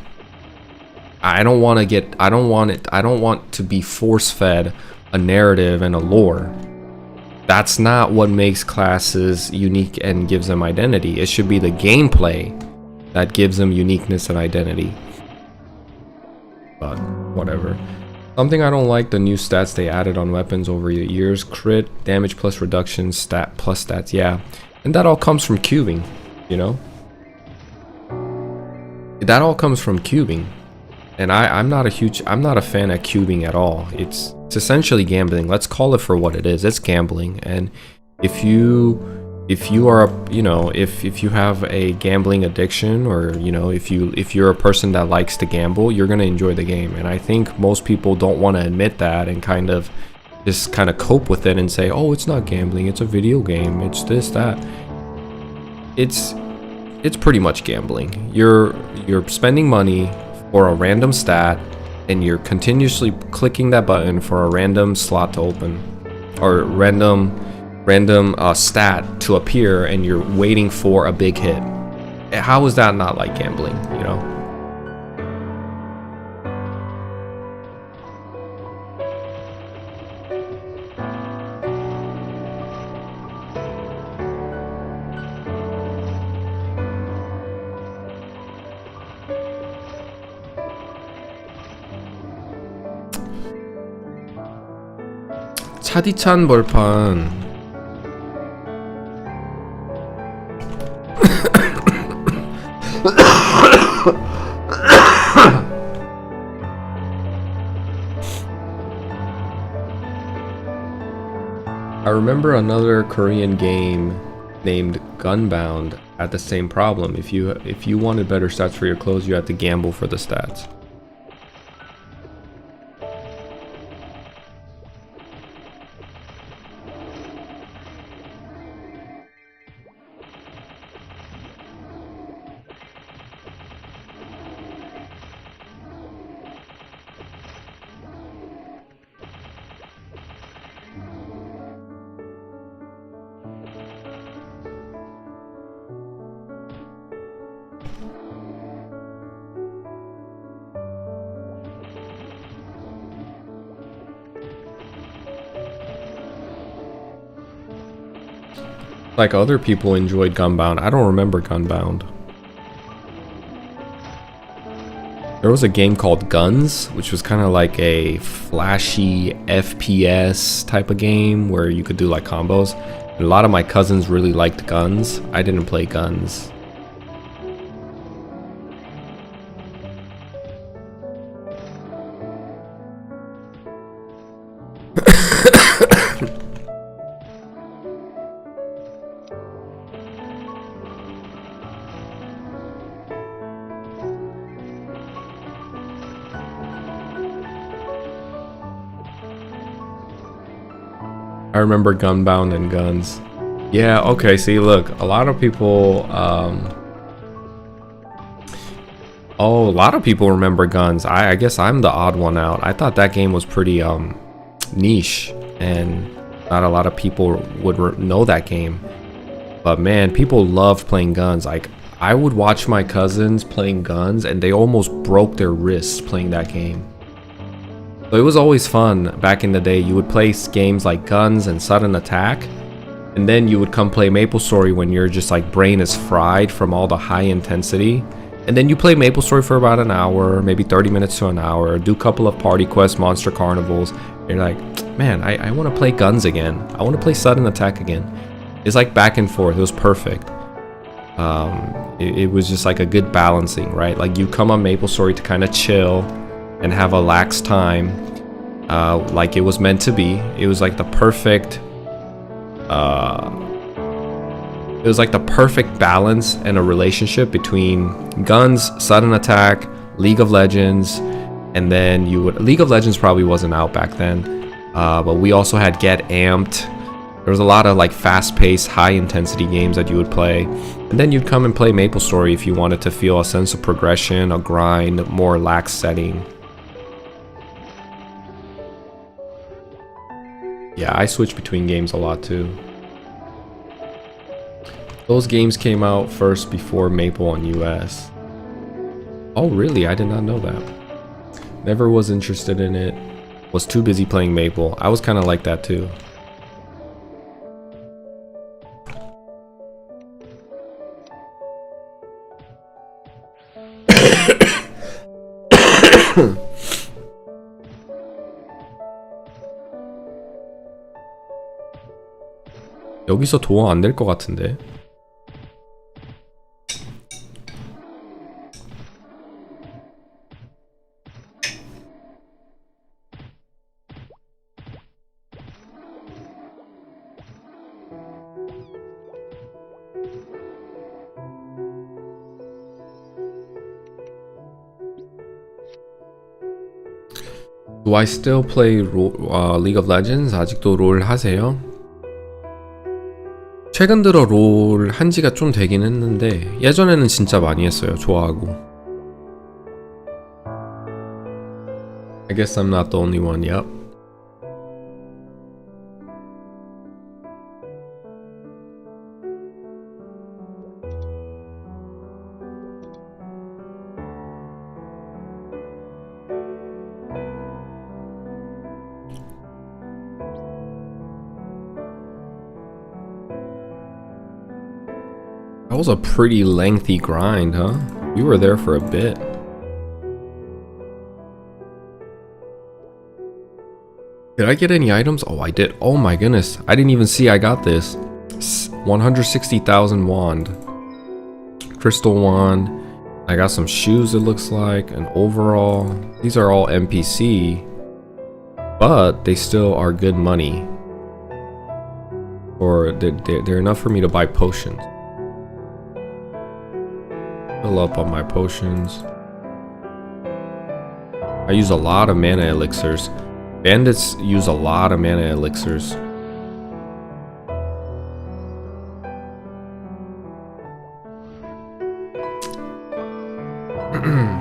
I don't want to be force-fed a narrative and a lore. That's not what makes classes unique and gives them identity. It should be the gameplay that gives them uniqueness and identity. But whatever. Something I don't like, the new stats they added on weapons over the years. Crit, damage plus reduction, stat plus stats, yeah. And that all comes from cubing, you know? That all comes from cubing. And I'm not a fan of cubing at all. It's essentially gambling. Let's call it for what it is. It's gambling. And if you are, you know, if you have a gambling addiction, or, you know, if you're a person that likes to gamble, you're going to enjoy the game. And I think most people don't want to admit that and kind of cope with it and say, oh, it's not gambling, it's a video game, it's this, that. It's pretty much gambling. You're spending money for a random stat, and you're continuously clicking that button for a random slot to open, or random stat to appear, and you're waiting for a big hit. How is that not like gambling, you know? 차디찬 벌판. I remember another Korean game named Gunbound had the same problem. If you wanted better stats for your clothes, you had to gamble for the stats. Like other people enjoyed Gunbound. I don't remember Gunbound. There was a game called Guns, which was kind of like a flashy FPS type of game where you could do like combos. And a lot of my cousins really liked Guns. I didn't play Guns. I remember Gunbound and Guns. Yeah, okay, see, look, a lot of people, a lot of people remember Guns. I guess I'm the odd one out. I thought that game was pretty, niche, and not a lot of people would know that game. But man, people loved playing Guns. Like, I would watch my cousins playing Guns, and they almost broke their wrists playing that game. So it was always fun back in the day. You would play games like Guns and Sudden Attack, and then you would come play Maplestory when your just like brain is fried from all the high intensity. And then you play Maplestory for about an hour, maybe 30 minutes to an hour, do a couple of party quests, monster carnivals. You're like, man, I want to play Guns again. I want to play Sudden Attack again. It's like back and forth. It was perfect. It was just like a good balancing, right? Like you come on Maplestory to kind of chill and have a lax time, like it was meant to be. It was like the perfect balance and a relationship between Guns, Sudden Attack, League of Legends, and then League of Legends probably wasn't out back then, but we also had Get Amped. There was a lot of like fast-paced, high-intensity games that you would play, and then you'd come and play Maplestory if you wanted to feel a sense of progression, a grind, more lax setting. Yeah, I switch between games a lot too. Those games came out first before Maple on US. Oh really? I did not know that. Never was interested in it. Was too busy playing Maple. I was kind of like that too. 여기서 도어 안 될 것 같은데. Do I still play League of Legends? 아직도 롤 하세요? 최근 들어 롤 한지가 좀 되긴 했는데 예전에는 진짜 많이 했어요. 좋아하고. I guess I'm not the only one. Yep. That was a pretty lengthy grind, huh? We were there for a bit. Did I get any items? Oh, I did. Oh my goodness. I didn't even see I got this. 160,000 wand. Crystal wand. I got some shoes, it looks like. An overall. These are all NPC. But they still are good money. Or they're enough for me to buy potions. Fill up on my potions. I use a lot of mana elixirs. Bandits use a lot of mana elixirs.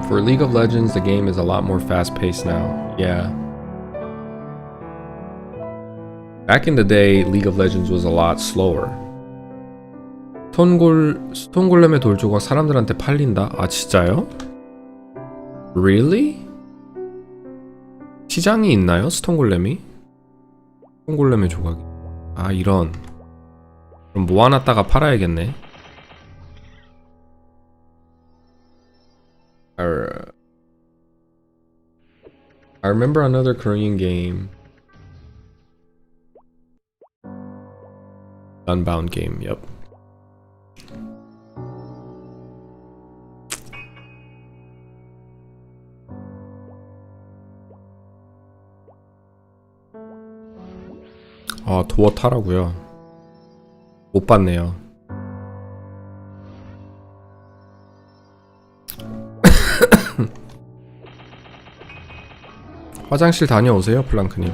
For League of Legends, the game is a lot more fast-paced now. Yeah. Back in the day, League of Legends was a lot slower. 스톤골렘의 돌조각 사람들한테 팔린다? 아 진짜요? Really? 시장이 있나요? 스톤골렘이? 스톤골렘의 조각이. 아 이런. 그럼 모아놨다가 팔아야겠네. I remember another Korean game. Unbound game, yep. 아 도어 타라고요. 못 봤네요. 화장실 다녀오세요, 플랑크님.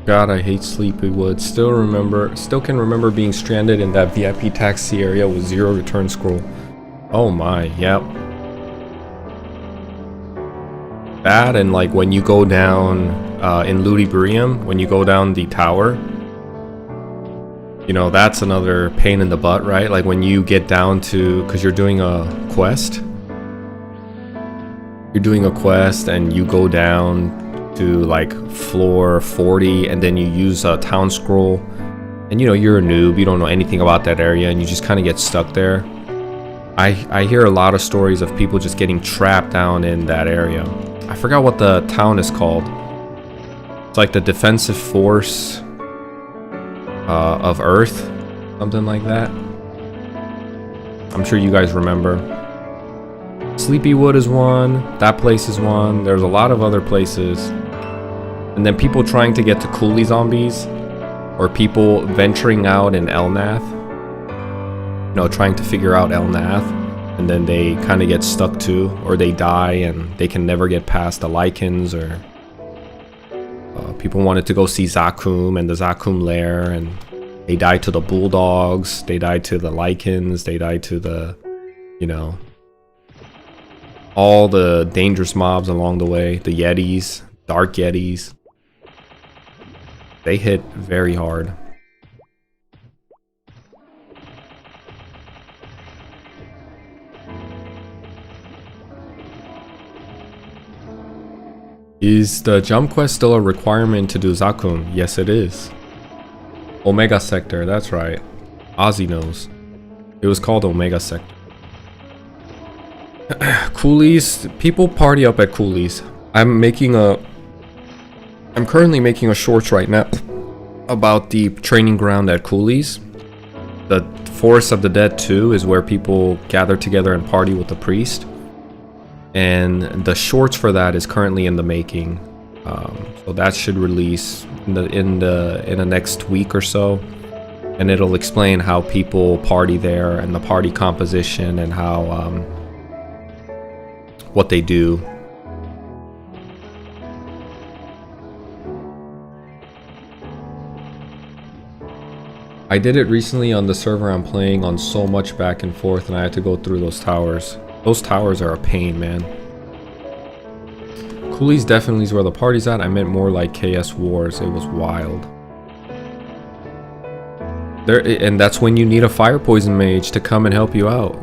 God, I hate Sleepy Woods. Still can remember being stranded in that VIP taxi area with 0 return scroll. Oh my, yep. That and like when you go down in Ludiburium, when you go down the tower, you know, that's another pain in the butt, right? Like when you get down to, because you're doing a quest. You're doing a quest and you go down to like floor 40 and then you use a town scroll. And you know, you're a noob, you don't know anything about that area and you just kind of get stuck there. I hear a lot of stories of people just getting trapped down in that area. I forgot what the town is called. It's like the defensive force of Earth, something like that. I'm sure you guys remember. Sleepywood is one, that place is one, there's a lot of other places. And then people trying to get to Coolie Zombies, or people venturing out in Elnath. You know, trying to figure out Elnath, and then they kind of get stuck too, or they die and they can never get past the lichens, or people wanted to go see Zakum and the Zakum lair, and they died to the bulldogs, they died to the lichens, they died to the, you know, all the dangerous mobs along the way, the yetis, dark yetis. They hit very hard. Is the jump quest still a requirement to do Zakun? Yes, it is. Omega Sector, that's right. Ozzy knows. It was called Omega Sector. Coolies, people party up at Coolies. I'm currently making a shorts right now about the training ground at Coolies. The Forest of the Dead 2 is where people gather together and party with the priest. And the shorts for that is currently in the making. So that should release in the next week or so. And it'll explain how people party there and the party composition and how what they do. I did it recently on the server I'm playing on, so much back and forth, and I had to go through those towers. Those towers are a pain, man. Coolies definitely is where the party's at. I meant more like KS Wars. It was wild. And that's when you need a fire poison mage to come and help you out.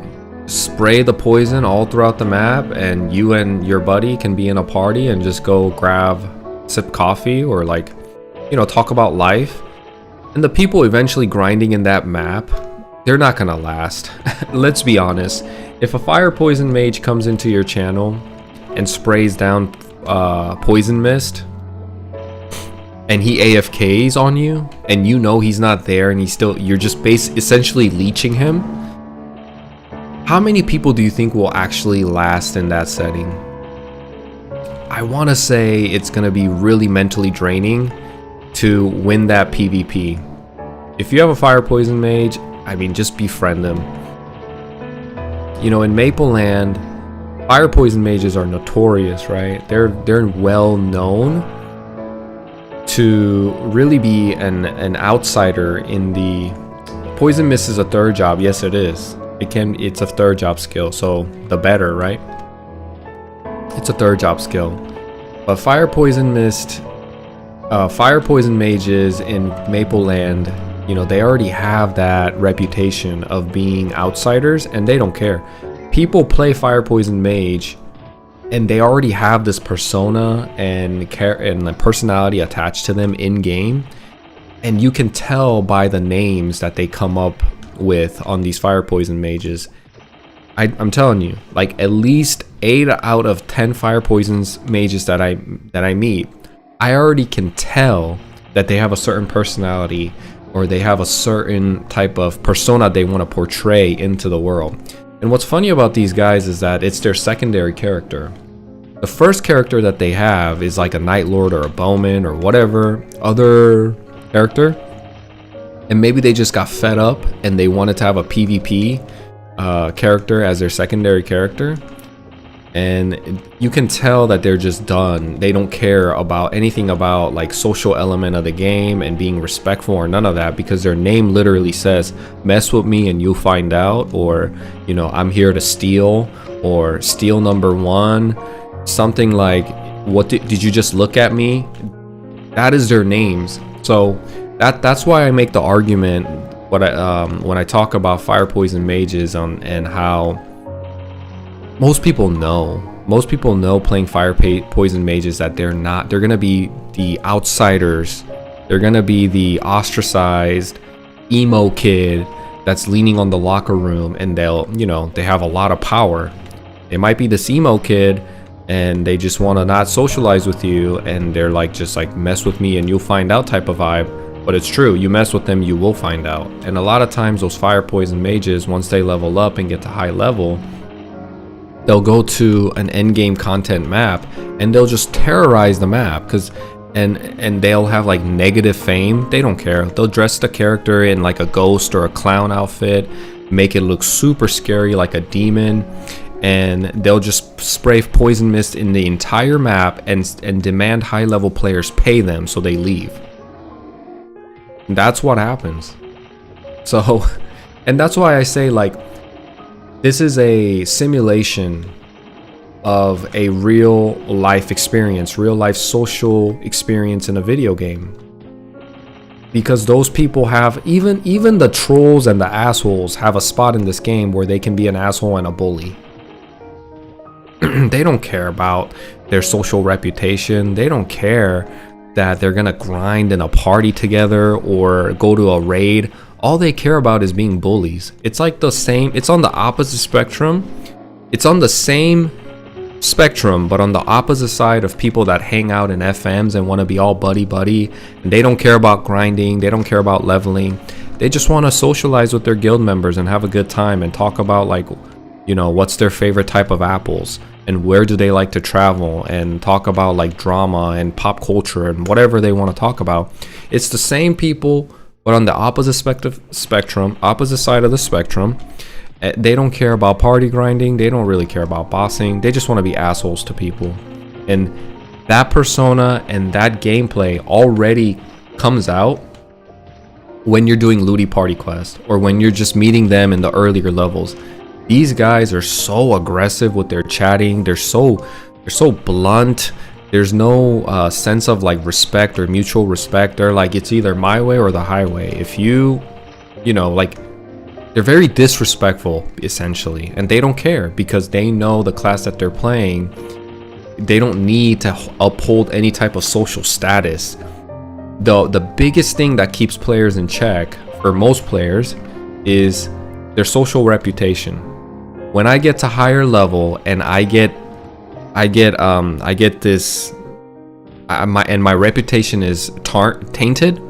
Spray the poison all throughout the map, and you and your buddy can be in a party and just go sip coffee or, like, you know, talk about life. And the people eventually grinding in that map, they're not gonna last. Let's be honest. If a fire poison mage comes into your channel and sprays down poison mist, and he AFKs on you, and you know he's not there, and you're just essentially leeching him, how many people do you think will actually last in that setting? I want to say it's going to be really mentally draining to win that PvP. If you have a fire poison mage, I mean, just befriend them. You know, in Mapleland, fire poison mages are notorious, right? They're well known to really be an outsider in the poison mist. Is a third job. Yes, it is. It's a third job skill, so the better, right? It's a third job skill. But fire poison mist, fire poison mages in Mapleland, you know, they already have that reputation of being outsiders, and they don't care. People play fire poison mage, and they already have this persona and the personality attached to them in game, and you can tell by the names that they come up with on these fire poison mages. I'm telling you, like, at least 8 out of 10 fire poisons mages that I meet, I already can tell that they have a certain personality, or they have a certain type of persona they want to portray into the world. And what's funny about these guys is that it's their secondary character. The first character that they have is like a Night Lord or a Bowman or whatever other character, and maybe they just got fed up and they wanted to have a PvP character as their secondary character, and you can tell that they're just done. They don't care about anything about like social element of the game and being respectful or none of that, because their name literally says mess with me and you'll find out, or, you know, I'm here to steal, or steal number 1, something like, what did you just look at me? That is their names. So that's why I make the argument when I talk about fire poison mages and how most people know playing fire poison mages that they're gonna be the outsiders. They're gonna be the ostracized emo kid that's leaning on the locker room, and they have a lot of power. It might be this emo kid and they just want to not socialize with you, and they're like, just like, mess with me and you'll find out type of vibe. But it's true, you mess with them, you will find out. And a lot of times those fire poison mages, once they level up and get to high level, they'll go to an end game content map and they'll just terrorize the map, and they'll have like negative fame. They don't care. They'll dress the character in like a ghost or a clown outfit, make it look super scary like a demon, and they'll just spray poison mist in the entire map and demand high level players pay them so they leave. And that's what happens. So, and that's why I say, like, this is a simulation of a real life experience, real life social experience in a video game. Because those people have, even the trolls and the assholes have a spot in this game where they can be an asshole and a bully. They don't care about their social reputation. They don't care that they're gonna grind in a party together or go to a raid. All they care about is being bullies. It's like the same, it's on the opposite spectrum. It's on the same spectrum, but on the opposite side of people that hang out in FMs and want to be all buddy, and they don't care about grinding, they don't care about leveling. They just want to socialize with their guild members and have a good time and talk about, like, you know, what's their favorite type of apples and where do they like to travel, and talk about like drama and pop culture and whatever they want to talk about. It's the same people, but on the opposite spectrum, opposite side of the spectrum. They don't care about party grinding. They don't really care about bossing. They just want to be assholes to people. And that persona and that gameplay already comes out when you're doing looty party quest or when you're just meeting them in the earlier levels. These guys are so aggressive with their chatting. They're so blunt. There's no sense of like respect or mutual respect. They're like, it's either my way or the highway. If you know, like, they're very disrespectful essentially, and they don't care because they know the class that they're playing. They don't need to uphold any type of social status. The biggest thing that keeps players in check for most players is their social reputation. When I get to higher level and I get this, my reputation is tainted,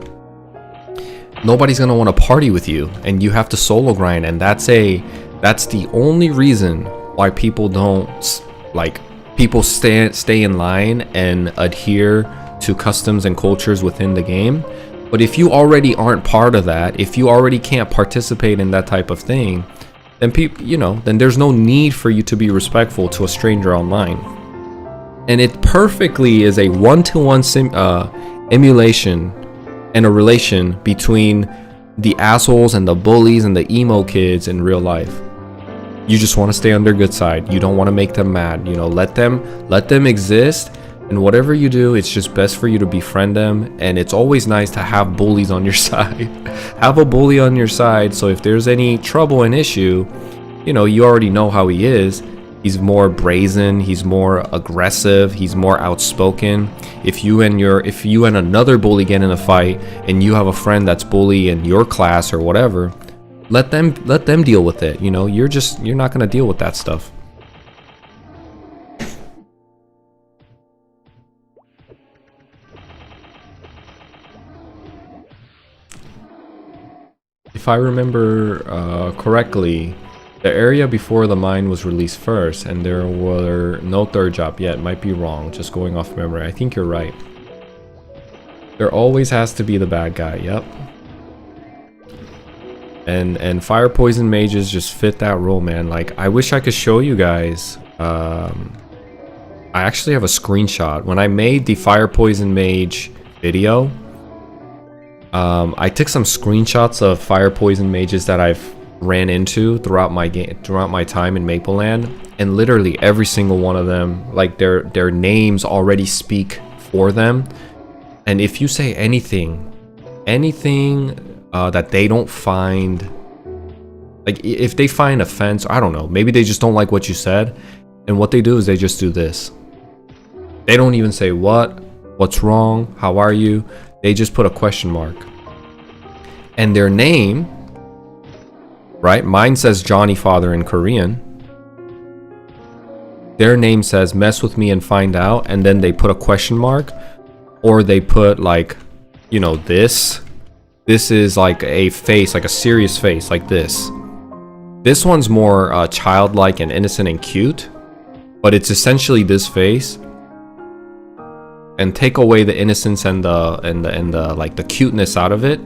nobody's gonna want to party with you, and you have to solo grind. And that's the only reason why people don't, like, people stay in line and adhere to customs and cultures within the game. But if you already aren't part of that, if you already can't participate in that type of thing, then then there's no need for you to be respectful to a stranger online. And it perfectly is a one-to-one emulation and a relation between the assholes and the bullies and the emo kids in real life. You just want to stay on their good side. You don't want to make them mad. You know, let them exist. And whatever you do, it's just best for you to befriend them. And it's always nice to have bullies on your side. Have a bully on your side, so if there's any trouble and issue, you already know how he is. He's more brazen, he's more aggressive, he's more outspoken. If you and another bully get in a fight and you have a friend that's bully in your class or whatever, let them deal with it. You're not gonna deal with that stuff. If I remember correctly, the area before the mine was released first, and there were no third job yet. Might be wrong, just going off memory. I think you're right. There always has to be the bad guy, yep. And fire poison mages just fit that role, man. Like, I wish I could show you guys. I actually have a screenshot. When I made the fire poison mage video, I took some screenshots of fire poison mages that I've ran into throughout my time in Mapleland, and literally every single one of them, like, their names already speak for them. And if you say anything that they don't find, like, if they find offense, I don't know, maybe they just don't like what you said, and what they do is they just do this. They don't even say what's wrong, how are you. They just put a question mark, and their name, right? Mine says Jonnyfather in Korean. Their name says mess with me and find out, and then they put a question mark, or they put, like, this is like a face, like a serious face, like this. This one's more childlike and innocent and cute, but it's essentially this face. And take away the innocence and the like the cuteness out of it.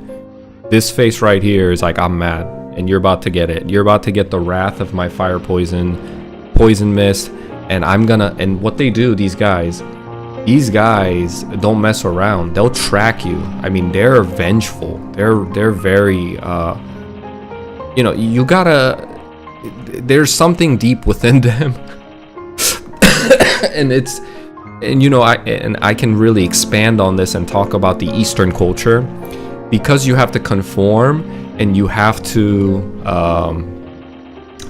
This face right here is like, I'm mad. And you're about to get it. You're about to get the wrath of my fire poison mist, and and what they do, these guys don't mess around. They'll track you. I mean, they're vengeful. They're very there's something deep within them. and I can really expand on this and talk about the Eastern culture, because you have to conform and you have to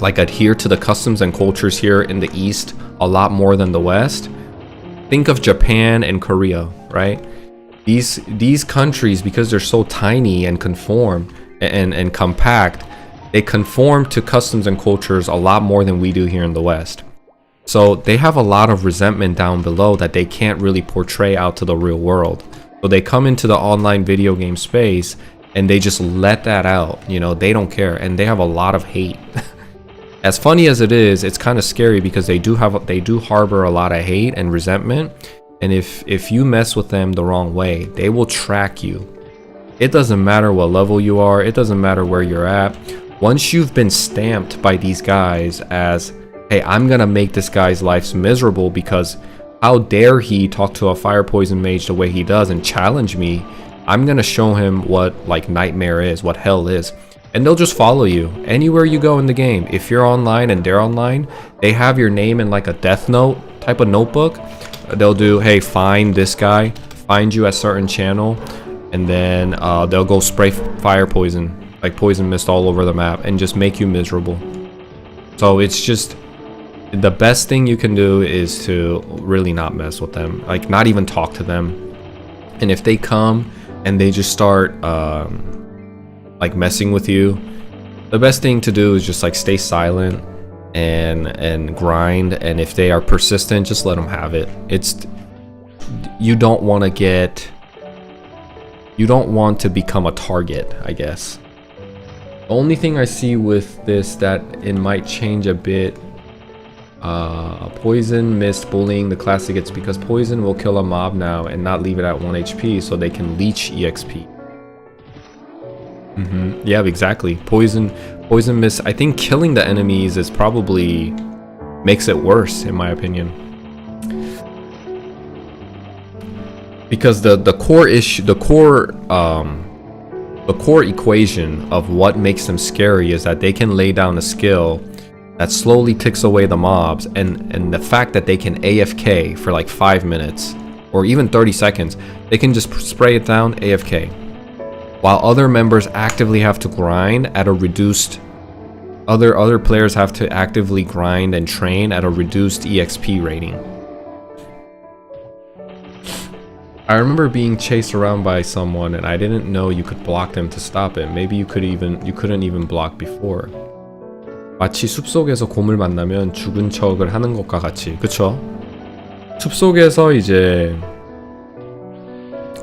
like adhere to the customs and cultures here in the East a lot more than the West. Think of Japan and Korea, right? These countries, because they're so tiny and conform and compact, they conform to customs and cultures a lot more than we do here in the West. So they have a lot of resentment down below that they can't really portray out to the real world. So they come into the online video game space and they just let that out. You know, they don't care, and they have a lot of hate. As funny as it is, it's kind of scary because they do harbor a lot of hate and resentment. And if you mess with them the wrong way, they will track you. It doesn't matter what level you are. It doesn't matter where you're at. Once you've been stamped by these guys as, hey, I'm gonna make this guy's life miserable because how dare he talk to a fire poison mage the way he does and challenge me. I'm gonna show him what like nightmare is, what hell is. And they'll just follow you anywhere you go in the game. If you're online and they're online, they have your name in like a death note type of notebook. They'll do, hey, find this guy, find you at certain channel, and then they'll go spray fire poison, like poison mist all over the map, and just make you miserable. So it's just, the best thing you can do is to really not mess with them, like not even talk to them. And if they come and they just start like messing with you, the best thing to do is just like stay silent and grind. And if they are persistent, just let them have it. You don't want to become a target, I guess. The only thing I see with this that it might change a bit, poison, mist, bullying, the classic, it's because poison will kill a mob now and not leave it at 1 HP so they can leech EXP. Yeah, exactly. Poison mist, I think killing the enemies is probably makes it worse in my opinion. Because the core issue, the core equation of what makes them scary is that they can lay down a skill that slowly ticks away the mobs, and the fact that they can AFK for like 5 minutes or even 30 seconds, they can just spray it down, AFK. While other members actively have to grind at a reduced, other players have to actively grind and train at a reduced EXP rating. I remember being chased around by someone and I didn't know you could block them to stop it. Maybe you couldn't even block before. 마치 숲속에서 곰을 만나면 죽은 척을 하는 것과 같이. 그쵸? 숲속에서 이제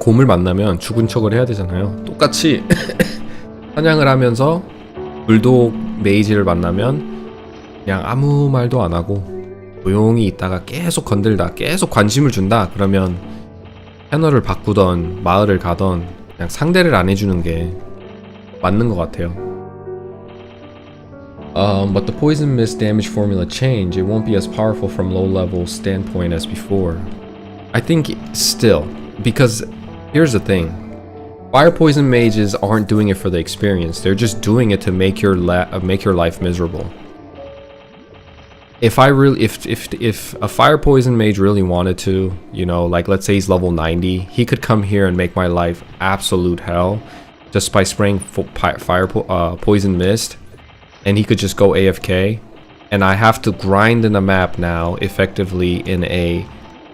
곰을 만나면 죽은 척을 해야 되잖아요. 똑같이 사냥을 하면서 불독 메이지를 만나면 그냥 아무 말도 안 하고 조용히 있다가 계속 건들다, 계속 관심을 준다, 그러면 채널을 바꾸던 마을을 가던 그냥 상대를 안 해주는 게 맞는 것 같아요. But the poison mist damage formula change. It won't be as powerful from low level standpoint as before. I think still, because here's the thing. Fire poison mages aren't doing it for the experience. They're just doing it to make your life miserable. If a fire poison mage really wanted to, you know, like let's say he's level 90, he could come here and make my life absolute hell just by spraying poison mist, and he could just go AFK, and I have to grind in a map now effectively in a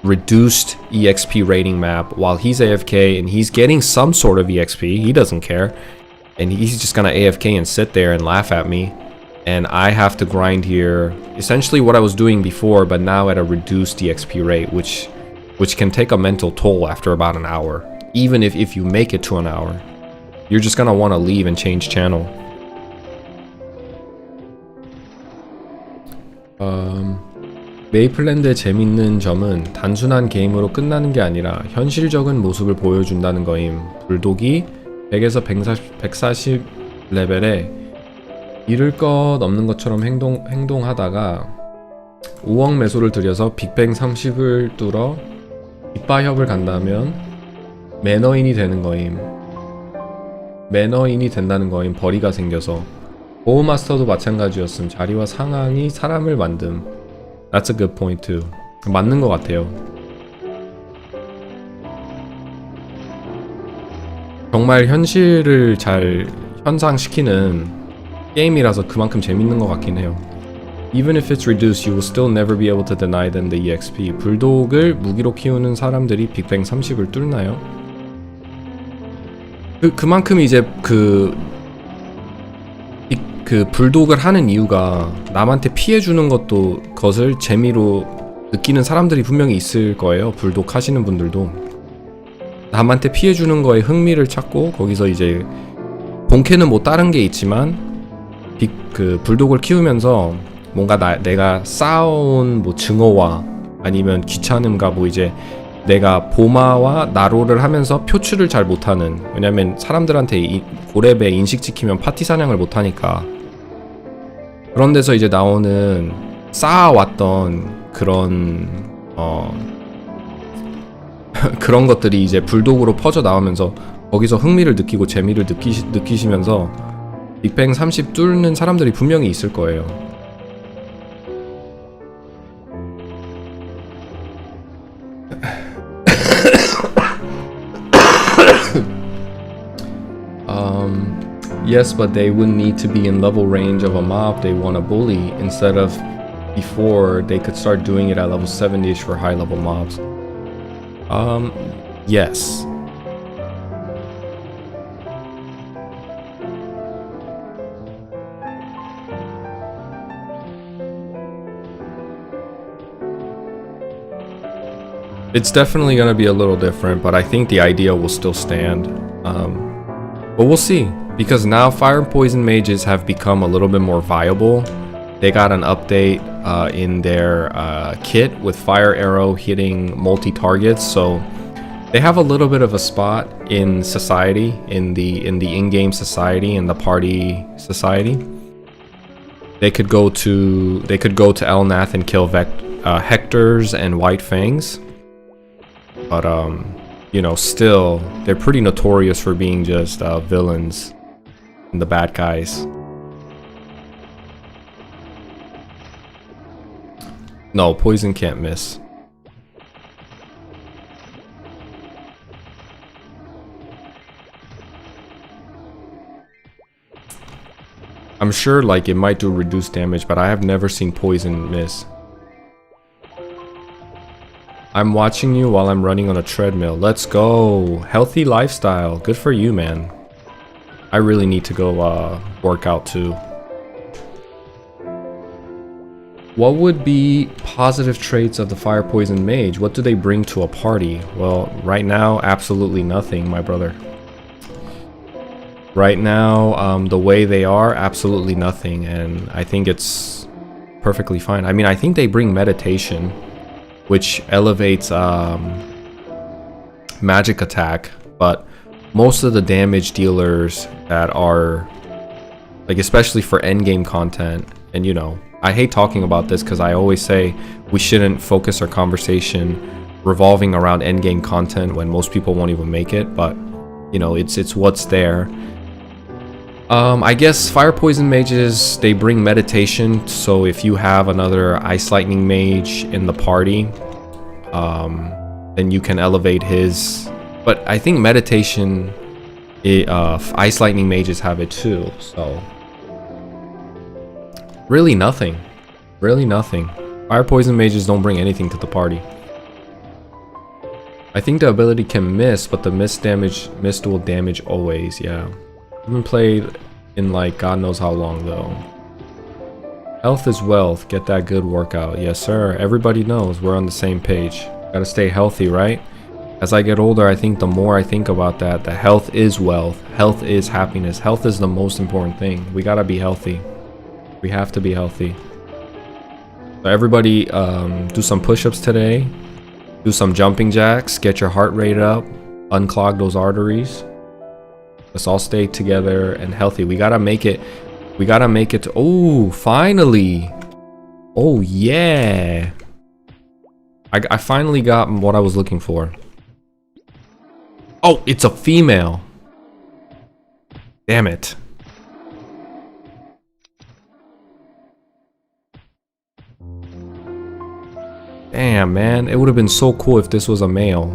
reduced EXP rating map while he's AFK and he's getting some sort of EXP. He doesn't care, and he's just gonna AFK and sit there and laugh at me, and I have to grind here essentially what I was doing before, but now at a reduced EXP rate, which can take a mental toll after about an hour. Even if you make it to an hour, you're just gonna want to leave and change channel. 메이플랜드의 재밌는 점은 단순한 게임으로 끝나는 게 아니라 현실적인 모습을 보여준다는 거임. 불독이 100에서 140 레벨에 잃을 것 없는 것처럼 행동하다가 5억 매소를 들여서 빅뱅 30을 뚫어 빗바협을 간다면 매너인이 되는 거임. 매너인이 된다는 거임. 벌이가 생겨서. 보호마스터도 마찬가지였음. 자리와 상황이 사람을 만듦. That's a good point too. 맞는 것 같아요. 정말 현실을 잘 현상시키는 게임이라서 그만큼 재밌는 것 같긴 해요. Even if it's reduced, you will still never be able to deny them the EXP. 불독을 무기로 키우는 사람들이 빅뱅 30을 뚫나요? 그만큼 이제 그 불독을 하는 이유가 남한테 피해주는 것을 재미로 느끼는 사람들이 분명히 있을 거예요. 불독 하시는 분들도 남한테 피해주는 거에 흥미를 찾고 거기서 이제 본캐는 뭐 다른 게 있지만 불독을 키우면서 뭔가 내가 쌓아온 뭐 증오와 아니면 귀찮음과 뭐 이제 내가 보마와 나로를 하면서 표출을 잘 못하는, 왜냐면 사람들한테 고렙에 인식 찍히면 파티 사냥을 못하니까 그런 데서 이제 나오는 쌓아왔던 그런 그런 것들이 이제 불독으로 퍼져 나오면서 거기서 흥미를 느끼고 재미를 느끼시면서 빅뱅 30 뚫는 사람들이 분명히 있을 거예요. Yes, but they would need to be in level range of a mob they want to bully instead of before they could start doing it at level 70ish for high level mobs. Yes. It's definitely going to be a little different, but I think the idea will still stand. But we'll see, because now Fire and Poison mages have become a little bit more viable. They got an update in their kit with Fire Arrow hitting multi-targets, so they have a little bit of a spot in society, in the in-game society, in the party society. They could go to Elnath and kill Hectors and White Fangs. But you know, still they're pretty notorious for being just villains and the bad guys. No, poison can't miss. I'm sure like it might do reduced damage, but I have never seen poison miss. I'm watching you while I'm running on a treadmill. Let's go. Healthy lifestyle. Good for you, man. I really need to go work out too. What would be positive traits of the Fire Poison Mage? What do they bring to a party? Well, right now, absolutely nothing, my brother. Right now, the way they are, absolutely nothing. And I think it's perfectly fine. I mean, I think they bring meditation, which elevates magic attack, but most of the damage dealers that are, like, especially for endgame content, and you know, I hate talking about this because I always say we shouldn't focus our conversation revolving around endgame content when most people won't even make it, but you know, it's what's there. I guess Fire Poison mages, they bring meditation, so if you have another Ice Lightning mage in the party, then you can elevate his. But I think meditation, Ice Lightning mages have it too, so really nothing. Really nothing. Fire Poison mages don't bring anything to the party. I think the ability can miss, but the mist will damage always, yeah. I haven't played in like God knows how long though. Health is wealth. Get that good workout. Yes, sir. Everybody knows we're on the same page. Gotta stay healthy, right? As I get older, I think the more I think about that, the health is wealth. Health is happiness. Health is the most important thing. We gotta be healthy. We have to be healthy. So everybody, do some push-ups today. Do some jumping jacks. Get your heart rate up. Unclog those arteries. Let's all stay together and healthy. We gotta make it. We gotta make it. Oh, finally. Oh, yeah. I finally got what I was looking for. Oh, it's a female. Damn it. Damn, man. It would have been so cool if this was a male.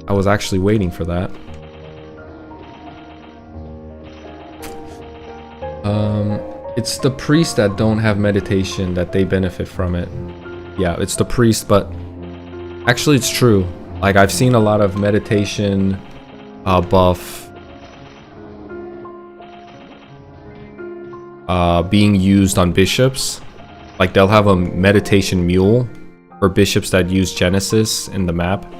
I was actually waiting for that. It's the priests that don't have meditation that they benefit from it. Yeah, it's the priest, but actually it's true. Like, I've seen a lot of meditation buff being used on bishops. Like, they'll have a meditation mule for bishops that use Genesis in the map.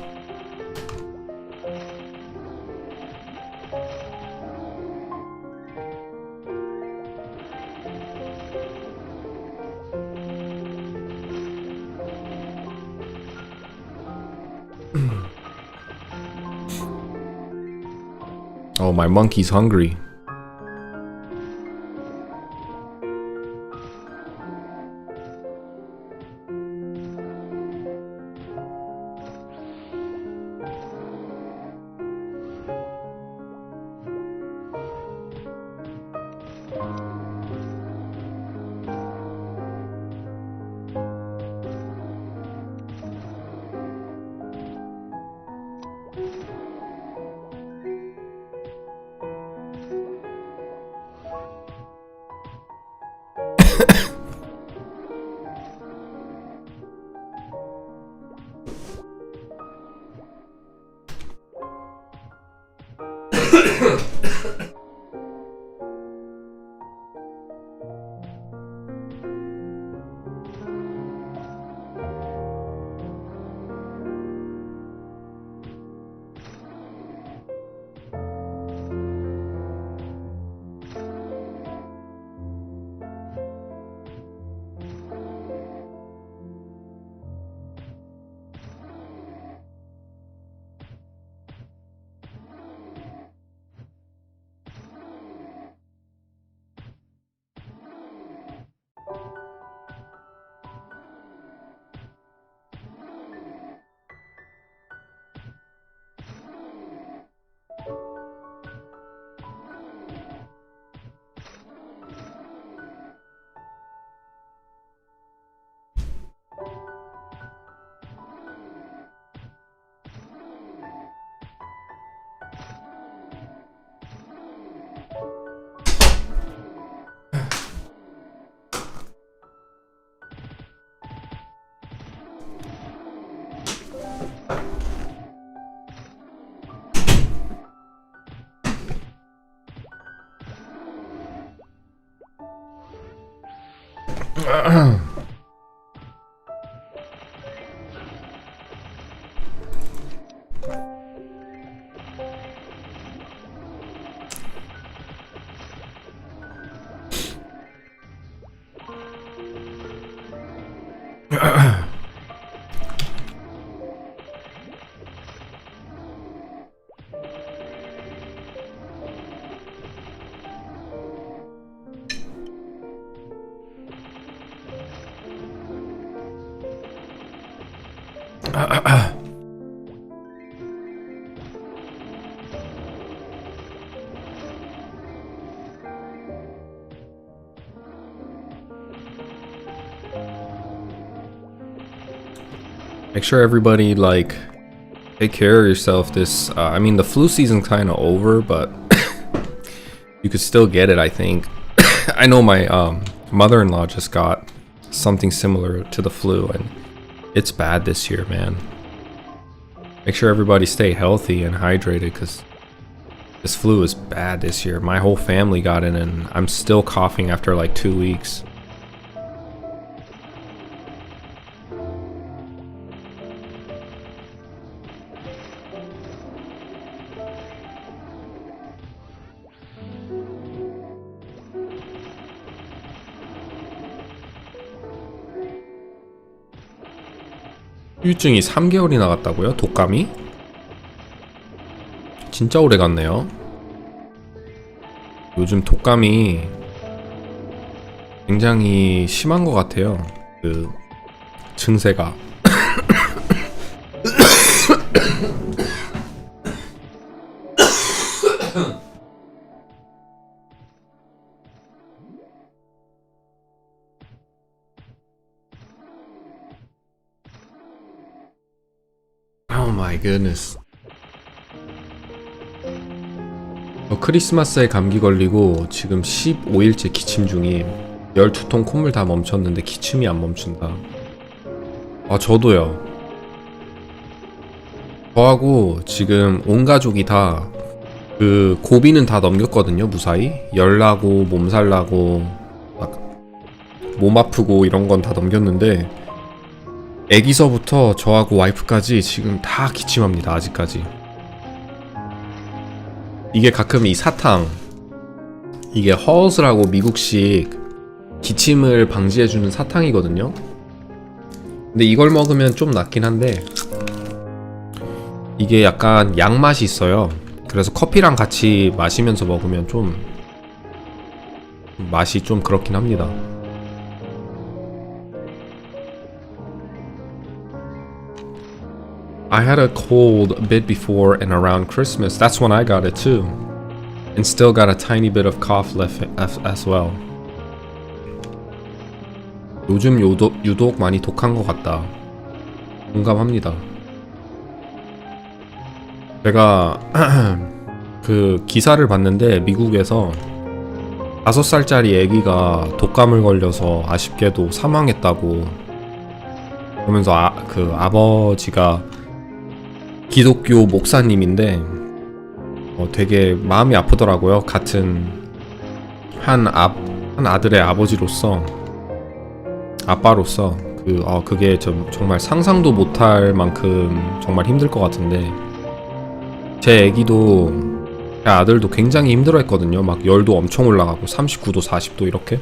Oh, my monkey's hungry. Make sure everybody, like, take care of yourself. This, I mean, the flu season's kind of over, but you could still get it, I think. I know my mother-in-law just got something similar to the flu, and it's bad this year, man. Make sure everybody stay healthy and hydrated, because this flu is bad this year. My whole family got it, and I'm still coughing after like 2 weeks. 후유증이 3개월이 나갔다고요? 독감이? 진짜 오래 갔네요. 요즘 독감이 굉장히 심한 것 같아요. 그 증세가. Oh my goodness. 크리스마스에 감기 걸리고 지금 15일째 기침 중임. 12통 콧물 다 멈췄는데 기침이 안 멈춘다. 저도요. 저하고 지금 온 가족이 다 그 고비는 다 넘겼거든요. 무사히 열나고 몸살 나고 막 몸 아프고 이런 건 다 넘겼는데 애기서부터 저하고 와이프까지 지금 다 기침합니다. 아직까지. 이게 가끔 이 사탕, 이게 허스라고 미국식 기침을 방지해주는 사탕이거든요. 근데 이걸 먹으면 좀 낫긴 한데 이게 약간 양맛이 있어요. 그래서 커피랑 같이 마시면서 먹으면 좀 맛이 좀 그렇긴 합니다. I had a cold a bit before and around Christmas. That's when I got it too. And still got a tiny bit of cough left as well. 요즘 유독 많이 독한 것 같다. 공감합니다. 제가 그 기사를 봤는데 미국에서 5살짜리 애기가 독감을 걸려서 아쉽게도 사망했다고. 그러면서 그 아버지가 기독교 목사님인데 되게 마음이 아프더라고요. 같은 한 아들의 아버지로서, 아빠로서 그게 정말 상상도 못할 만큼 정말 힘들 것 같은데, 제 애기도, 제 아들도 굉장히 힘들어했거든요. 막 열도 엄청 올라가고 39도 40도 이렇게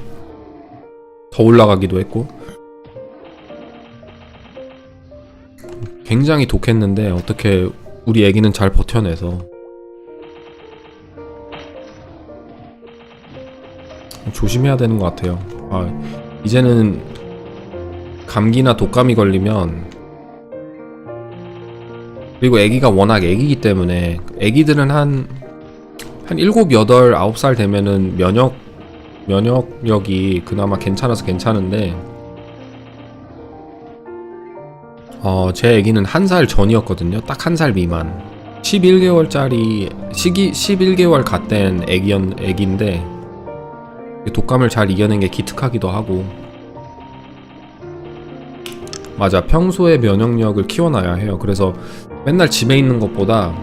더 올라가기도 했고 굉장히 독했는데 어떻게 우리 애기는 잘 버텨내서 조심해야 되는 것 같아요. 이제는 감기나 독감이 걸리면, 그리고 애기가 워낙 애기이기 때문에 애기들은 한 7, 8, 9살 되면은 면역력이 그나마 괜찮아서 괜찮은데 제 애기는 1살 전이었거든요. 딱 1살 미만. 11개월 갓 된 애기인데 독감을 잘 이겨낸 게 기특하기도 하고. 맞아, 평소에 면역력을 키워놔야 해요. 그래서 맨날 집에 있는 것보다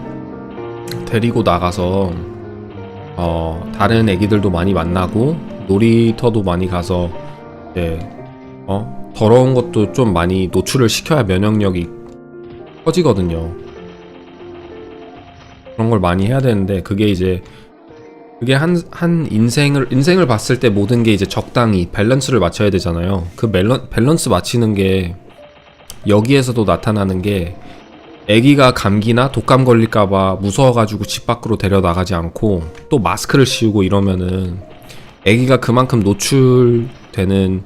데리고 나가서 다른 애기들도 많이 만나고 놀이터도 많이 가서 이제 더러운 것도 좀 많이 노출을 시켜야 면역력이 커지거든요. 그런 걸 많이 해야 되는데 그게 한 인생을 봤을 때 모든 게 이제 적당히 밸런스를 맞춰야 되잖아요. 그 밸런스 맞추는 게 여기에서도 나타나는 게, 애기가 감기나 독감 걸릴까봐 무서워가지고 집 밖으로 데려나가지 않고 또 마스크를 씌우고 이러면은 애기가 그만큼 노출되는,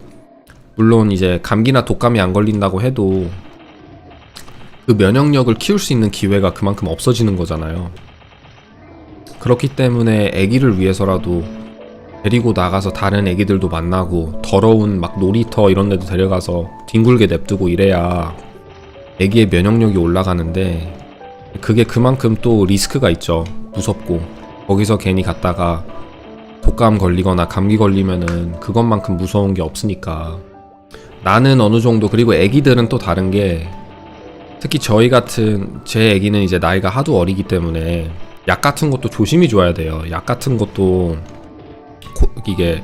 물론 이제 감기나 독감이 안 걸린다고 해도 그 면역력을 키울 수 있는 기회가 그만큼 없어지는 거잖아요. 그렇기 때문에 애기를 위해서라도 데리고 나가서 다른 애기들도 만나고 더러운 막 놀이터 이런 데도 데려가서 뒹굴게 냅두고 이래야 애기의 면역력이 올라가는데, 그게 그만큼 또 리스크가 있죠. 무섭고. 거기서 괜히 갔다가 독감 걸리거나 감기 걸리면은 그것만큼 무서운 게 없으니까. 나는 어느 정도, 그리고 애기들은 또 다른 게, 특히 제 애기는 이제 나이가 하도 어리기 때문에 약 같은 것도 조심히 줘야 돼요. 약 같은 것도 이게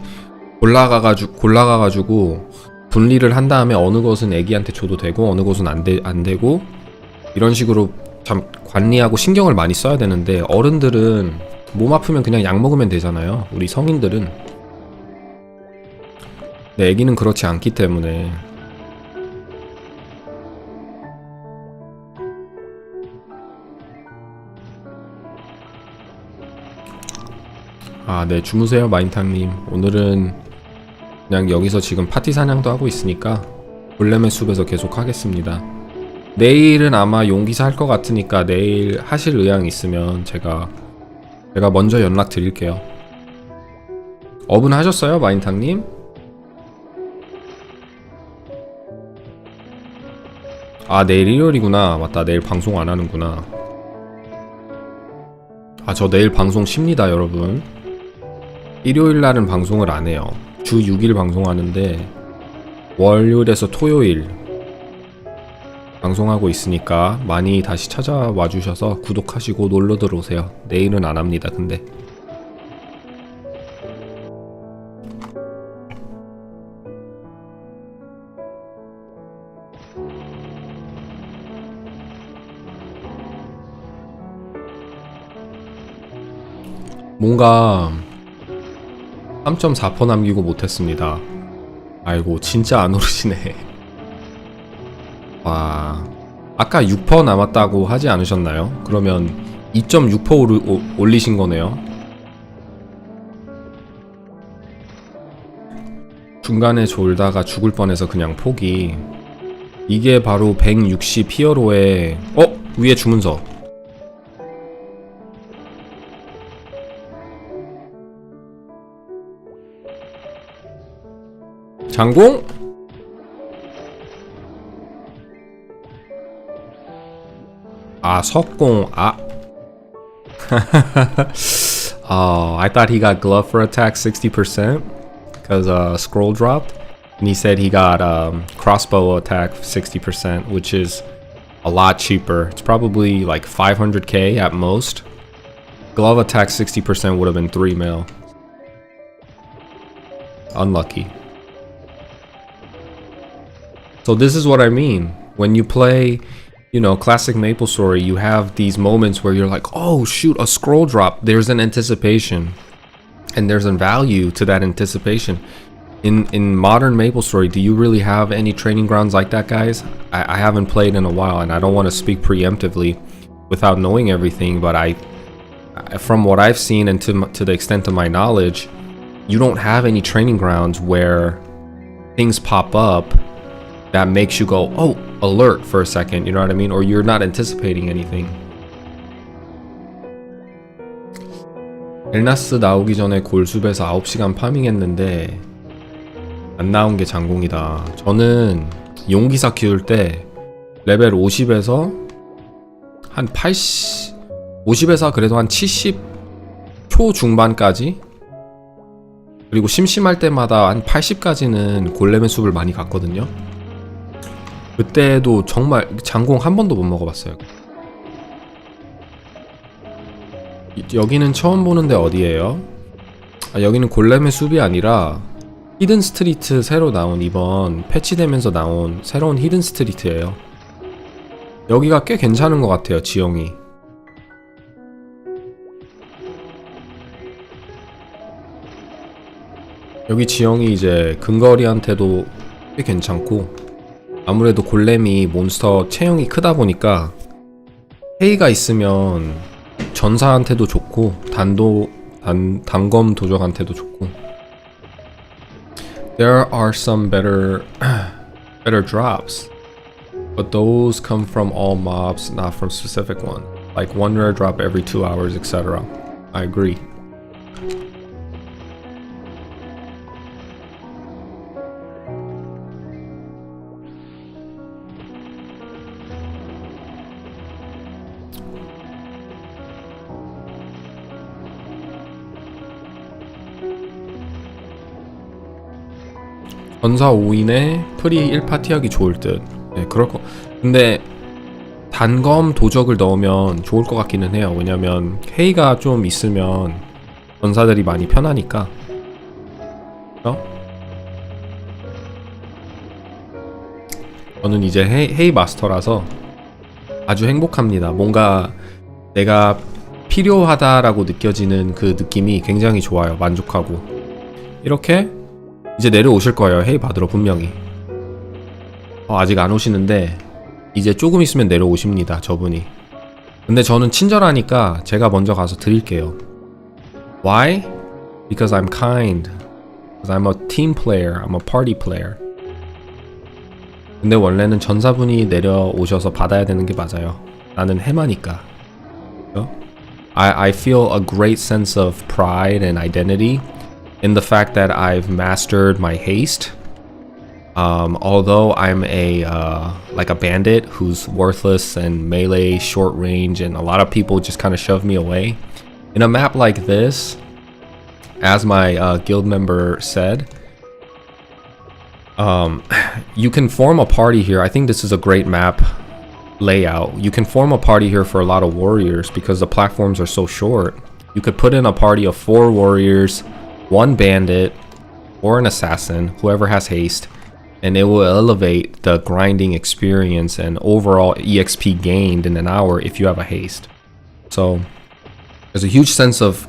골라가가지고 분리를 한 다음에 어느 것은 애기한테 줘도 되고 어느 것은 안 되고 이런 식으로 참 관리하고 신경을 많이 써야 되는데, 어른들은 몸 아프면 그냥 약 먹으면 되잖아요. 우리 성인들은. 근데 애기는 그렇지 않기 때문에. 네, 주무세요 마인탕님. 오늘은 그냥 여기서 지금 파티 사냥도 하고 있으니까 골렘의 숲에서 계속 하겠습니다. 내일은 아마 용기사 할 것 같으니까 내일 하실 의향 있으면 제가 먼저 연락 드릴게요. 업은 하셨어요 마인탕님? 아, 내일 일요일이구나. 맞다, 내일 방송 안 하는구나. 아, 저 내일 방송 쉽니다, 여러분. 일요일 날은 방송을 안 해요. 주 6일 방송하는데 월요일에서 토요일 방송하고 있으니까 많이 다시 찾아와 주셔서 구독하시고 놀러 들어오세요. 내일은 안 합니다, 근데. 뭔가 3.4% 남기고 못했습니다. 아이고, 진짜 안 오르시네. 와, 아까 6% 남았다고 하지 않으셨나요? 그러면 2.6% 올리신 거네요. 중간에 졸다가 죽을 뻔해서 그냥 포기. 이게 바로 160 히어로의 위에 주문서. 장공? 아, 석공. 아. I thought he got glove for attack 60% because scroll dropped, and he said he got crossbow attack 60%, which is a lot cheaper. It's probably like 500k at most. Glove attack 60% would have been 3 mil. Unlucky. So this is what I mean. When you play, you know, classic Maplestory, you have these moments where you're like, oh shoot, a scroll drop. There's an anticipation. And there's a value to that anticipation. In modern Maplestory, do you really have any training grounds like that, guys? I haven't played in a while, and I don't want to speak preemptively without knowing everything, but from what I've seen and to the extent of my knowledge, you don't have any training grounds where things pop up that makes you go, oh, alert for a second, you know what I mean? Or you're not anticipating anything. 엘나스 나오기 전에 골숲에서 9시간 파밍했는데 안 나온 게 장공이다. 저는 용기사 키울 때 레벨 50에서 한 80, 50에서 그래도 한 70 초중반까지, 그리고 심심할 때마다 한 80까지는 골렘의 숲을 많이 갔거든요. 그때도 정말 장공 한 번도 못 먹어봤어요. 여기는 처음 보는데 어디예요? 아, 여기는 골렘의 숲이 아니라 히든 스트리트, 새로 나온, 이번 패치되면서 나온 새로운 히든 스트리트예요. 여기가 꽤 괜찮은 것 같아요, 지형이. 여기 지형이 이제 근거리한테도 꽤 괜찮고, 아무래도 골렘이 몬스터 체형이 크다 보니까 헤이가 있으면 전사한테도 좋고 단검 도적한테도 좋고. There are some better drops, but those come from all mobs, not from specific one. Like one rare drop every 2 hours, etc. I agree. 전사 5인에 프리 1파티 하기 좋을 듯. 네, 그럴 거. 근데 단검 도적을 넣으면 좋을 것 같기는 해요. 왜냐면 헤이가 좀 있으면 전사들이 많이 편하니까. 저는 이제 헤이 마스터라서 아주 행복합니다. 뭔가 내가 필요하다라고 느껴지는 그 느낌이 굉장히 좋아요. 만족하고. 이렇게 이제 내려오실 거예요. 헤이 받으러 분명히. 아직 안 오시는데 이제 조금 있으면 내려오십니다, 저분이. 근데 저는 친절하니까 제가 먼저 가서 드릴게요. Why? Because I'm kind. Because I'm a team player. I'm a party player. 근데 원래는 전사분이 내려오셔서 받아야 되는 게 맞아요. 나는 해마니까. I feel a great sense of pride and identity in the fact that I've mastered my haste. Although I'm a like a bandit who's worthless and melee, short range, and a lot of people just kind of shove me away. In a map like this, as my guild member said, you can form a party here. I think this is a great map layout. You can form a party here for a lot of warriors because the platforms are so short. You could put in a party of 4 warriors, 1 bandit, or an assassin, whoever has haste, and it will elevate the grinding experience and overall EXP gained in an hour if you have a haste. So there's a huge sense of,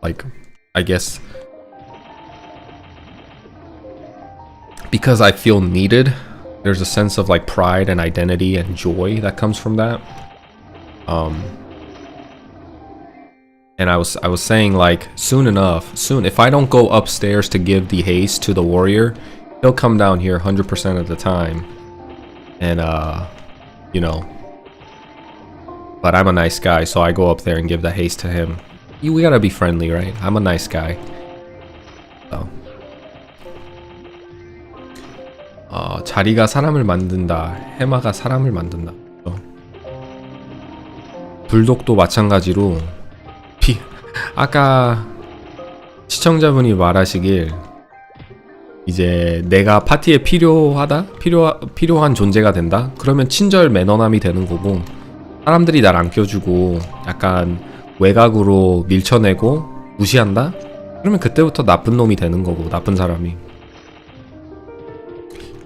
like, I guess, because I feel needed, there's a sense of like pride and identity and joy that comes from that. And I was saying, like, soon, if I don't go upstairs to give the haste to the warrior, he'll come down here 100% of the time. And you know, but I'm a nice guy, so I go up there and give the haste to him. We gotta be friendly, right? I'm a nice guy. So. 자리가 사람을 만든다. 해마가 사람을 만든다. 불독도 마찬가지로 아까 시청자분이 말하시길, 이제 내가 파티에 필요한 존재가 된다? 그러면 친절 매너남이 되는 거고, 사람들이 날 안 껴주고 약간 외곽으로 밀쳐내고 무시한다? 그러면 그때부터 나쁜 놈이 되는 거고, 나쁜 사람이.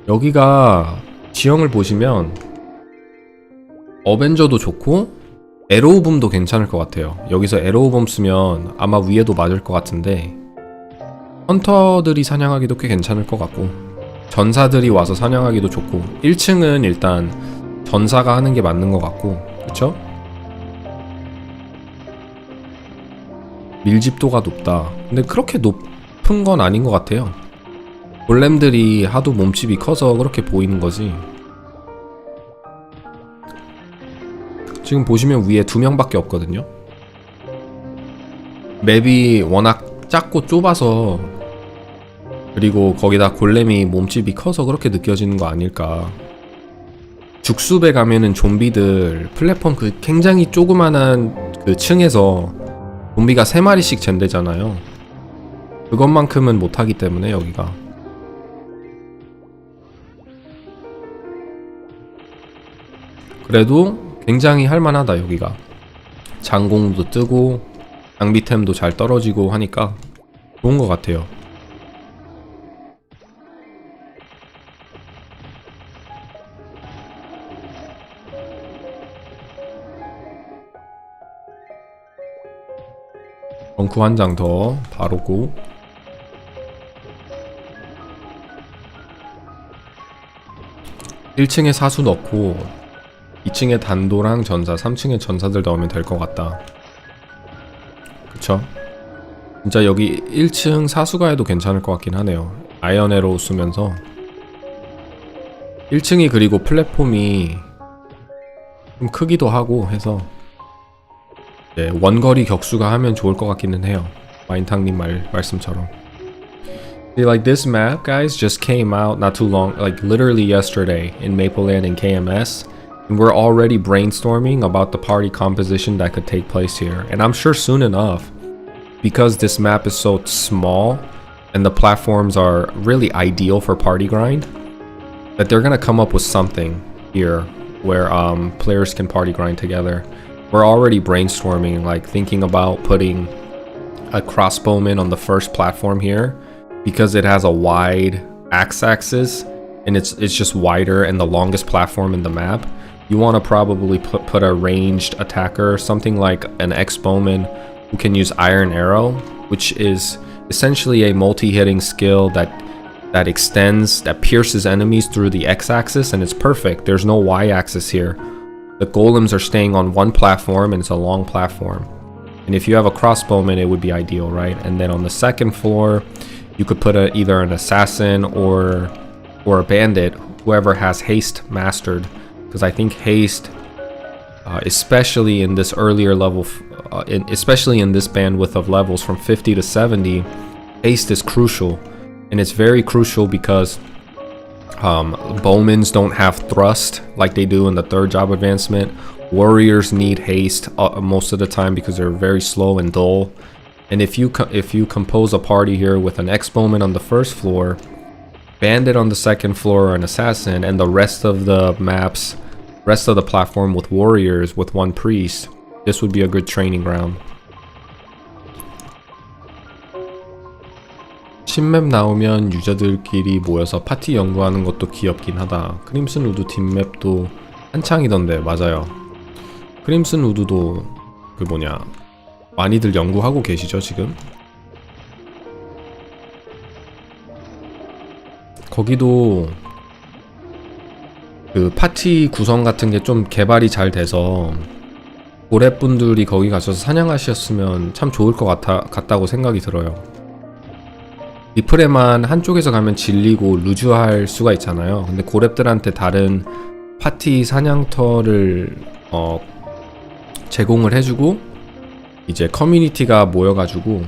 여기가 지형을 보시면 어벤져도 좋고 에로우봄도 괜찮을 것 같아요. 여기서 에로우봄 쓰면 아마 위에도 맞을 것 같은데, 헌터들이 사냥하기도 꽤 괜찮을 것 같고, 전사들이 와서 사냥하기도 좋고, 1층은 일단 전사가 하는 게 맞는 것 같고, 그쵸? 밀집도가 높다. 근데 그렇게 높은 건 아닌 것 같아요. 골렘들이 하도 몸집이 커서 그렇게 보이는 거지. 지금 보시면 위에 2명밖에 없거든요. 맵이 워낙 작고 좁아서, 그리고 거기다 골렘이 몸집이 커서 그렇게 느껴지는 거 아닐까. 죽숲에 가면은 좀비들 플랫폼 그 굉장히 조그만한 그 층에서 좀비가 3마리씩 젠대잖아요. 그것만큼은 못하기 때문에 여기가. 그래도 굉장히 할만하다. 여기가 장공도 뜨고 장비템도 잘 떨어지고 하니까 좋은 것 같아요. 덩크 한 장 더 바르고, (1층에) 사수 넣고 2층에 단도랑 전사, 3층에 전사들 넣으면 될 것 같다. 그쵸? 진짜 여기 1층 사수가 해도 괜찮을 것 같긴 하네요. 아이언 에로우 쓰면서 1층이, 그리고 플랫폼이 좀 크기도 하고 해서, 네, 원거리 격수가 하면 좋을 것 같기는 해요. 마인탕님 말씀처럼. Like this map, guys, just came out not too long, like literally yesterday in Mapleland and KMS. And we're already brainstorming about the party composition that could take place here. And I'm sure soon enough, because this map is so small and the platforms are really ideal for party grind, that they're gonna come up with something here where players can party grind together. We're already brainstorming, like thinking about putting a crossbowman on the first platform here, because it has a wide axis and it's just wider and the longest platform in the map. You want to probably put a ranged attacker, something like an X-Bowman who can use Iron Arrow, which is essentially a multi-hitting skill that extends, that pierces enemies through the X-axis, and it's perfect. There's no Y-axis here. The golems are staying on one platform, and it's a long platform. And if you have a crossbowman, it would be ideal, right? And then on the second floor, you could put either an assassin or a bandit, whoever has haste mastered. Because I think haste, especially in this earlier level, especially in this bandwidth of levels from 50 to 70, haste is crucial. And it's very crucial because Bowmans don't have thrust like they do in the third job advancement. Warriors need haste most of the time because they're very slow and dull. And if you compose a party here with an ex-bowman on the first floor, bandit on the second floor, or an assassin, and the rest of the platform with warriors with one priest, this would be a good training ground. 신맵 나오면 유저들끼리 모여서 파티 연구하는 것도 귀엽긴 하다. 크림슨 우드 뒷맵도 한창이던데. 맞아요. 크림슨 우드도 많이들 연구하고 계시죠 지금? 거기도 그 파티 구성 같은 게 좀 개발이 잘 돼서 고래분들이 거기 가셔서 사냥하셨으면 참 좋을 것 같다고 생각이 들어요. 리플에만 한쪽에서 가면 질리고 루즈할 수가 있잖아요. 근데 고랩들한테 다른 파티 사냥터를 제공을 해주고 이제 커뮤니티가 모여가지고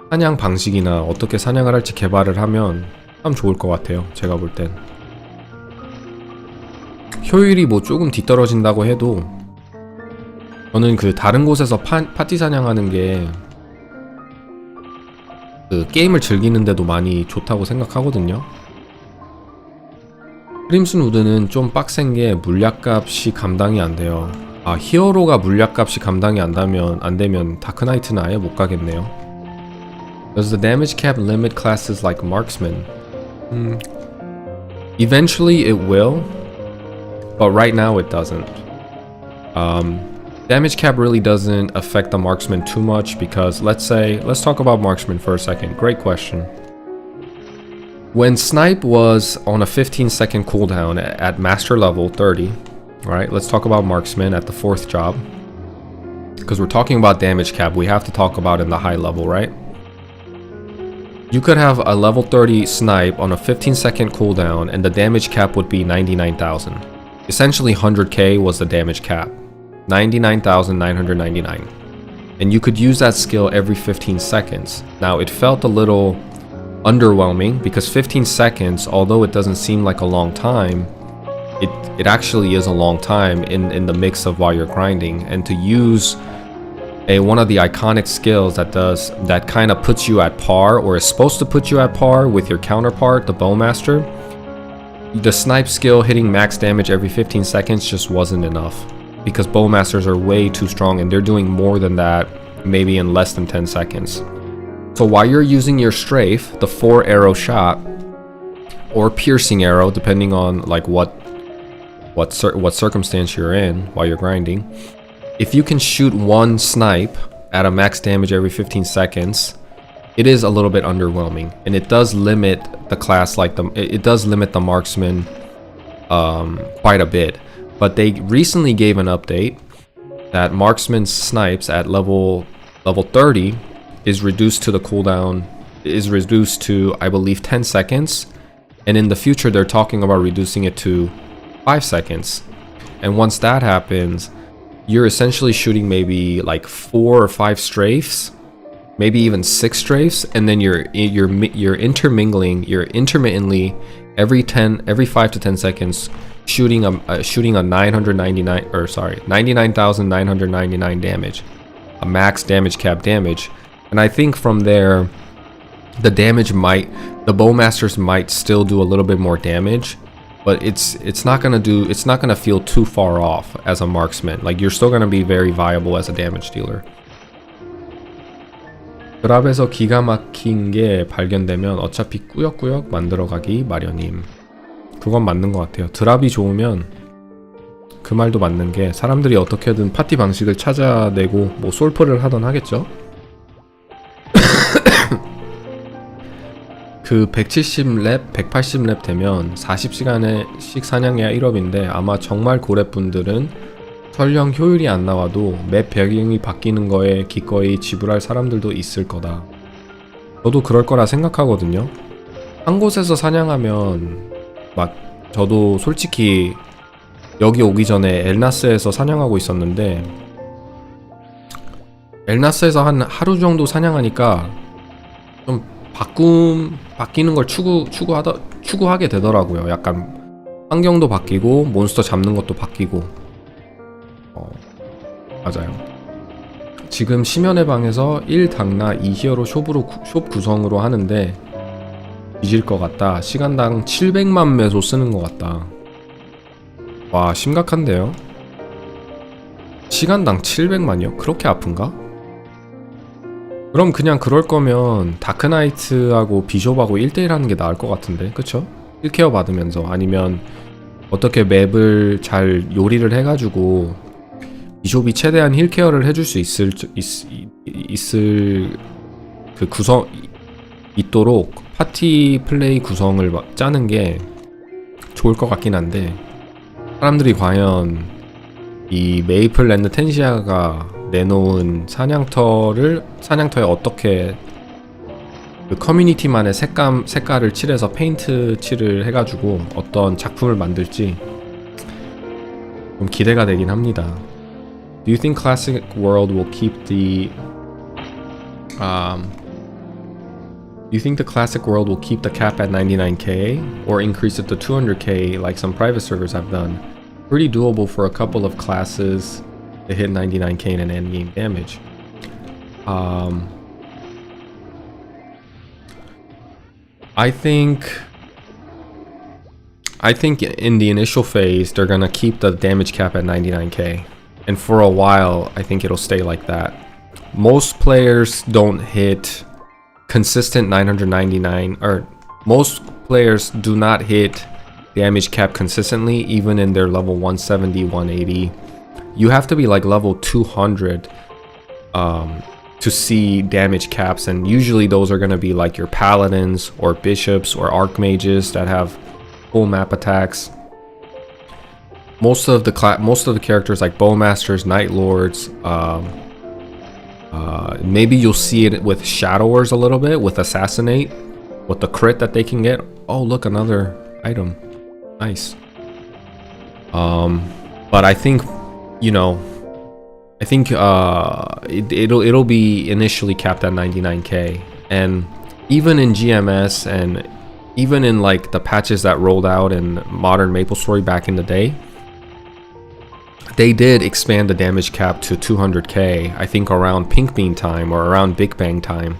사냥 방식이나 어떻게 사냥을 할지 개발을 하면 참 좋을 것 같아요. 제가 볼 땐. 효율이 뭐 조금 뒤떨어진다고 해도 저는 그 다른 곳에서 파티 사냥하는 게 그 게임을 즐기는데도 많이 좋다고 생각하거든요. 크림슨 우드는 좀 빡센 게 물약값이 감당이 안 돼요. 아, 히어로가 물약값이 감당이 안 되면 다크나이트는 아예 못 가겠네요. Does the damage cap limit classes like marksman? Eventually it will, but right now it doesn't. Damage cap really doesn't affect the marksman too much because let's talk about marksman for a second. Great question. When snipe was on a 15-second cooldown at master level 30, alright, let's talk about marksman at the 4th job. Because we're talking about damage cap, we have to talk about in the high level, right? You could have a level 30 snipe on a 15-second cooldown and the damage cap would be 99,000. Essentially 100k was the damage cap. 99,999. And you could use that skill every 15 seconds. Now it felt a little underwhelming because 15 seconds, although it doesn't seem like a long time, it actually is a long time in the mix of while you're grinding. And to use one of the iconic skills that kind of puts you at par, or is supposed to put you at par with your counterpart, the Bowmaster, the snipe skill hitting max damage every 15 seconds just wasn't enough. Because Bowmasters are way too strong and they're doing more than that maybe in less than 10 seconds. So while you're using your strafe, the 4-arrow shot, or piercing arrow, depending on like what circumstance you're in while you're grinding, if you can shoot one snipe at a max damage every 15 seconds, it is a little bit underwhelming, and it does limit the class, it does limit the marksman quite a bit. But they recently gave an update that marksman snipes at level 30 is reduced to the cooldown, is reduced to, I believe, 10 seconds. And in the future, they're talking about reducing it to 5 seconds. And once that happens, you're essentially shooting maybe like 4 or 5 strafes, maybe even 6 strafes, and then you're intermingling, you're intermittently every 5 to 10 seconds shooting a 99,999 damage, a max damage cap damage. And I think from there, the Bowmasters might still do a little bit more damage, but it's not gonna feel too far off as a marksman. Like, you're still gonna be very viable as a damage dealer. 드랍에서 기가 막힌 게 발견되면 어차피 꾸역꾸역 만들어가기 마련임. 그건 맞는 것 같아요. 드랍이 좋으면 그 말도 맞는 게 사람들이 어떻게든 파티 방식을 찾아내고 뭐 솔프를 하던 하겠죠. 그 170렙, 180렙 되면 40시간씩 사냥해야 1업인데 아마 정말 고래분들은 설령 효율이 안 나와도 맵 배경이 바뀌는 거에 기꺼이 지불할 사람들도 있을 거다. 저도 그럴 거라 생각하거든요. 한 곳에서 사냥하면 저도 솔직히 여기 오기 전에 엘나스에서 사냥하고 있었는데 엘나스에서 한 하루 정도 사냥하니까 좀 바뀌는 걸 추구하게 되더라고요. 약간 환경도 바뀌고 몬스터 잡는 것도 바뀌고. 맞아요. 지금 심연의 방에서 1당나 2히어로 숍 구성으로 하는데 뒤질 것 같다. 시간당 700만 매소 쓰는 것 같다. 와, 심각한데요? 시간당 700만이요? 그렇게 아픈가? 그럼 그냥 그럴 거면 다크나이트하고 비숍하고 1대1 하는 게 나을 것 같은데, 그쵸? 1케어 받으면서. 아니면 어떻게 맵을 잘 요리를 해가지고 비숍이 최대한 힐케어를 해줄 수 있을 그 구성 있도록 파티 플레이 구성을 짜는 게 좋을 것 같긴 한데, 사람들이 과연 이 메이플랜드 텐시아가 내놓은 사냥터에 어떻게 그 커뮤니티만의 색깔을 칠해서 페인트 칠을 해가지고 어떤 작품을 만들지 좀 기대가 되긴 합니다. Do you think Classic World will keep the Do you think the Classic World will keep the cap at 99k or increase it to 200k like some private servers have done? Pretty doable for a couple of classes to hit 99k in an endgame damage. I think in the initial phase they're gonna keep the damage cap at 99k, and for a while I think it'll stay like that. Most players don't hit consistent 999, or most players do not hit damage cap consistently even in their level 170, 180. You have to be like level 200 to see damage caps, and usually those are going to be like your paladins or bishops or archmages that have full map attacks. Most of the characters like bowmasters, knight lords, maybe you'll see it with shadowers a little bit with assassinate, with the crit that they can get. Oh, look, another item. Nice. But I think, it'll be initially capped at 99k, and even in GMS and even in like the patches that rolled out in modern Maplestory back in the day, they did expand the damage cap to 200k. I think around Pink Bean time or around Big Bang time,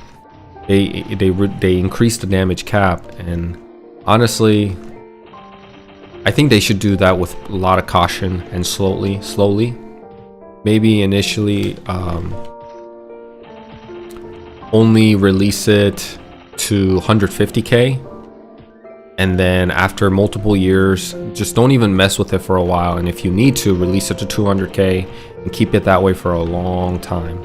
they increased the damage cap, and honestly, I think they should do that with a lot of caution and slowly. Maybe initially only release it to 150k, and then after multiple years, just don't even mess with it for a while, and if you need to, release it to 200k and keep it that way for a long time.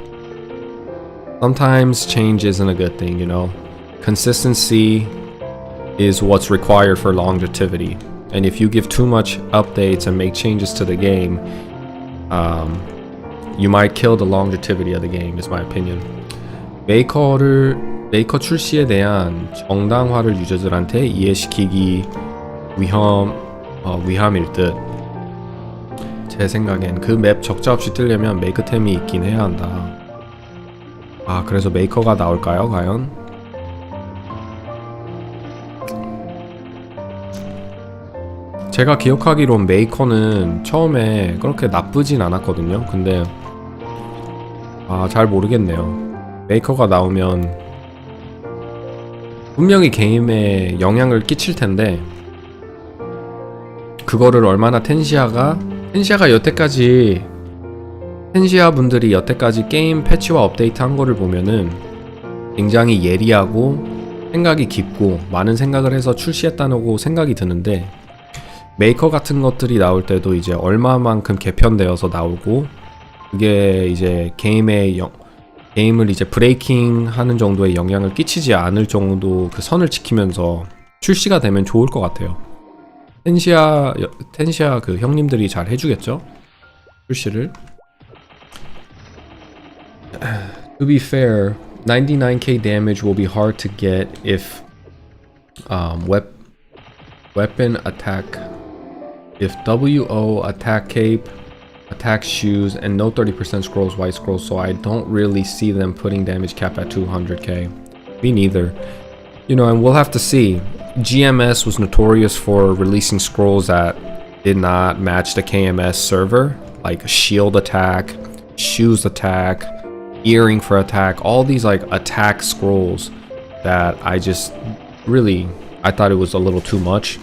Sometimes change isn't a good thing, Consistency is what's required for longevity, and if you give too much updates and make changes to the game, you might kill the longevity of the game, is my opinion. 메이커 출시에 대한 정당화를 유저들한테 이해시키기 위함일 듯. 제 생각엔 그 맵 적자 없이 뜨려면 메이크템이 있긴 해야 한다. 아, 그래서 메이커가 나올까요, 과연? 제가 기억하기론 메이커는 처음에 그렇게 나쁘진 않았거든요. 근데 잘 모르겠네요. 메이커가 나오면 분명히 게임에 영향을 끼칠 텐데, 그거를 얼마나 텐시아 분들이 여태까지 게임 패치와 업데이트 한 거를 보면은 굉장히 예리하고 생각이 깊고 많은 생각을 해서 출시했다고 생각이 드는데, 메이커 같은 것들이 나올 때도 이제 얼마만큼 개편되어서 나오고, 그게 이제 게임을 이제 브레이킹 하는 정도의 영향을 끼치지 않을 정도 그 선을 지키면서 출시가 되면 좋을 것 같아요. 텐시아 그 형님들이 잘 해주겠죠? 출시를. To be fair, 99k damage will be hard to get if weapon attack, if WO attack cape, attack shoes, and no 30% scrolls, white scrolls, so I don't really see them putting damage cap at 200k. Me neither. You know, and we'll have to see. GMS was notorious for releasing scrolls that did not match the KMS server, like shield attack, shoes attack, earring for attack, all these like attack scrolls that I thought it was a little too much.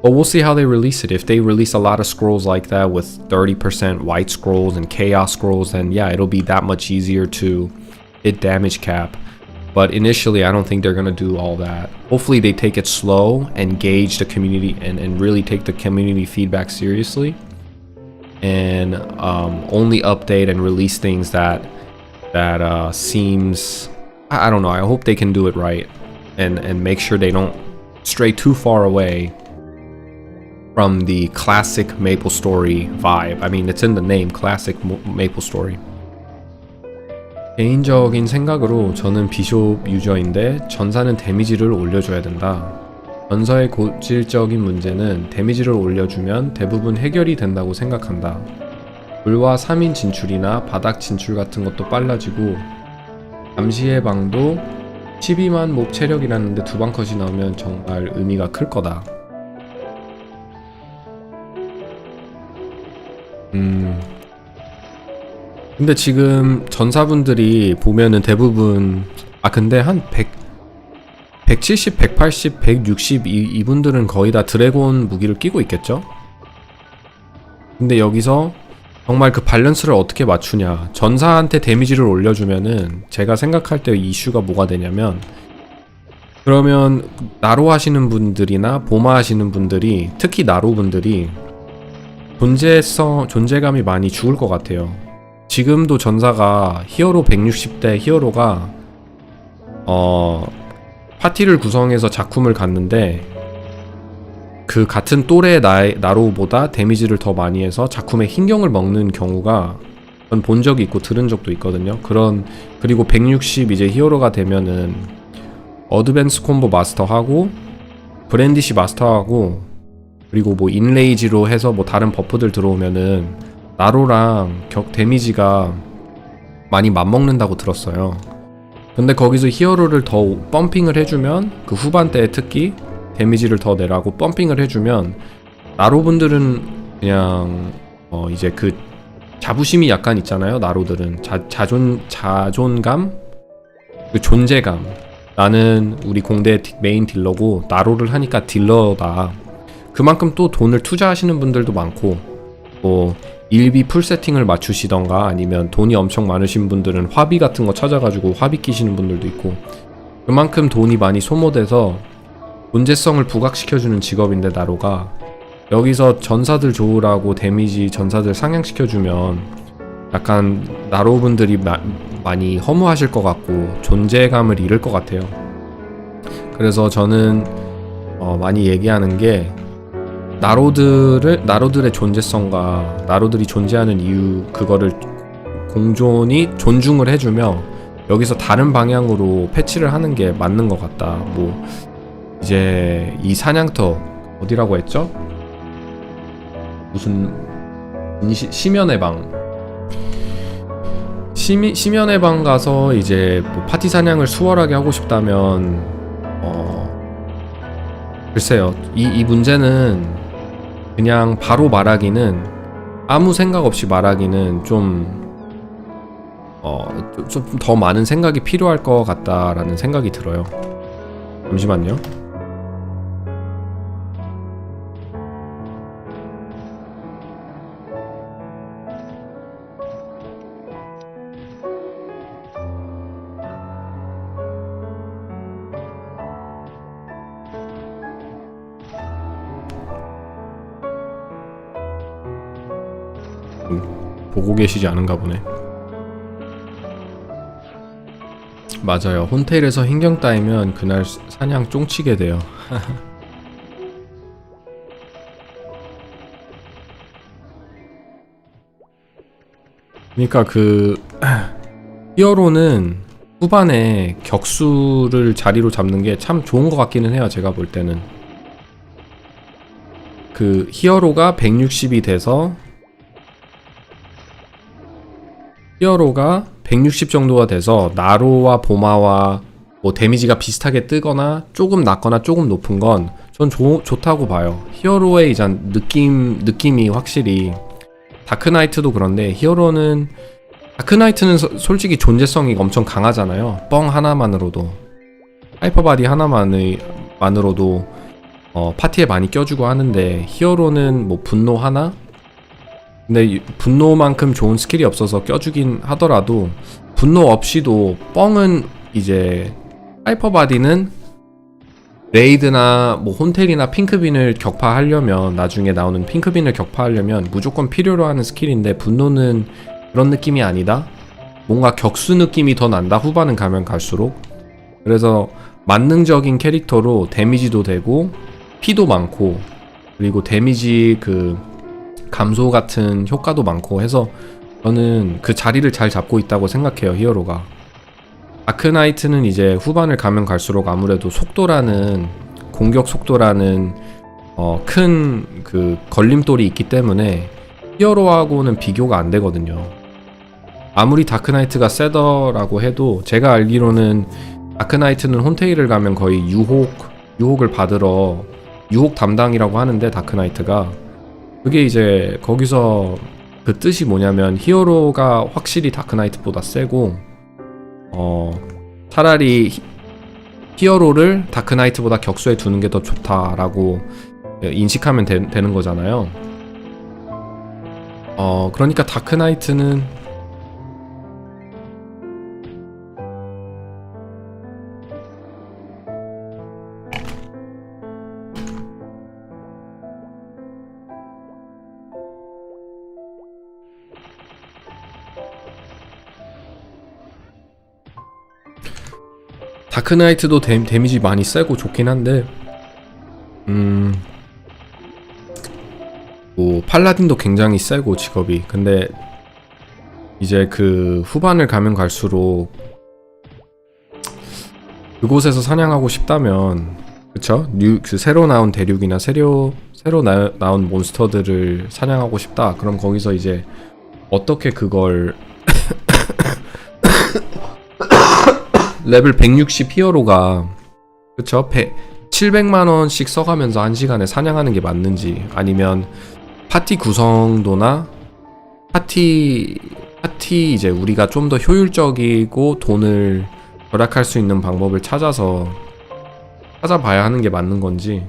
But we'll see how they release it. If they release a lot of scrolls like that with 30% white scrolls and chaos scrolls, then yeah, it'll be that much easier to hit damage cap. But initially, I don't think they're gonna do all that. Hopefully they take it slow and gauge the community and really take the community feedback seriously. And only update and release things that seems, I don't know, I hope they can do it right. And make sure they don't stray too far away from the classic Maplestory vibe. I mean, it's in the name, classic Maplestory. 개인적인 생각으로 저는 비숍 유저인데 전사는 데미지를 올려줘야 된다. 전사의 고질적인 문제는 데미지를 올려주면 대부분 해결이 된다고 생각한다. 불과 3인 진출이나 바닥 진출 같은 것도 빨라지고 감시의 방도 12만 몹 체력이라는데 2방 컷이 나오면 정말 의미가 클 거다. 근데 지금 전사분들이 보면은 대부분 근데 한 170, 180, 160 이분들은 거의 다 드래곤 무기를 끼고 있겠죠? 근데 여기서 정말 그 밸런스를 어떻게 맞추냐. 전사한테 데미지를 올려주면은 제가 생각할 때 이슈가 뭐가 되냐면, 그러면 나로 하시는 분들이나 보마 하시는 분들이, 특히 나로 분들이 존재감이 많이 죽을 것 같아요. 지금도 전사가 히어로 160대 히어로가 파티를 구성해서 작품을 갔는데 그 같은 또래의 나로보다 데미지를 더 많이 해서 작품에 흰경을 먹는 경우가 전 본 적이 있고 들은 적도 있거든요. 그리고 160 이제 히어로가 되면은 어드밴스 콤보 마스터하고 브랜디시 마스터하고 그리고 뭐 인레이지로 해서 뭐 다른 버프들 들어오면은 나로랑 데미지가 많이 맞먹는다고 들었어요. 근데 거기서 히어로를 더 펌핑을 해주면 그 후반대에 특히 데미지를 더 내라고 펌핑을 해주면 나로분들은 그냥 이제 그 자부심이 약간 있잖아요. 나로들은 자존감, 그 존재감. 나는 우리 공대 메인 딜러고 나로를 하니까 딜러다. 그만큼 또 돈을 투자하시는 분들도 많고, 뭐 일비 풀 세팅을 맞추시던가 아니면 돈이 엄청 많으신 분들은 화비 같은 거 찾아가지고 화비 끼시는 분들도 있고, 그만큼 돈이 많이 소모돼서 존재성을 부각시켜주는 직업인데 나로가 여기서 전사들 좋으라고 데미지 전사들 상향시켜주면 약간 나로분들이 많이 허무하실 것 같고 존재감을 잃을 것 같아요. 그래서 저는 많이 얘기하는 게 나로들의 존재성과 나로들이 존재하는 이유, 그거를 공존이 존중을 해주며 여기서 다른 방향으로 패치를 하는 게 맞는 것 같다. 뭐 이제 이 사냥터 어디라고 했죠? 무슨 심연의 방, 심연의 방 가서 이제 뭐 파티 사냥을 수월하게 하고 싶다면 글쎄요, 이 문제는 그냥 바로 말하기는, 아무 생각 없이 말하기는 좀 더 많은 생각이 필요할 것 같다라는 생각이 들어요. 잠시만요. 보고 계시지 않은가 보네. 맞아요. 혼테일에서 흰경 따이면 그날 사냥 쫑치게 돼요. 그러니까 그 히어로는 후반에 격수를 자리로 잡는 게 참 좋은 것 같기는 해요. 제가 볼 때는 그 히어로가 160이 돼서, 히어로가 160 정도가 돼서 나로와 보마와 뭐 데미지가 비슷하게 뜨거나 조금 낮거나 조금 높은 건 전 좋다고 봐요. 히어로의 이제 느낌이 확실히 다크나이트도 그런데 다크나이트는 솔직히 존재성이 엄청 강하잖아요. 뻥 하나만으로도 하이퍼바디 하나만으로도 파티에 많이 껴주고 하는데 히어로는 뭐 분노 하나? 근데 분노만큼 좋은 스킬이 없어서 껴주긴 하더라도 분노 없이도 뻥은 이제 하이퍼바디는 레이드나 뭐 혼텔이나 핑크빈을 격파하려면 나중에 나오는 핑크빈을 격파하려면 무조건 필요로 하는 스킬인데 분노는 그런 느낌이 아니다? 뭔가 격수 느낌이 더 난다 후반은 가면 갈수록. 그래서 만능적인 캐릭터로 데미지도 되고 피도 많고 그리고 데미지 그 감소 같은 효과도 많고 해서 저는 그 자리를 잘 잡고 있다고 생각해요. 히어로가. 다크나이트는 이제 후반을 가면 갈수록 아무래도 속도라는 공격 속도라는 큰 그 걸림돌이 있기 때문에 히어로하고는 비교가 안 되거든요. 아무리 다크나이트가 세더라고 해도 제가 알기로는 다크나이트는 혼테일을 가면 거의 유혹을 받으러 유혹 담당이라고 하는데 다크나이트가 그게 이제 거기서 그 뜻이 뭐냐면 히어로가 확실히 다크나이트보다 세고 차라리 히어로를 다크나이트보다 격수에 두는 게 더 좋다라고 인식하면 되는 거잖아요. 그러니까 다크나이트는 다크나이트도 데미지 많이 세고 좋긴 한데 뭐 팔라딘도 굉장히 세고 직업이. 근데 이제 그 후반을 가면 갈수록 그곳에서 사냥하고 싶다면 그쵸? 그 새로 나온 대륙이나 새로 나온 몬스터들을 사냥하고 싶다. 그럼 거기서 이제 어떻게 그걸 레벨 160 히어로가 그쵸? 700만원씩 써가면서 1시간에 사냥하는 게 맞는지 아니면 파티 구성도나 파티 이제 우리가 좀 더 효율적이고 돈을 절약할 수 있는 방법을 찾아봐야 하는 게 맞는 건지.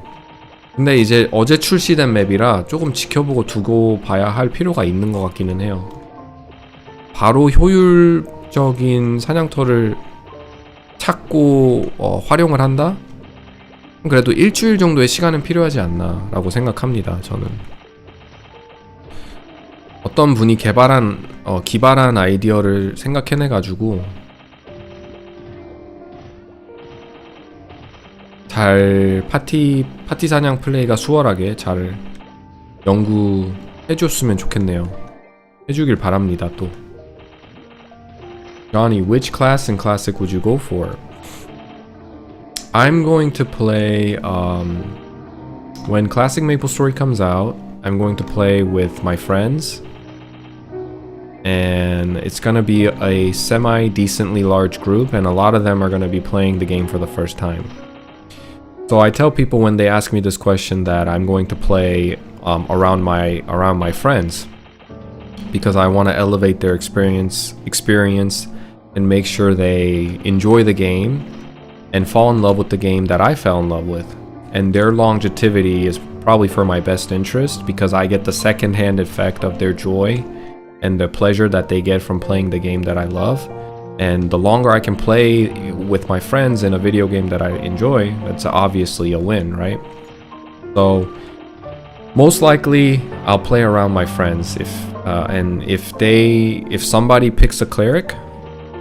근데 이제 어제 출시된 맵이라 조금 지켜보고 두고 봐야 할 필요가 있는 것 같기는 해요. 바로 효율적인 사냥터를 찾고 활용을 한다? 그래도 일주일 정도의 시간은 필요하지 않나 라고 생각합니다. 저는 어떤 분이 기발한 아이디어를 생각해내가지고 잘 파티 사냥 플레이가 수월하게 잘 연구해줬으면 좋겠네요. 해주길 바랍니다. 또 Johnny, which class in Classic would you go for? I'm going to play when Classic Maplestory comes out. I'm going to play with my friends, and it's gonna be a semi-decently large group, and a lot of them are gonna be playing the game for the first time. So I tell people when they ask me this question that I'm going to play around my friends because I want to elevate their experience and make sure they enjoy the game and fall in love with the game that I fell in love with. And their longevity is probably for my best interest because I get the second-hand effect of their joy and the pleasure that they get from playing the game that I love. And the longer I can play with my friends in a video game that I enjoy, that's obviously a win, right? So most likely I'll play around my friends if somebody picks a cleric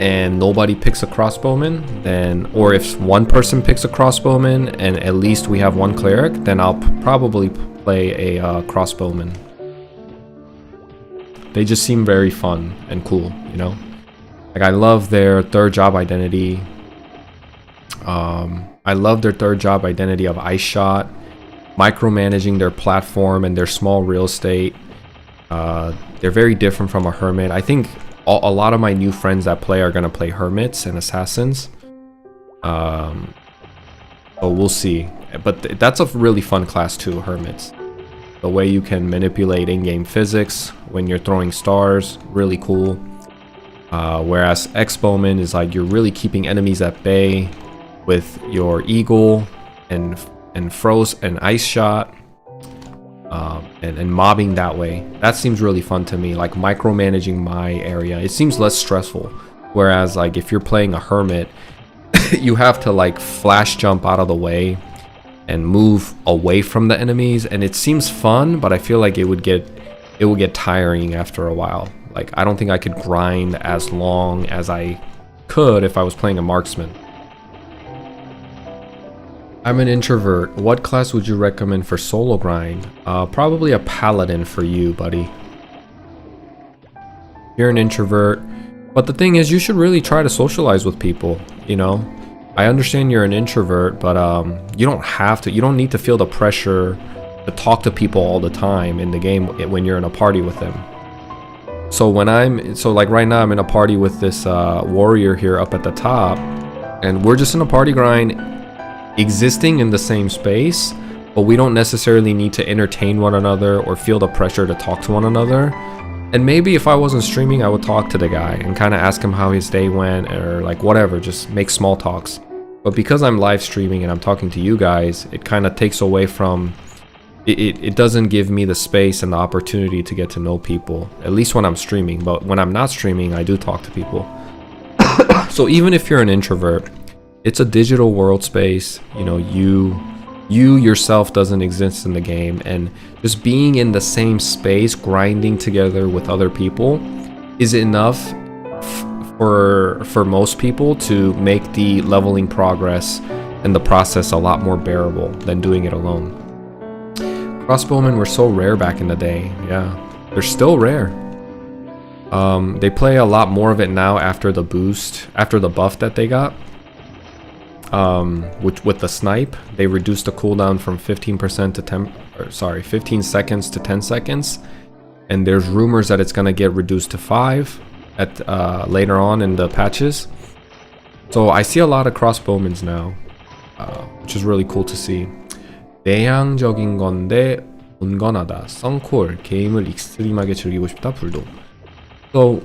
and nobody picks a crossbowman, then, or if one person picks a crossbowman and at least we have one cleric, then I'll probably play a crossbowman. They just seem very fun and cool, you know? Like, I love their third job identity. I love their third job identity of ice shot, micromanaging their platform and their small real estate. They're very different from a hermit. I think a lot of my new friends that play are going to play hermits and assassins. So we'll see. But that's a really fun class too, Hermits. The way you can manipulate in-game physics when you're throwing stars, really cool. Whereas Exbowman is like you're really keeping enemies at bay with your eagle and froze and ice shot, and mobbing that way. That seems really fun to me, like micromanaging my area. It seems less stressful. Whereas like if you're playing a hermit, you have to like flash jump out of the way and move away from the enemies, and it seems fun, but I feel like it would get tiring after a while. Like I don't think I could grind as long as I could if I was playing a marksman. I'm an introvert. What class would you recommend for solo grind? Probably a paladin for you, buddy. You're an introvert, but the thing is you should really try to socialize with people, you know? I understand you're an introvert, but you don't have to. You don't need to feel the pressure to talk to people all the time in the game when you're in a party with them. So like right now I'm in a party with this warrior here up at the top, and we're just in a party grind, existing in the same space, but we don't necessarily need to entertain one another or feel the pressure to talk to one another. And maybe if I wasn't streaming, I would talk to the guy and kind of ask him how his day went, or like whatever, just make small talks. But because I'm live streaming and I'm talking to you guys, it kind of takes away from, it doesn't give me the space and the opportunity to get to know people, at least when I'm streaming. But when I'm not streaming, I do talk to people. So even if you're an introvert, it's a digital world space, you know, you yourself doesn't exist in the game, and just being in the same space grinding together with other people is enough for most people to make the leveling progress and the process a lot more bearable than doing it alone. Crossbowmen were so rare back in the day. Yeah, they're still rare. They play a lot more of it now after the boost, after the buff that they got. With the snipe, they reduced the cooldown from 15% to 15 seconds to 10 seconds, and there's rumors that it's gonna get reduced to 5 at later on in the patches. So I see a lot of crossbowmen now, which is really cool to see. 내향적인 건데 온건하다. 썬콜 게임을 익스트림하게 즐기고 싶다. 불독. So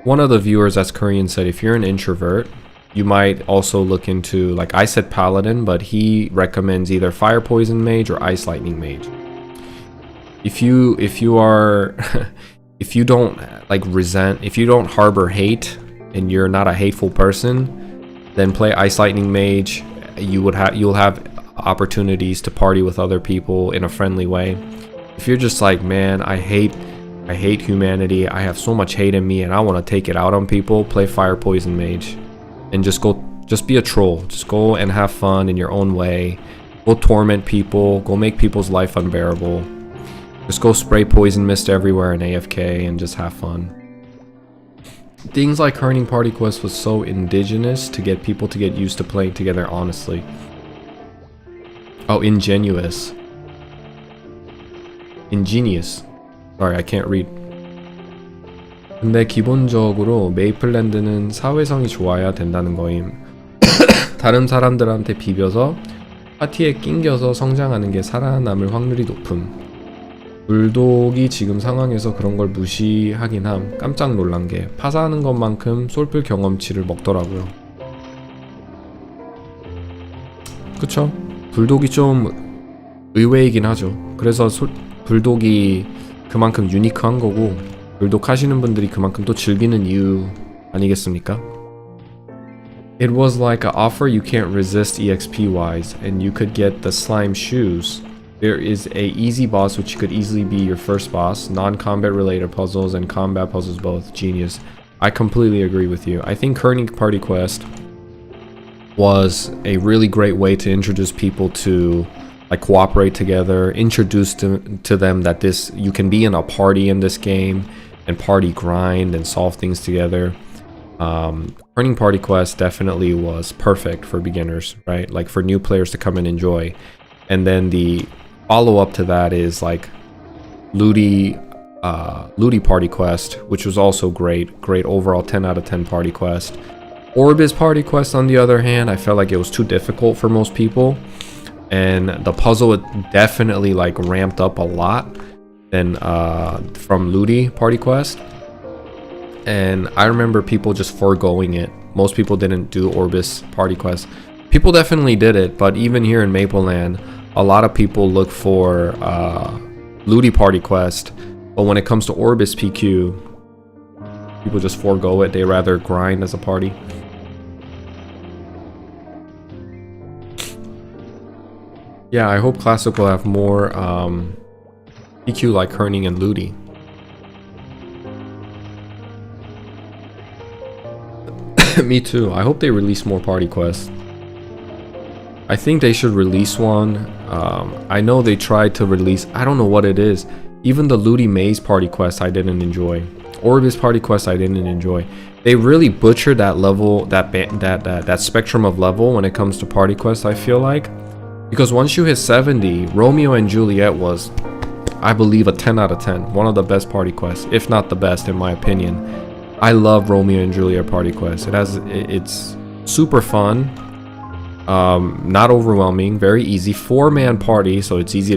one of the viewers that's Korean said if you're an introvert, you might also look into, like I said, paladin, but he recommends either fire poison mage or ice lightning mage. If you are if you don't like resent, if you don't harbor hate and you're not a hateful person, then play ice lightning mage. You'll have opportunities to party with other people in a friendly way. If you're just like, man, I hate humanity, I have so much hate in me and I want to take it out on people, play fire poison mage. And just be a troll. Just go and have fun in your own way. Go torment people. Go make people's life unbearable. Just go spray poison mist everywhere in AFK and just have fun. Things like Earning Party Quest was so indigenous to get people to get used to playing together honestly. Oh, ingenious. Ingenious. Sorry, I can't read. 근데 기본적으로 메이플랜드는 사회성이 좋아야 된다는 거임. 다른 사람들한테 비벼서 파티에 낑겨서 성장하는 게 살아남을 확률이 높음. 불독이 지금 상황에서 그런 걸 무시하긴 함. 깜짝 놀란 게 파사하는 것만큼 솔플 경험치를 먹더라고요. 그쵸? 불독이 좀 의외이긴 하죠. 그래서 불독이 그만큼 유니크한 거고, 불독 하시는 분들이 그만큼 또 즐기는 이유 아니겠습니까? It was like an offer you can't resist EXP wise, and you could get the slime shoes. There is a easy boss which could easily be your first boss, non-combat related puzzles and combat puzzles both. Genius. I completely agree with you. I think Earning Party Quest was a really great way to introduce people to like cooperate together, introduce to them that you can be in a party in this game and party grind and solve things together. Earning Party Quest definitely was perfect for beginners, right? Like for new players to come and enjoy. And then the follow-up to that is like Looty Party Quest, which was also great overall 10 out of 10 party quest. Orbis party quest, on the other hand, I felt like it was too difficult for most people, and the puzzle definitely like ramped up a lot than from Ludi party quest. And I remember people just foregoing it. Most people didn't do Orbis party quest. People definitely did it, but even here in Mapleland, a lot of people look for Ludi party quest, but when it comes to Orbis PQ, people just forego it. They rather grind as a party. Yeah, I hope Classic will have more PQ like Herning and Ludi. Me too. I hope they release more party quests. I think they should release one. I know they tried to release, I don't know what it is. Even the Ludi Maze party quest I didn't enjoy. Orbis party quest I didn't enjoy. They really butchered that level, that spectrum of level when it comes to party quests, I feel like. Because once you hit 70, Romeo and Juliet was, I believe, a 10 out of 10. One of the best party quests, if not the best in my opinion. I love Romeo and Juliet party quest. It's super fun. Not overwhelming, very easy. 4-man party, so it's easy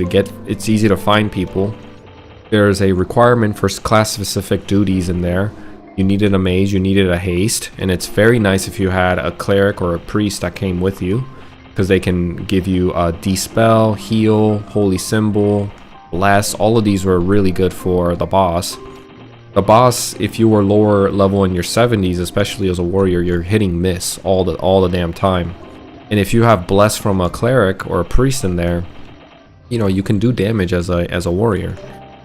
to find people. There's a requirement for class specific duties in there. You needed a mage, you needed a haste, and it's very nice if you had a cleric or a priest that came with you, because they can give you a dispel, heal, holy symbol, bless. All of these were really good for the boss. The boss, if you were lower level in your 70s, especially as a warrior, you're hitting miss all the damn time. And if you have bless from a cleric or a priest in there, you know, you can do damage as a warrior.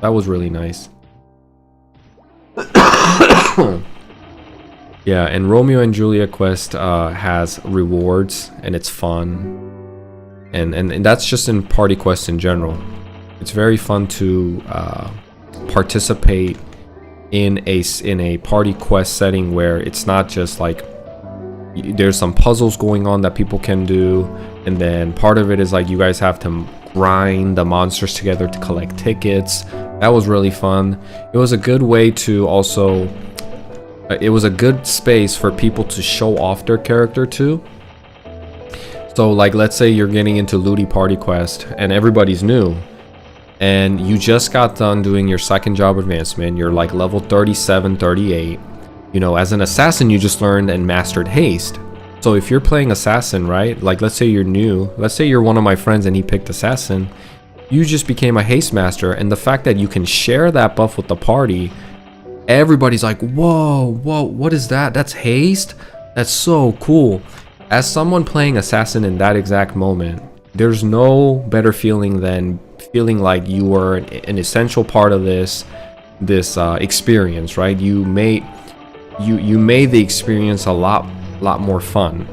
That was really nice. Yeah, and Romeo and Juliet quest has rewards, and it's fun. And that's just in party quests in general. It's very fun to participate in a party quest setting where it's not just like there's some puzzles going on that people can do, and then part of it is like you guys have to grind the monsters together to collect tickets. That was really fun. It was a good way to also it was a good space for people to show off their character too. So like, let's say you're getting into Ludi party quest and everybody's new, and you just got done doing your second job advancement. You're like level 37, 38. You know, as an assassin, you just learned and mastered haste. So if you're playing assassin, right? Like, let's say you're new. Let's say you're one of my friends and he picked assassin. You just became a haste master. And the fact that you can share that buff with the party, everybody's like, whoa, what is that? That's haste? That's so cool. As someone playing assassin in that exact moment, there's no better feeling than feeling like you were an essential part of this experience, right? You made the experience a lot more fun.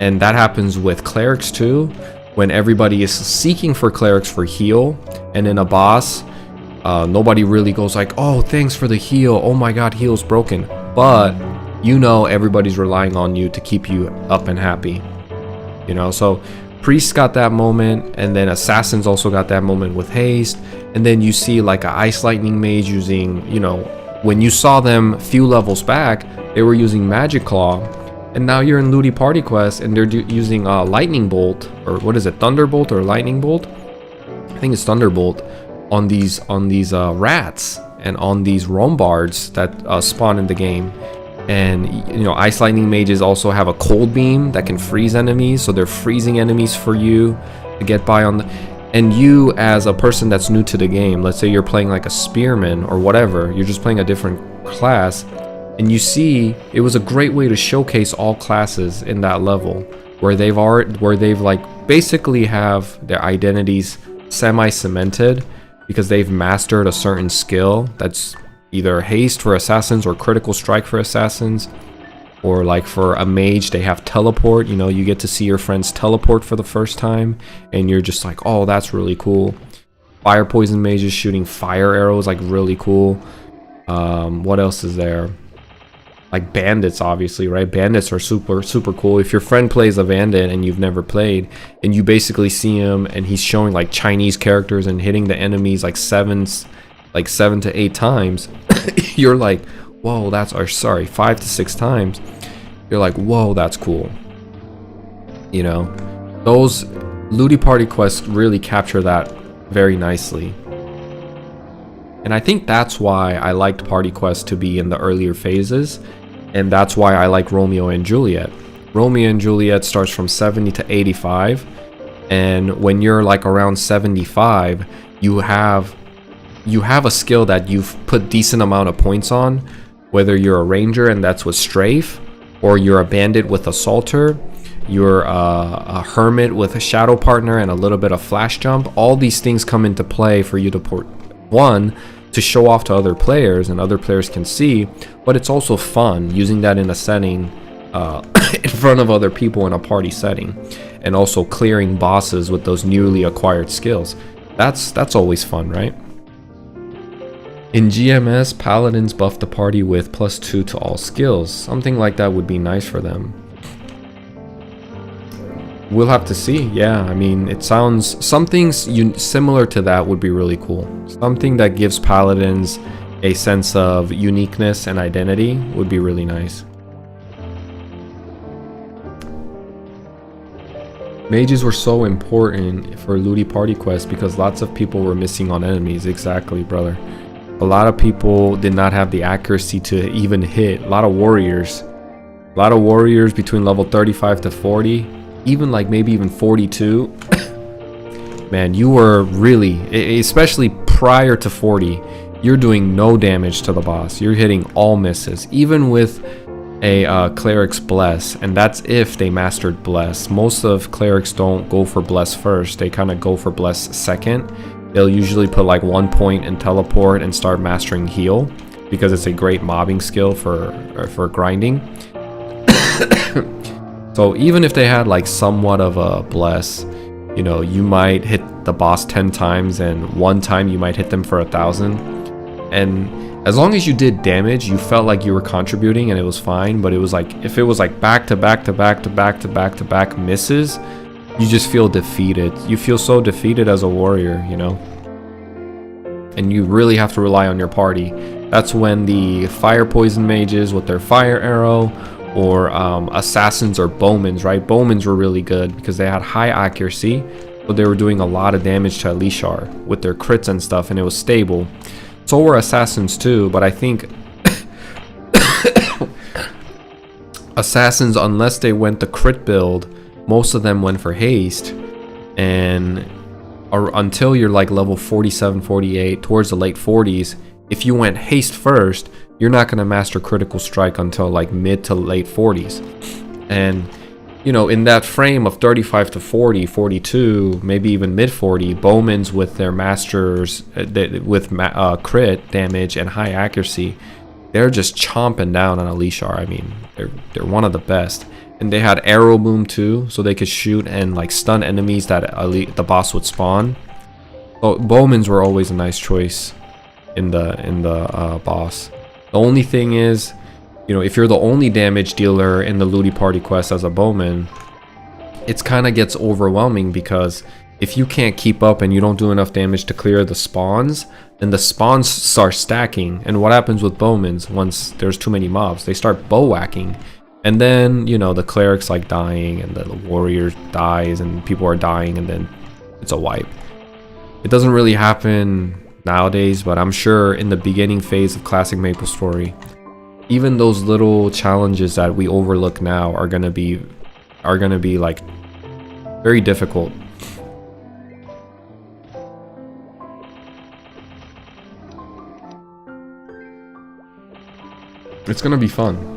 And that happens with clerics too, when everybody is seeking for clerics for heal, and in a boss, nobody really goes like, oh, thanks for the heal, oh my god, heal's broken. But you know, everybody's relying on you to keep you up and happy, you know. So priests got that moment, and then assassins also got that moment with haste. And then you see like a ice lightning mage using, you know, when you saw them few levels back, they were using magic claw, and now you're in Ludi party quest and they're using lightning bolt, or what is it, thunderbolt or lightning bolt? I think it's thunderbolt on these rats and on these rombards that spawn in the game. And you know, ice lightning mages also have a cold beam that can freeze enemies, so they're freezing enemies for you to get by on the. And you, as a person that's new to the game, let's say you're playing like a spearman or whatever, you're just playing a different class, and you see, it was a great way to showcase all classes in that level, where they've like basically have their identities semi-cemented because they've mastered a certain skill that's either haste for assassins or critical strike for assassins, or like for a mage they have teleport. You know, you get to see your friends teleport for the first time, and you're just like, oh, that's really cool. Fire poison mages shooting fire arrows, like really cool. What else is there? Like bandits, obviously, right? Bandits are super cool. If your friend plays a bandit and you've never played, and you basically see him and he's showing like Chinese characters and hitting the enemies like 7 to 8 times, you're like, whoa, 5 to 6 times. you're like, whoa, that's cool. You know, those Ludi Party quests really capture that very nicely. And I think that's why I liked Party Quest to be in the earlier phases, and that's why I like Romeo and Juliet. Romeo and Juliet starts from 70 to 85, and when you're like around 75, you have a skill that you've put decent amount of points on, whether you're a ranger and that's with strafe, or you're a bandit with assaulter, you're a hermit with a shadow partner and a little bit of flash jump. All these things come into play for you to put one to show off to other players and other players can see, but it's also fun using that in a setting in front of other people in a party setting, and also clearing bosses with those newly acquired skills. That's always fun, right? In GMS, paladins buff the party with +2 to all skills. Something like that would be nice for them. We'll have to see. Yeah, I mean, it sounds something similar to that would be really cool. Something that gives paladins a sense of uniqueness and identity would be really nice. Mages were so important for Ludi Party Quest because lots of people were missing on enemies. Exactly, brother. A lot of people did not have the accuracy to even hit. A lot of warriors between level 35 to 40, even like maybe even 42. Man, you were really, especially prior to 40, you're doing no damage to the boss. You're hitting all misses, even with a cleric's bless, and that's if they mastered bless. Most of clerics don't go for bless first, they kind of go for bless second. They'll usually put like 1 point in teleport and start mastering heal, because it's a great mobbing skill for grinding. So even if they had like somewhat of a bless, you know, you might hit the boss 10 times and one time you might hit them for 1,000, and as long as you did damage, you felt like you were contributing and it was fine. But it was like, if it was like back to back to back to back to back to back misses, you just feel defeated. You feel so defeated as a warrior, you know, and you really have to rely on your party. That's when the fire poison mages with their fire arrow, or assassins or bowmans, right? Bowmans were really good because they had high accuracy, but they were doing a lot of damage to Elishar with their crits and stuff, and it was stable. So were assassins too, but I think assassins, unless they went the crit build, most of them went for haste, and until you're like level 47, 48, towards the late 40s, if you went haste first, you're not going to master critical strike until like mid to late 40s. And you know, in that frame of 35 to 40, 42, maybe even mid 40, bowmans with their masters with crit damage and high accuracy, they're just chomping down on Elishar. I mean, they're one of the best. And they had arrow boom too, so they could shoot and like stun enemies that the boss would spawn. So bowmans were always a nice choice in the boss. The only thing is, you know, if you're the only damage dealer in the Ludi Party Quest as a bowman, it's kind of gets overwhelming, because if you can't keep up and you don't do enough damage to clear the spawns, then the spawns start stacking. And what happens with bowmans once there's too many mobs? They start bow whacking. And then, you know, the cleric's like dying, and the warrior dies, and people are dying, and then it's a wipe. It doesn't really happen nowadays, but I'm sure in the beginning phase of classic Maplestory, even those little challenges that we overlook now are gonna be like very difficult. It's gonna be fun.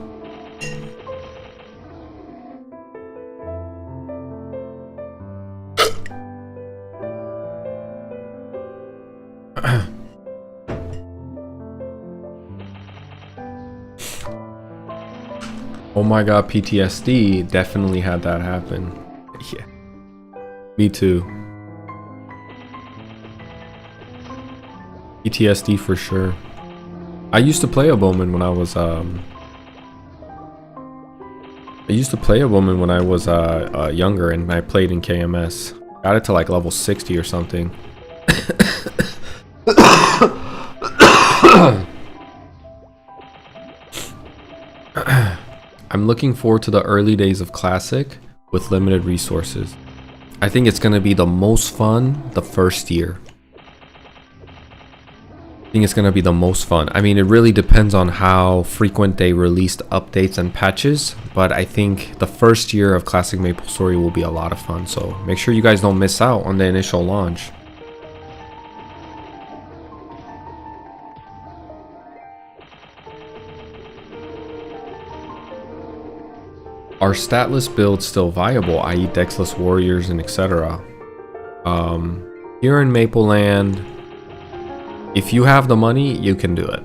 Oh my god, PTSD definitely had that happen. Yeah, me too. PTSD for sure. I used to play a bowman when I was younger, and I played in KMS. Got it to like level 60 or something. I'm looking forward to the early days of Classic with limited resources. I think it's gonna be the most fun the first year. I think it's gonna be the most fun. I mean, it really depends on how frequent they released updates and patches, but I think the first year of Classic Maplestory will be a lot of fun, so make sure you guys don't miss out on the initial launch. Are statless builds still viable, i.e. dexless warriors and etc.? Here in Mapleland, if you have the money, you can do it.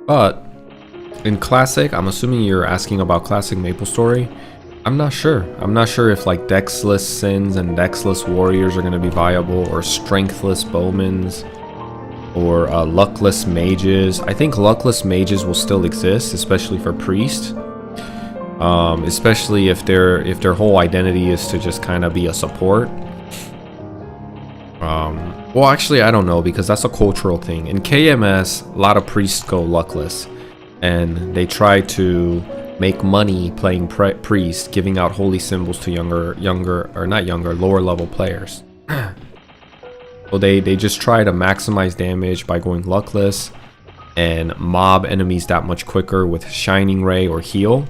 But in Classic, I'm assuming you're asking about Classic Maplestory. I'm not sure. I'm not sure if like dexless sins and dexless warriors are going to be viable, or strengthless bowmans, or luckless mages. I think luckless mages will still exist, especially for priest. Especially if their whole identity is to just kind of be a support. Well, actually, I don't know, because that's a cultural thing. In KMS, a lot of priests go luckless, and they try to make money playing priest, giving out holy symbols to lower level players. So they just try to maximize damage by going luckless and mob enemies that much quicker with Shining Ray or heal.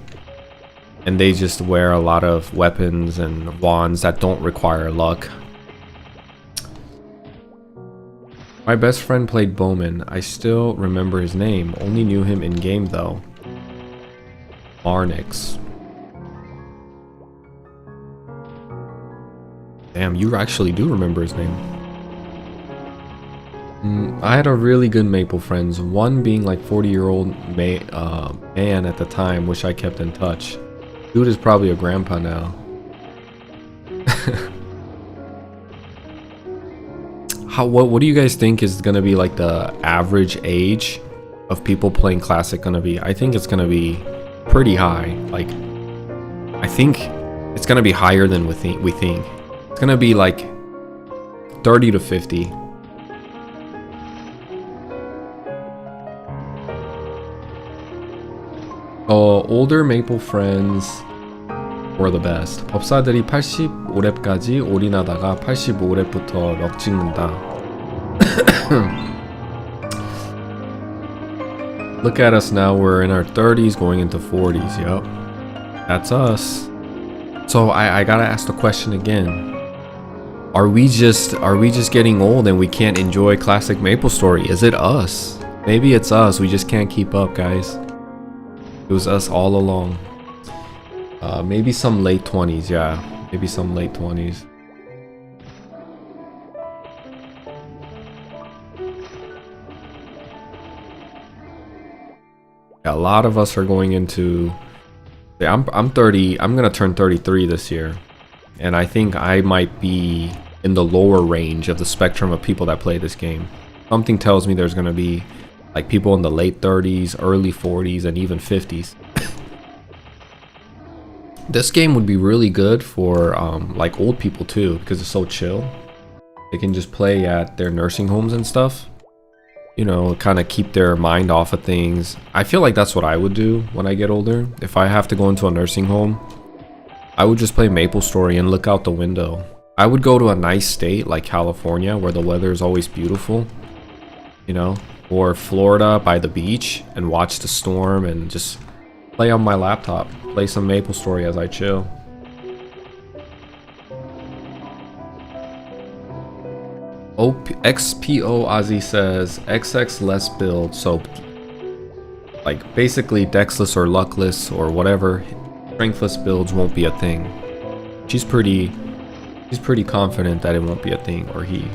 And they just wear a lot of weapons and wands that don't require luck. My best friend played Bowman. I still remember his name. Only knew him in game though. Marnix. Damn, you actually do remember his name. I had a really good Maple friends. One being like 40-year-old man at the time. Wish I kept in touch. Dude is probably a grandpa now. What do you guys think is gonna be like the average age of people playing Classic gonna be? I think it's gonna be pretty high. Like, I think it's gonna be higher than we think. It's gonna be like 30 to 50. Older Maple friends were the best. 법사들이 85렙까지 올인하다가 85렙부터 럭 찍는다. Look at us now, we're in our 30s going into 40s. Yep, that's us. So I gotta ask the question again. Are we just getting old and we can't enjoy Classic Maplestory? Is it us? Maybe it's us, we just can't keep up, guys. It was us all along. Maybe some late 20s, yeah. Maybe some late 20s. Yeah, a lot of us are going into... Yeah, I'm 30. I'm gonna turn 33 this year. And I think I might be in the lower range of the spectrum of people that play this game. Something tells me there's gonna be like people in the late 30s, early 40s, and even 50s. This game would be really good for like old people too, because it's so chill. They can just play at their nursing homes and stuff. You know, kind of keep their mind off of things. I feel like that's what I would do when I get older. If I have to go into a nursing home, I would just play Maplestory and look out the window. I would go to a nice state like California where the weather is always beautiful, you know, or Florida by the beach and watch the storm and just play on my laptop, play some Maplestory as I chill. XPO Ozzy says XX less build, so like basically dexless or luckless or whatever, strengthless builds won't be a thing. She's pretty confident that it won't be a thing, or he.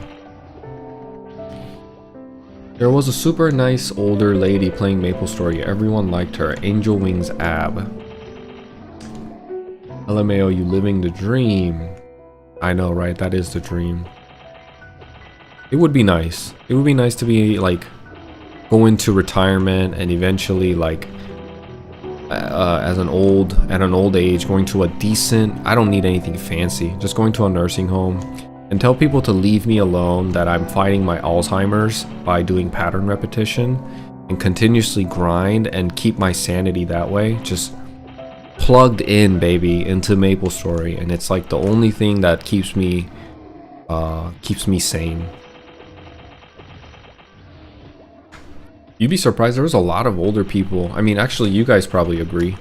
There was a super nice older lady playing Maplestory. Everyone liked her. Angel Wings Ab. LMAO, you living the dream. I know, right? That is the dream. It would be nice. It would be nice to be like go into retirement and eventually like at an old age going to a decent, I don't need anything fancy, just going to a nursing home and tell people to leave me alone, that I'm fighting my Alzheimer's by doing pattern repetition and continuously grind and keep my sanity that way. Just plugged in, baby, into Maplestory, and it's like the only thing that keeps me sane. You'd be surprised, there was a lot of older people. I mean, actually, you guys probably agree.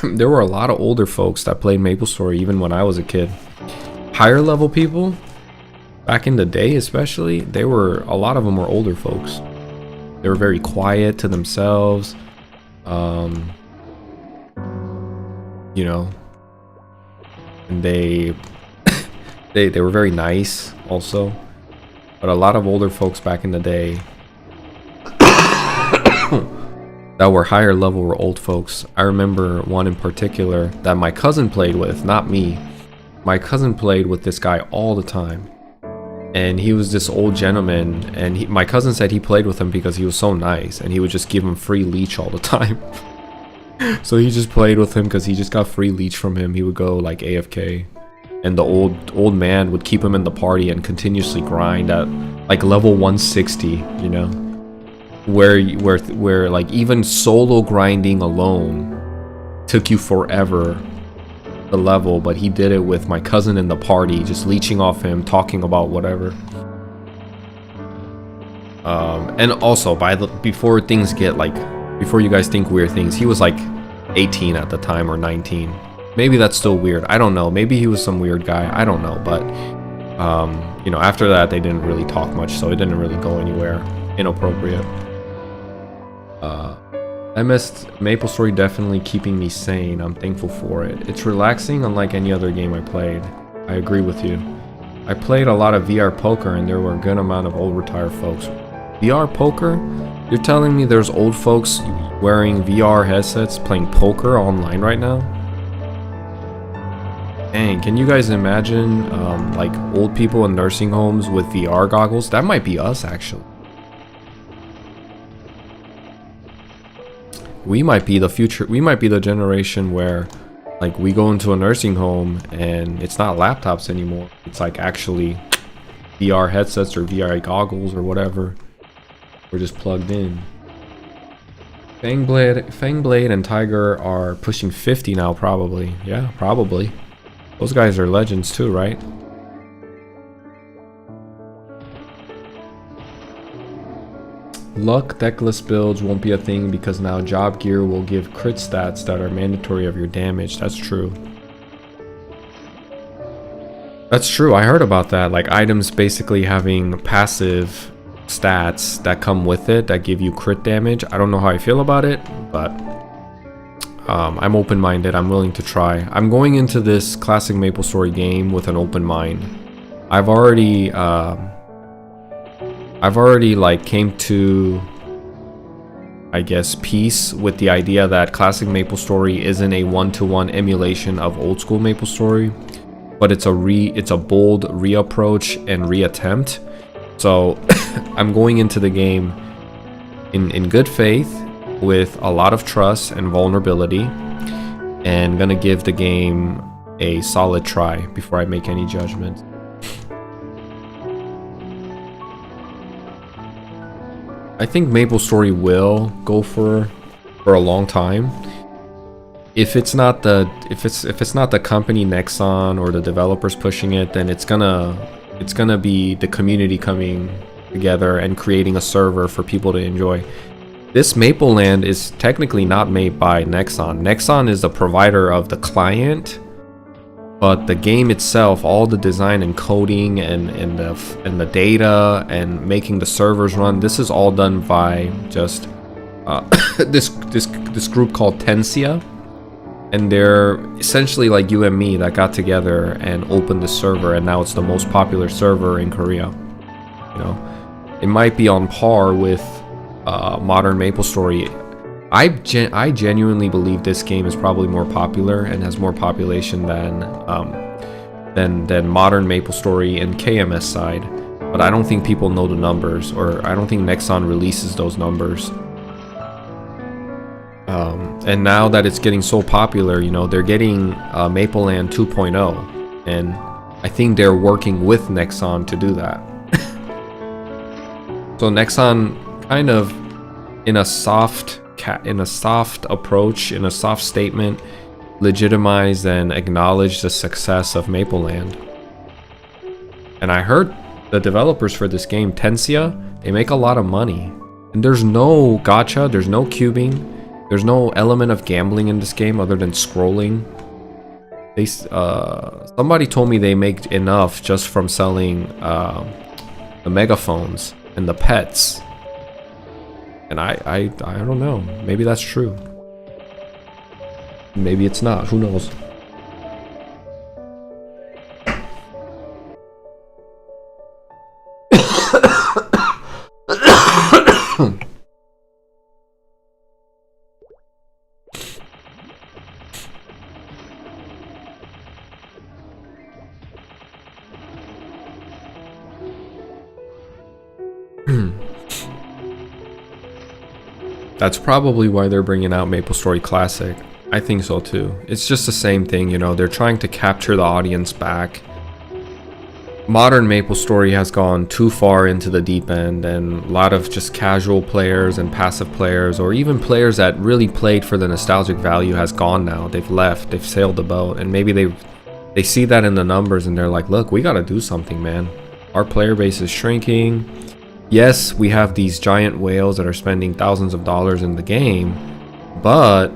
There were a lot of older folks that played Maplestory even when I was a kid. Higher level people, back in the day especially, a lot of them were older folks. They were very quiet to themselves. You know, and they were very nice also. But a lot of older folks back in the day that were higher level were old folks. I remember one in particular that my cousin played with, not me. My cousin played with this guy all the time. And he was this old gentleman, and my cousin said he played with him because he was so nice, and he would just give him free leech all the time. So he just played with him because he just got free leech from him. He would go like AFK. And the old man would keep him in the party and continuously grind at like level 160, you know, where like even solo grinding alone took you forever, the level, but he did it with my cousin in the party, just leeching off him, talking about whatever. And also before things get like, before you guys think weird things, he was like 18 at the time, or 19. Maybe that's still weird. I don't know. Maybe he was some weird guy. I don't know. But, you know, after that, they didn't really talk much, so it didn't really go anywhere inappropriate. Maplestory definitely keeping me sane. I'm thankful for it. It's relaxing, unlike any other game I played. I agree with you. I played a lot of VR poker, and there were a good amount of old retired folks. VR poker? You're telling me there's old folks wearing VR headsets playing poker online right now? Dang, can you guys imagine like old people in nursing homes with VR goggles? That might be us, actually. We might be the future. We might be the generation where like we go into a nursing home and it's not laptops anymore. It's like actually VR headsets or VR goggles or whatever. We're just plugged in. Fangblade and Tiger are pushing 50 now, probably. Yeah, probably. Those guys are legends too, right? Luck deckless builds won't be a thing because now job gear will give crit stats that are mandatory of your damage. That's true. That's true. I heard about that. Like items basically having passive stats that come with it that give you crit damage. I don't know how I feel about it, but I'm open-minded. I'm willing to try. I'm going into this classic Maplestory game with an open mind. I've already like came to, I guess, peace with the idea that classic Maplestory isn't a one-to-one emulation of old school Maplestory, but it's a bold reapproach and reattempt. So I'm going into the game in good faith, with a lot of trust and vulnerability, and gonna give the game a solid try before I make any judgment. I think Maplestory will go for a long time. If it's not the company Nexon or the developers pushing it, then it's gonna be the community coming together and creating a server for people to enjoy. This Maple Land is technically not made by Nexon. Nexon is the provider of the client, but the game itself, all the design and coding and the data and making the servers run, this is all done by just this group called Tensia, and they're essentially like you and me that got together and opened the server, and now it's the most popular server in Korea. You know, it might be on par with modern Maplestory. I genuinely believe this game is probably more popular and has more population than modern Maplestory and KMS side, but I don't think people know the numbers, or I don't think Nexon releases those numbers. And now that it's getting so popular, you know, they're getting Maple Land 2.0, and I think they're working with Nexon to do that. So Nexon kind of, in a soft in a soft approach, in a soft statement, legitimize and acknowledge the success of Mapleland. And I heard the developers for this game, Tensia, they make a lot of money. And there's no gacha, there's no cubing, there's no element of gambling in this game other than scrolling. They somebody told me they make enough just from selling the megaphones and the pets. And I don't know. Maybe that's true. Maybe it's not. Who knows? That's probably why they're bringing out Maplestory Classic. I think so too. It's just the same thing, you know, they're trying to capture the audience back. Modern Maplestory has gone too far into the deep end, and a lot of just casual players and passive players, or even players that really played for the nostalgic value, has gone now. They've left, they've sailed the boat, and maybe they see that in the numbers and they're like, look, we gotta do something, man. Our player base is shrinking. Yes, we have these giant whales that are spending thousands of dollars in the game, but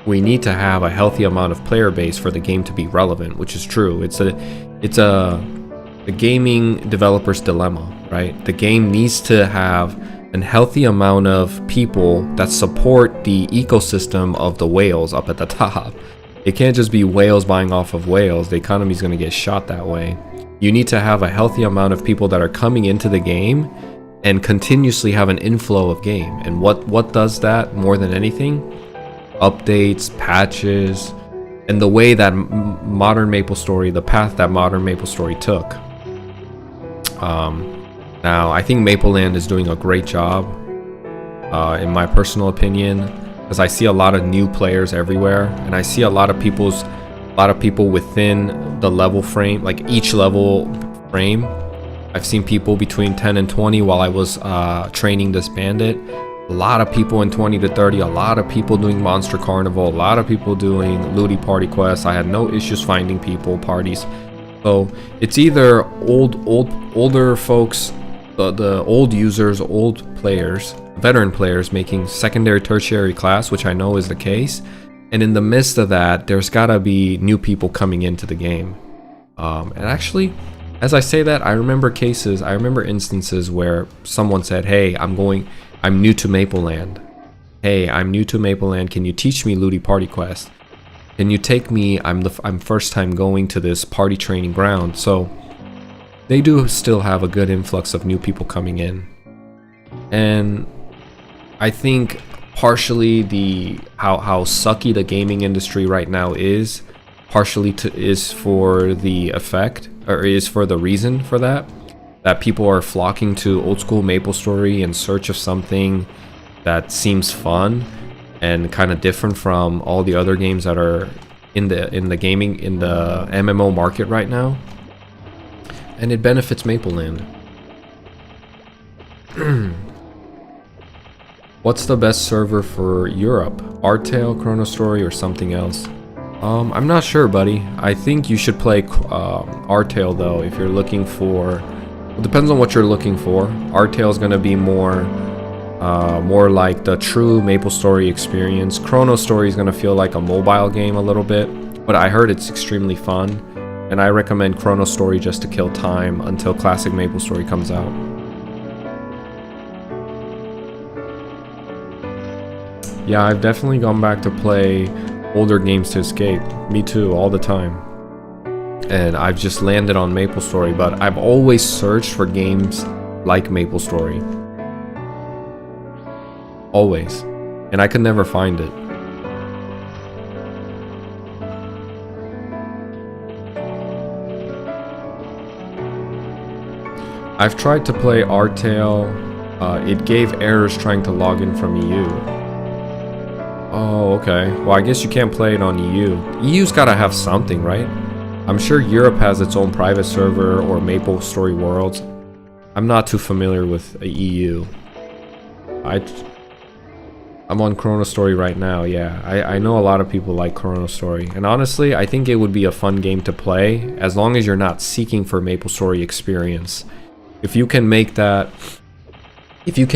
we need to have a healthy amount of player base for the game to be relevant, which is true. It's a gaming developer's dilemma, right? The game needs to have a healthy amount of people that support the ecosystem of the whales up at the top. It can't just be whales buying off of whales. The economy is going to get shot that way. You need to have a healthy amount of people that are coming into the game and continuously have an inflow of game. And what does that more than anything? Updates, patches, and the way that modern Maplestory, the path that modern Maplestory took. Now, I think Mapleland is doing a great job, in my personal opinion, because I see a lot of new players everywhere, and I see a lot of people within the level frame, like each level frame. I've seen people between 10 and 20 while I was training this bandit. A lot of people in 20 to 30, a lot of people doing Monster Carnival, a lot of people doing Looty Party quests. I had no issues finding people, parties. So it's either older folks, the old users, old players, veteran players making secondary, tertiary class, which I know is the case. And in the midst of that, there's gotta be new people coming into the game. And actually, as I say that, I remember instances where someone said, hey, I'm new to Mapleland. Hey, I'm new to Mapleland. Can you teach me Looty Party Quest? Can you take me? I'm first time going to this party training ground. So they do still have a good influx of new people coming in. And I think partially how sucky the gaming industry right now is, partially is for the effect, or is for the reason for that people are flocking to old school Maplestory in search of something that seems fun and kind of different from all the other games that are in the MMO market right now, and it benefits Mapleland. What's the best server for Europe? Artale, Chrono Story, or something else? I'm not sure, buddy. I think you should play Artale though if you're looking for. It depends on what you're looking for. Artale is going to be more like the true Maplestory experience. Chrono Story is going to feel like a mobile game a little bit, but I heard it's extremely fun, and I recommend Chrono Story just to kill time until classic Maplestory comes out. Yeah, I've definitely gone back to play older games to escape. Me too, all the time. And I've just landed on Maplestory, but I've always searched for games like Maplestory. Always. And I could never find it. I've tried to play Artale. It gave errors trying to log in from EU. Oh, okay. Well, I guess you can't play it on EU. EU's gotta have something, right? I'm sure Europe has its own private server or Maplestory Worlds. I'm not too familiar with EU. I'm on Chrono Story right now, yeah. I know a lot of people like Chrono Story. And honestly, I think it would be a fun game to play as long as you're not seeking for Maplestory experience. If you can make that... If you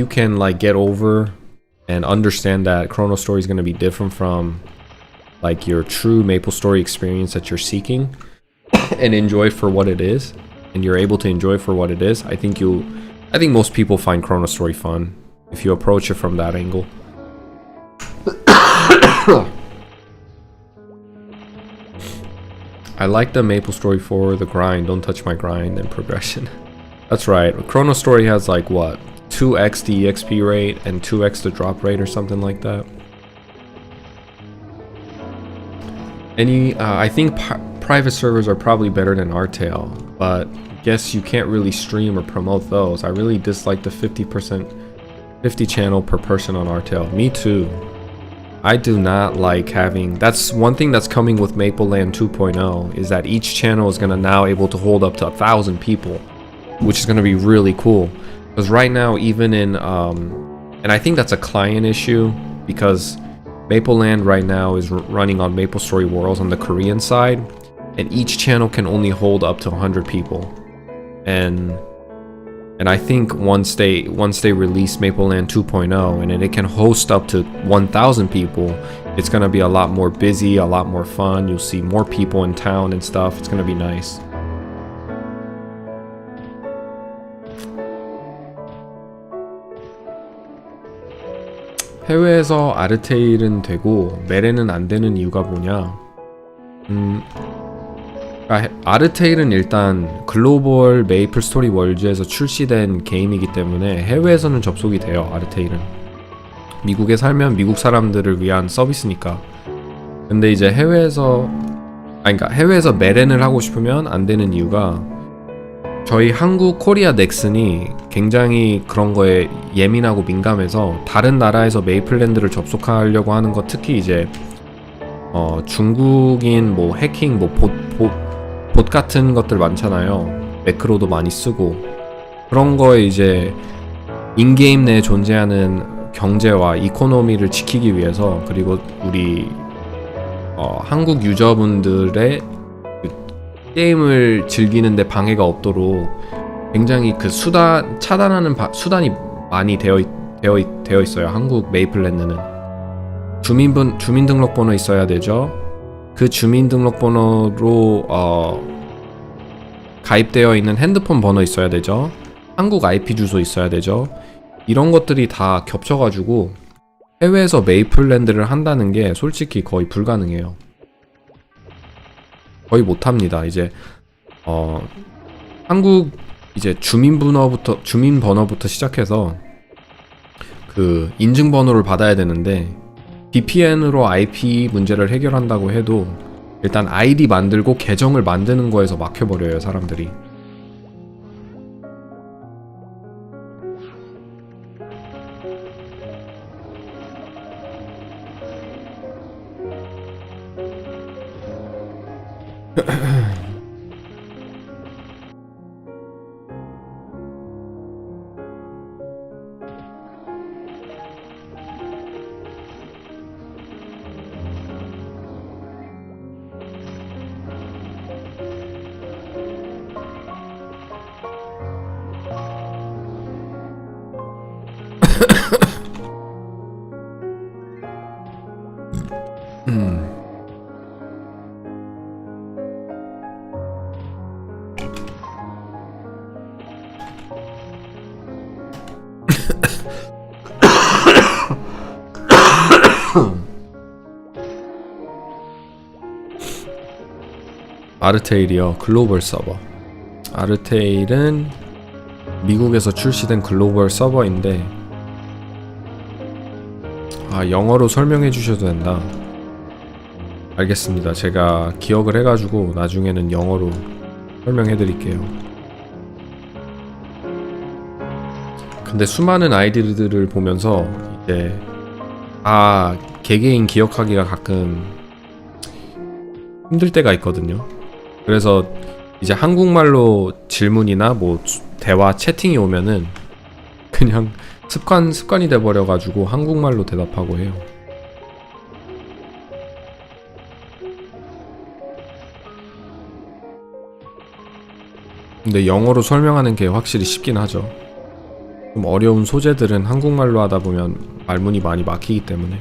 can like get over and understand that Chrono Story is going to be different from like your true Maplestory experience that you're seeking and enjoy for what it is, and you're able to enjoy for what it is, I think most people find Chrono Story fun if you approach it from that angle. I like the Maplestory for the grind, don't touch my grind, and progression. That's right, Chrono Story has like what, 2x the EXP rate and 2x the drop rate or something like that. I think private servers are probably better than Artail, but guess you can't really stream or promote those. I really dislike the 50 channel per person on Artail. Me too. I do not like having... That's one thing that's coming with Mapleland 2.0, is that each channel is going to now able to hold up to 1,000 people, which is going to be really cool. Because right now, even in... and I think that's a client issue, because Mapleland right now is running on Maplestory Worlds on the Korean side, and each channel can only hold up to 100 people. And I think once they release Mapleland 2.0 and then it can host up to 1,000 people, it's gonna be a lot more busy, a lot more fun. You'll see more people in town and stuff. It's gonna be nice. 해외에서 아르테일은 되고 메레는 안 되는 이유가 뭐냐? 아르테일은 일단 글로벌 메이플스토리 월즈에서 출시된 게임이기 때문에 해외에서는 접속이 돼요. 아르테일은 미국에 살면 미국 사람들을 위한 서비스니까. 근데 이제 해외에서 메렌을 하고 싶으면 안 되는 이유가, 저희 한국 코리아 넥슨이 굉장히 그런 거에 예민하고 민감해서 다른 나라에서 메이플랜드를 접속하려고 하는 거, 특히 이제 중국인 뭐 해킹 뭐 봇 같은 것들 많잖아요. 매크로도 많이 쓰고, 그런 거에 이제 인게임 내에 존재하는 경제와 이코노미를 지키기 위해서, 그리고 우리 한국 유저분들의 게임을 즐기는데 방해가 없도록 굉장히 그 차단하는 수단이 많이 되어 있어요. 한국 메이플랜드는 주민등록번호 있어야 되죠. 그 주민등록번호로 가입되어 있는 핸드폰 번호 있어야 되죠. 한국 IP 주소 있어야 되죠. 이런 것들이 다 겹쳐가지고 해외에서 메이플랜드를 한다는 게 솔직히 거의 불가능해요. 거의 못합니다. 이제 한국 이제 주민번호부터 시작해서 그 인증번호를 받아야 되는데, VPN으로 IP 문제를 해결한다고 해도 일단 아이디 만들고 계정을 만드는 거에서 막혀버려요, 사람들이. 아르테일이요. 글로벌 서버. 아르테일은 미국에서 출시된 글로벌 서버인데, 영어로 설명해 주셔도 된다. 알겠습니다. 제가 기억을 해가지고 나중에는 영어로 설명해 드릴게요. 근데 수많은 아이디들을 보면서 이제 개개인 기억하기가 가끔 힘들 때가 있거든요. 그래서 이제 한국말로 질문이나 뭐 대화 채팅이 오면은 그냥 습관이 돼버려가지고 한국말로 대답하고 해요. 근데 영어로 설명하는 게 확실히 쉽긴 하죠. 좀 어려운 소재들은 한국말로 하다 보면 말문이 많이 막히기 때문에.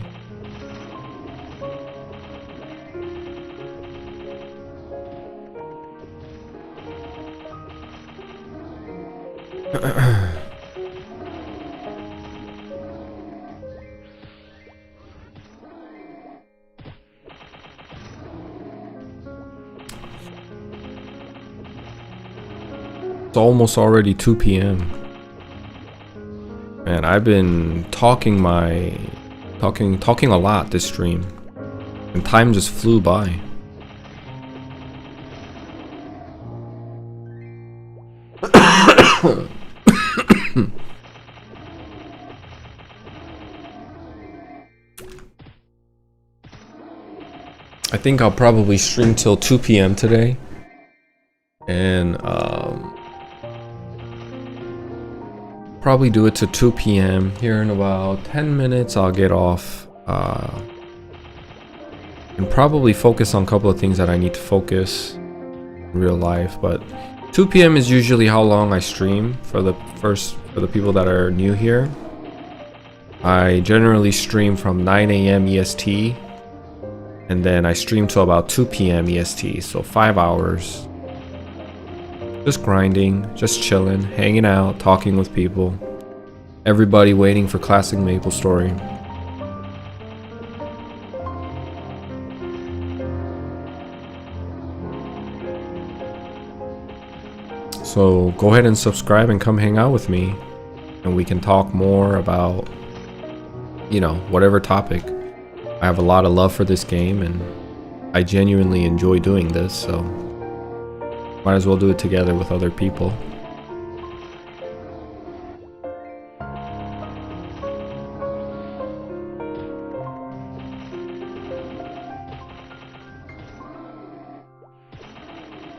It's almost already 2 p.m. Man, I've been talking a lot this stream, and time just flew by. I think I'll probably stream till 2 p.m. today, and probably do it to 2 p.m. Here in about 10 minutes I'll get off and probably focus on a couple of things that I need to focus in real life. But 2 p.m. is usually how long I stream. For the people that are new here, I generally stream from 9 a.m. EST, and then I stream till about 2 p.m. EST, so 5 hours. Just grinding, just chilling, hanging out, talking with people. Everybody waiting for classic Maplestory. So go ahead and subscribe and come hang out with me, and we can talk more about, you know, whatever topic. I have a lot of love for this game, and I genuinely enjoy doing this, so might as well do it together with other people.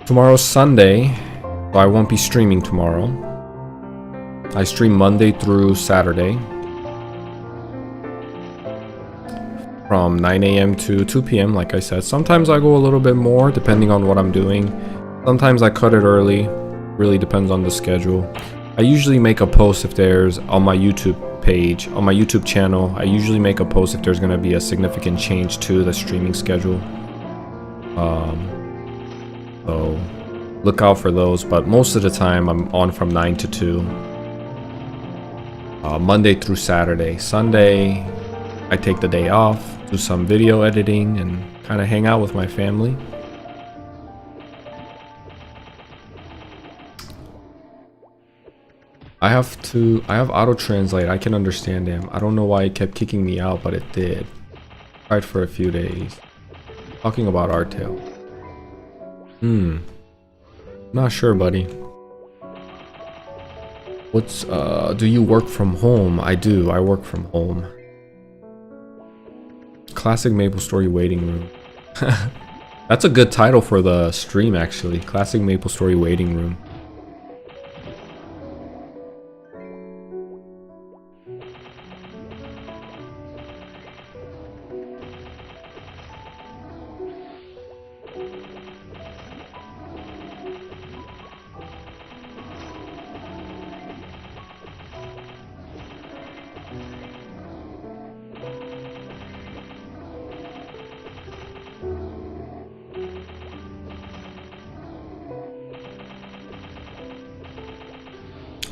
Tomorrow's Sunday, so I won't be streaming tomorrow. I stream Monday through Saturday from 9 a.m. to 2 p.m. like I said. Sometimes I go a little bit more depending on what I'm doing. Sometimes I cut it early, really depends on the schedule. I usually make a post if there's, on my YouTube page, on my YouTube channel, I usually make a post if there's going to be a significant change to the streaming schedule. So look out for those, but most of the time I'm on from 9 to 2. Monday through Saturday. Sunday, I take the day off, do some video editing, and kind of hang out with my family. I have auto translate. I can understand him. I don't know why it kept kicking me out, but it did. Tried for a few days. Talking about Artail. Not sure, buddy. What's do you work from home? I do. I work from home. Classic Maplestory waiting room. That's a good title for the stream, actually. Classic Maplestory waiting room.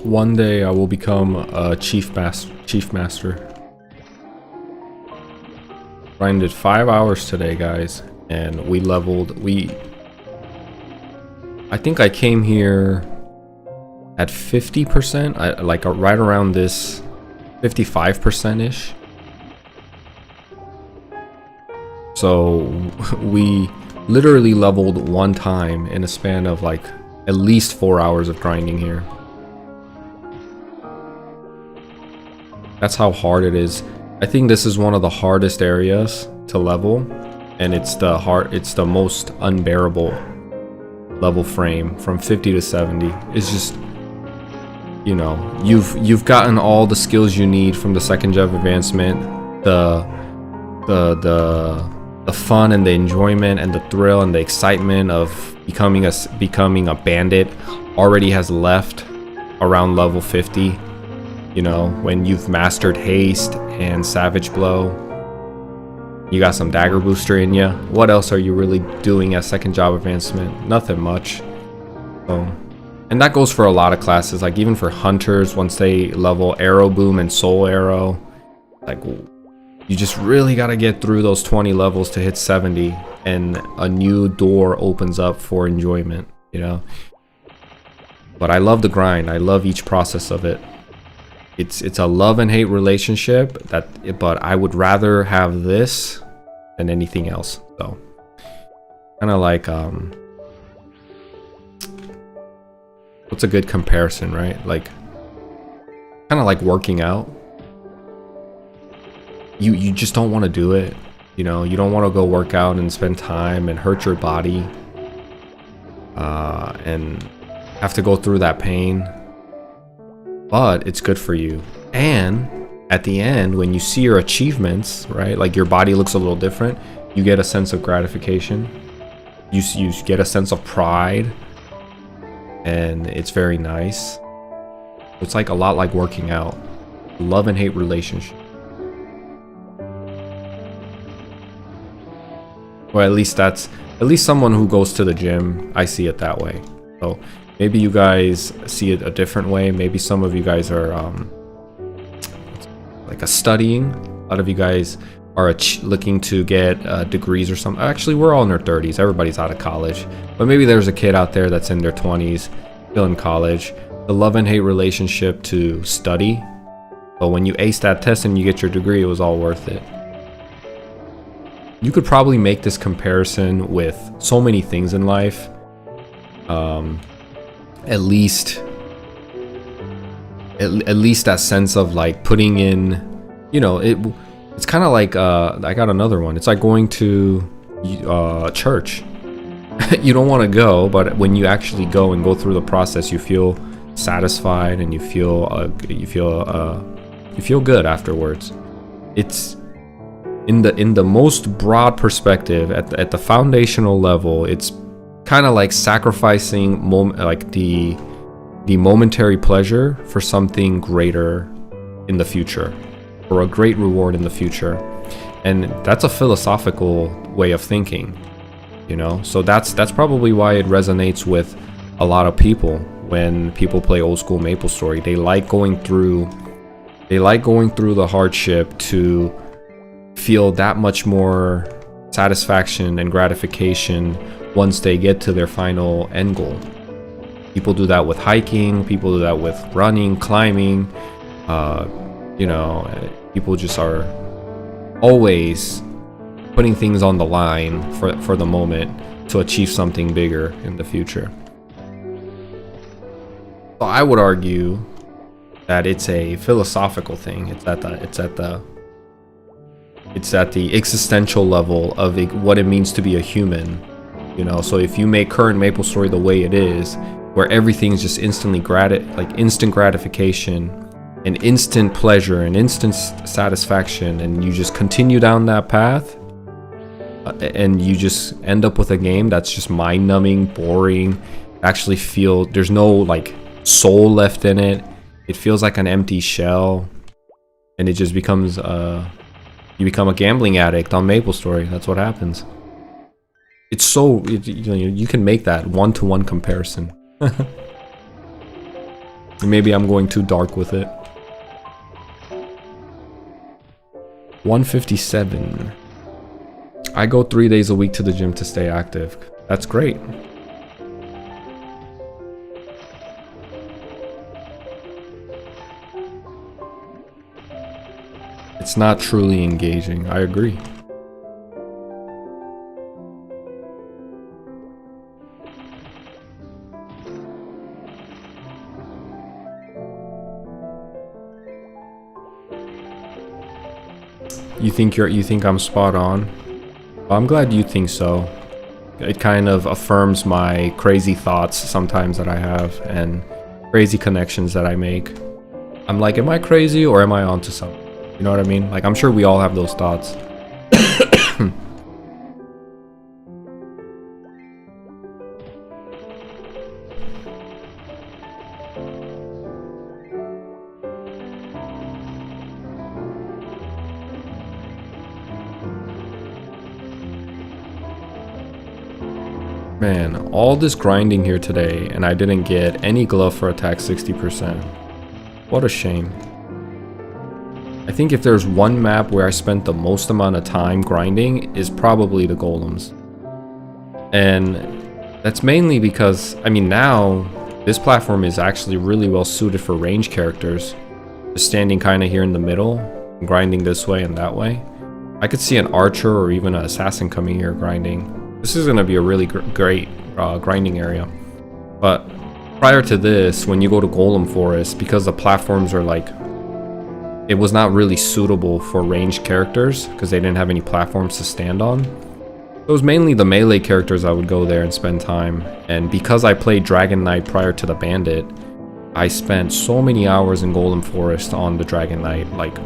One day I will become a chief master. Grinded 5 hours today, guys, and we leveled. I think I came here at 50%, like right around this 55% ish. So we literally leveled one time in a span of like at least 4 hours of grinding here. That's how hard it is. I think this is one of the hardest areas to level, and it's the most unbearable level frame from 50 to 70. It's just you know, you've gotten all the skills you need from the second job advancement, the fun and the enjoyment and the thrill and the excitement of becoming a bandit already has left around level 50. You know, when you've mastered haste and savage blow, you got some dagger booster in you. What else are you really doing at second job advancement? Nothing much. So, and that goes for a lot of classes, like even for hunters, once they level arrow boom and soul arrow, like you just really got to get through those 20 levels to hit 70, and a new door opens up for enjoyment, you know. But I love the grind. I love each process of it. It's a love and hate relationship, but I would rather have this than anything else. So kind of like what's a good comparison, right? Like kind of like working out. You just don't want to do it, you know. You don't want to go work out and spend time and hurt your body and have to go through that pain, but it's good for you. And at the end, when you see your achievements, right, like your body looks a little different, you get a sense of gratification, you get a sense of pride, and it's very nice. It's like a lot like working out. Love and hate relationship. Well, at least someone who goes to the gym, I see it that way. So maybe you guys see it a different way. Maybe some of you guys are like studying. A lot of you guys are looking to get degrees or something. Actually, we're all in our 30s. Everybody's out of college. But maybe there's a kid out there that's in their 20s, still in college. The love and hate relationship to study. But when you ace that test and you get your degree, it was all worth it. You could probably make this comparison with so many things in life. At least that sense of like putting in, you know, it's kind of like I got another one. It's like going to church. You don't want to go, but when you actually go and go through the process, you feel satisfied and you feel good afterwards. It's in the most broad perspective, at the foundational level, it's kind of like sacrificing the momentary pleasure for something greater in the future, or a great reward in the future. And that's a philosophical way of thinking, you know. So that's probably why it resonates with a lot of people when people play old school Maplestory. They like going through the hardship to feel that much more satisfaction and gratification once they get to their final end goal. People do that with hiking, people do that with running, climbing, you know, people just are always putting things on the line for the moment to achieve something bigger in the future. So I would argue that it's a philosophical thing. It's at the existential level of what it means to be a human, you know. So if you make current Maplestory the way it is, where everything's just instant gratification and instant pleasure and instant satisfaction, and you just continue down that path, and you just end up with a game that's just mind-numbing, boring, actually feel there's no like soul left in it. It feels like an empty shell, and it just becomes you become a gambling addict on Maplestory. That's what happens. It's so you can make that one-to-one comparison. Maybe I'm going too dark with it. 157. I go 3 days a week to the gym to stay active. That's great. It's not truly engaging. I agree. You think I'm spot on? I'm glad you think so. It kind of affirms my crazy thoughts sometimes that I have, and crazy connections that I make. I'm like, am I crazy or am I onto something? You know what I mean? Like, I'm sure we all have those thoughts. Man, all this grinding here today, and I didn't get any glove for attack 60%. What a shame. I think if there's one map where I spent the most amount of time grinding, is probably the golems. And that's mainly because, I mean, now this platform is actually really well suited for range characters. Just standing kind of here in the middle, grinding this way and that way. I could see an archer or even an assassin coming here grinding. This is going to be a really great grinding area. But prior to this, when you go to Golem Forest, because the platforms are like, it was not really suitable for ranged characters because they didn't have any platforms to stand on. It was mainly the melee characters I would go there and spend time. And because I played Dragon Knight prior to the Bandit, I spent so many hours in Golem Forest on the Dragon Knight. Like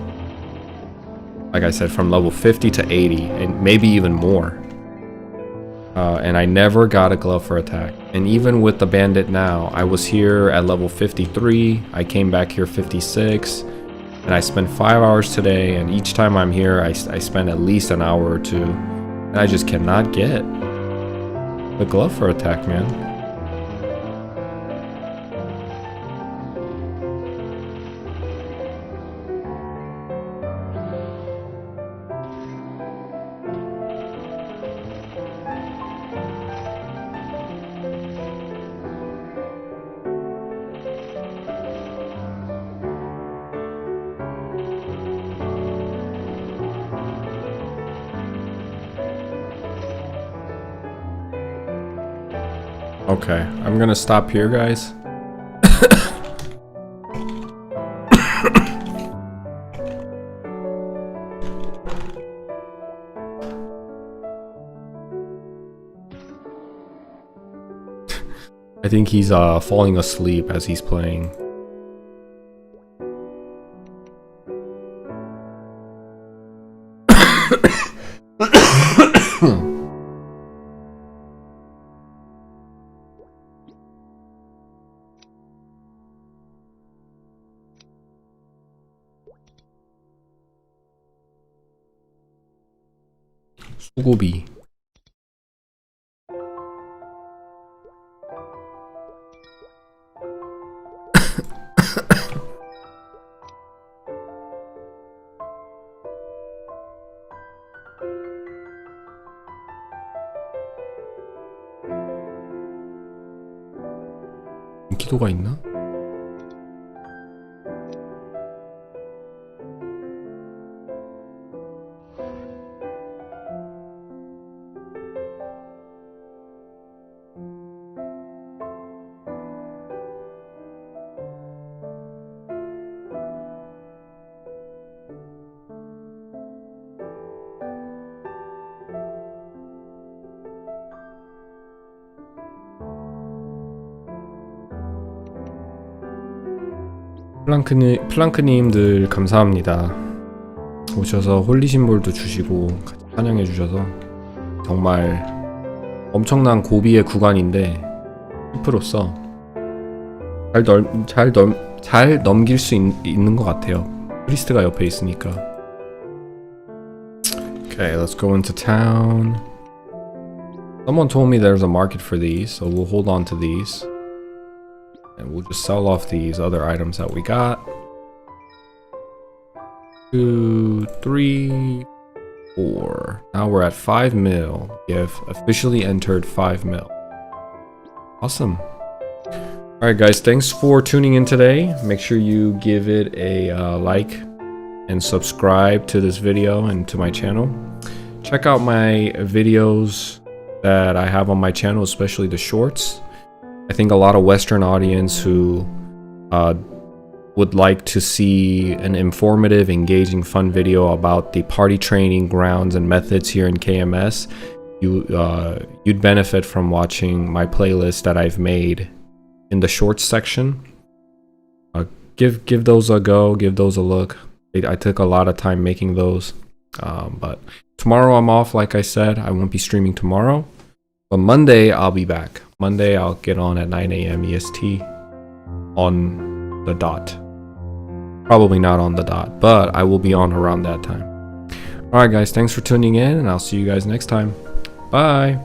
I said, from level 50 to 80 and maybe even more. And I never got a glove for attack. And even with the Bandit now, I was here at level 53, I came back here 56, and I spent 5 hours today, and each time I'm here, I spend at least an hour or two, and I just cannot get the glove for attack, man. Okay, I'm gonna stop here, guys. I think he's falling asleep as he's playing. 수고비. 인기도가 있나? 플랑크님들 감사합니다. 오셔서 홀리 심볼도 주시고 같이 찬양해 주셔서 정말 엄청난 고비의 구간인데 히프로서 잘 넘길 수 있는 것 같아요. 프리스트가 옆에 있으니까. Okay, let's go into town. Someone told me there's a market for these, so we'll hold on to these. And we'll just sell off these other items that we got. 2, 3, 4. Now we're at 5 mil. We have officially entered 5 mil. Awesome. Alright guys, thanks for tuning in today. Make sure you give it a like and subscribe to this video and to my channel. Check out my videos that I have on my channel, especially the shorts. I think a lot of Western audience who would like to see an informative, engaging, fun video about the party training grounds and methods here in KMS, you'd benefit from watching my playlist that I've made in the shorts section. give those a go, give those a look. I took a lot of time making those, but tomorrow I'm off. Like I said, I won't be streaming tomorrow, but Monday I'll be back. Monday I'll get on at 9 a.m. EST on the dot. Probably not on the dot, but I will be on around that time. Alright guys, thanks for tuning in, and I'll see you guys next time. Bye!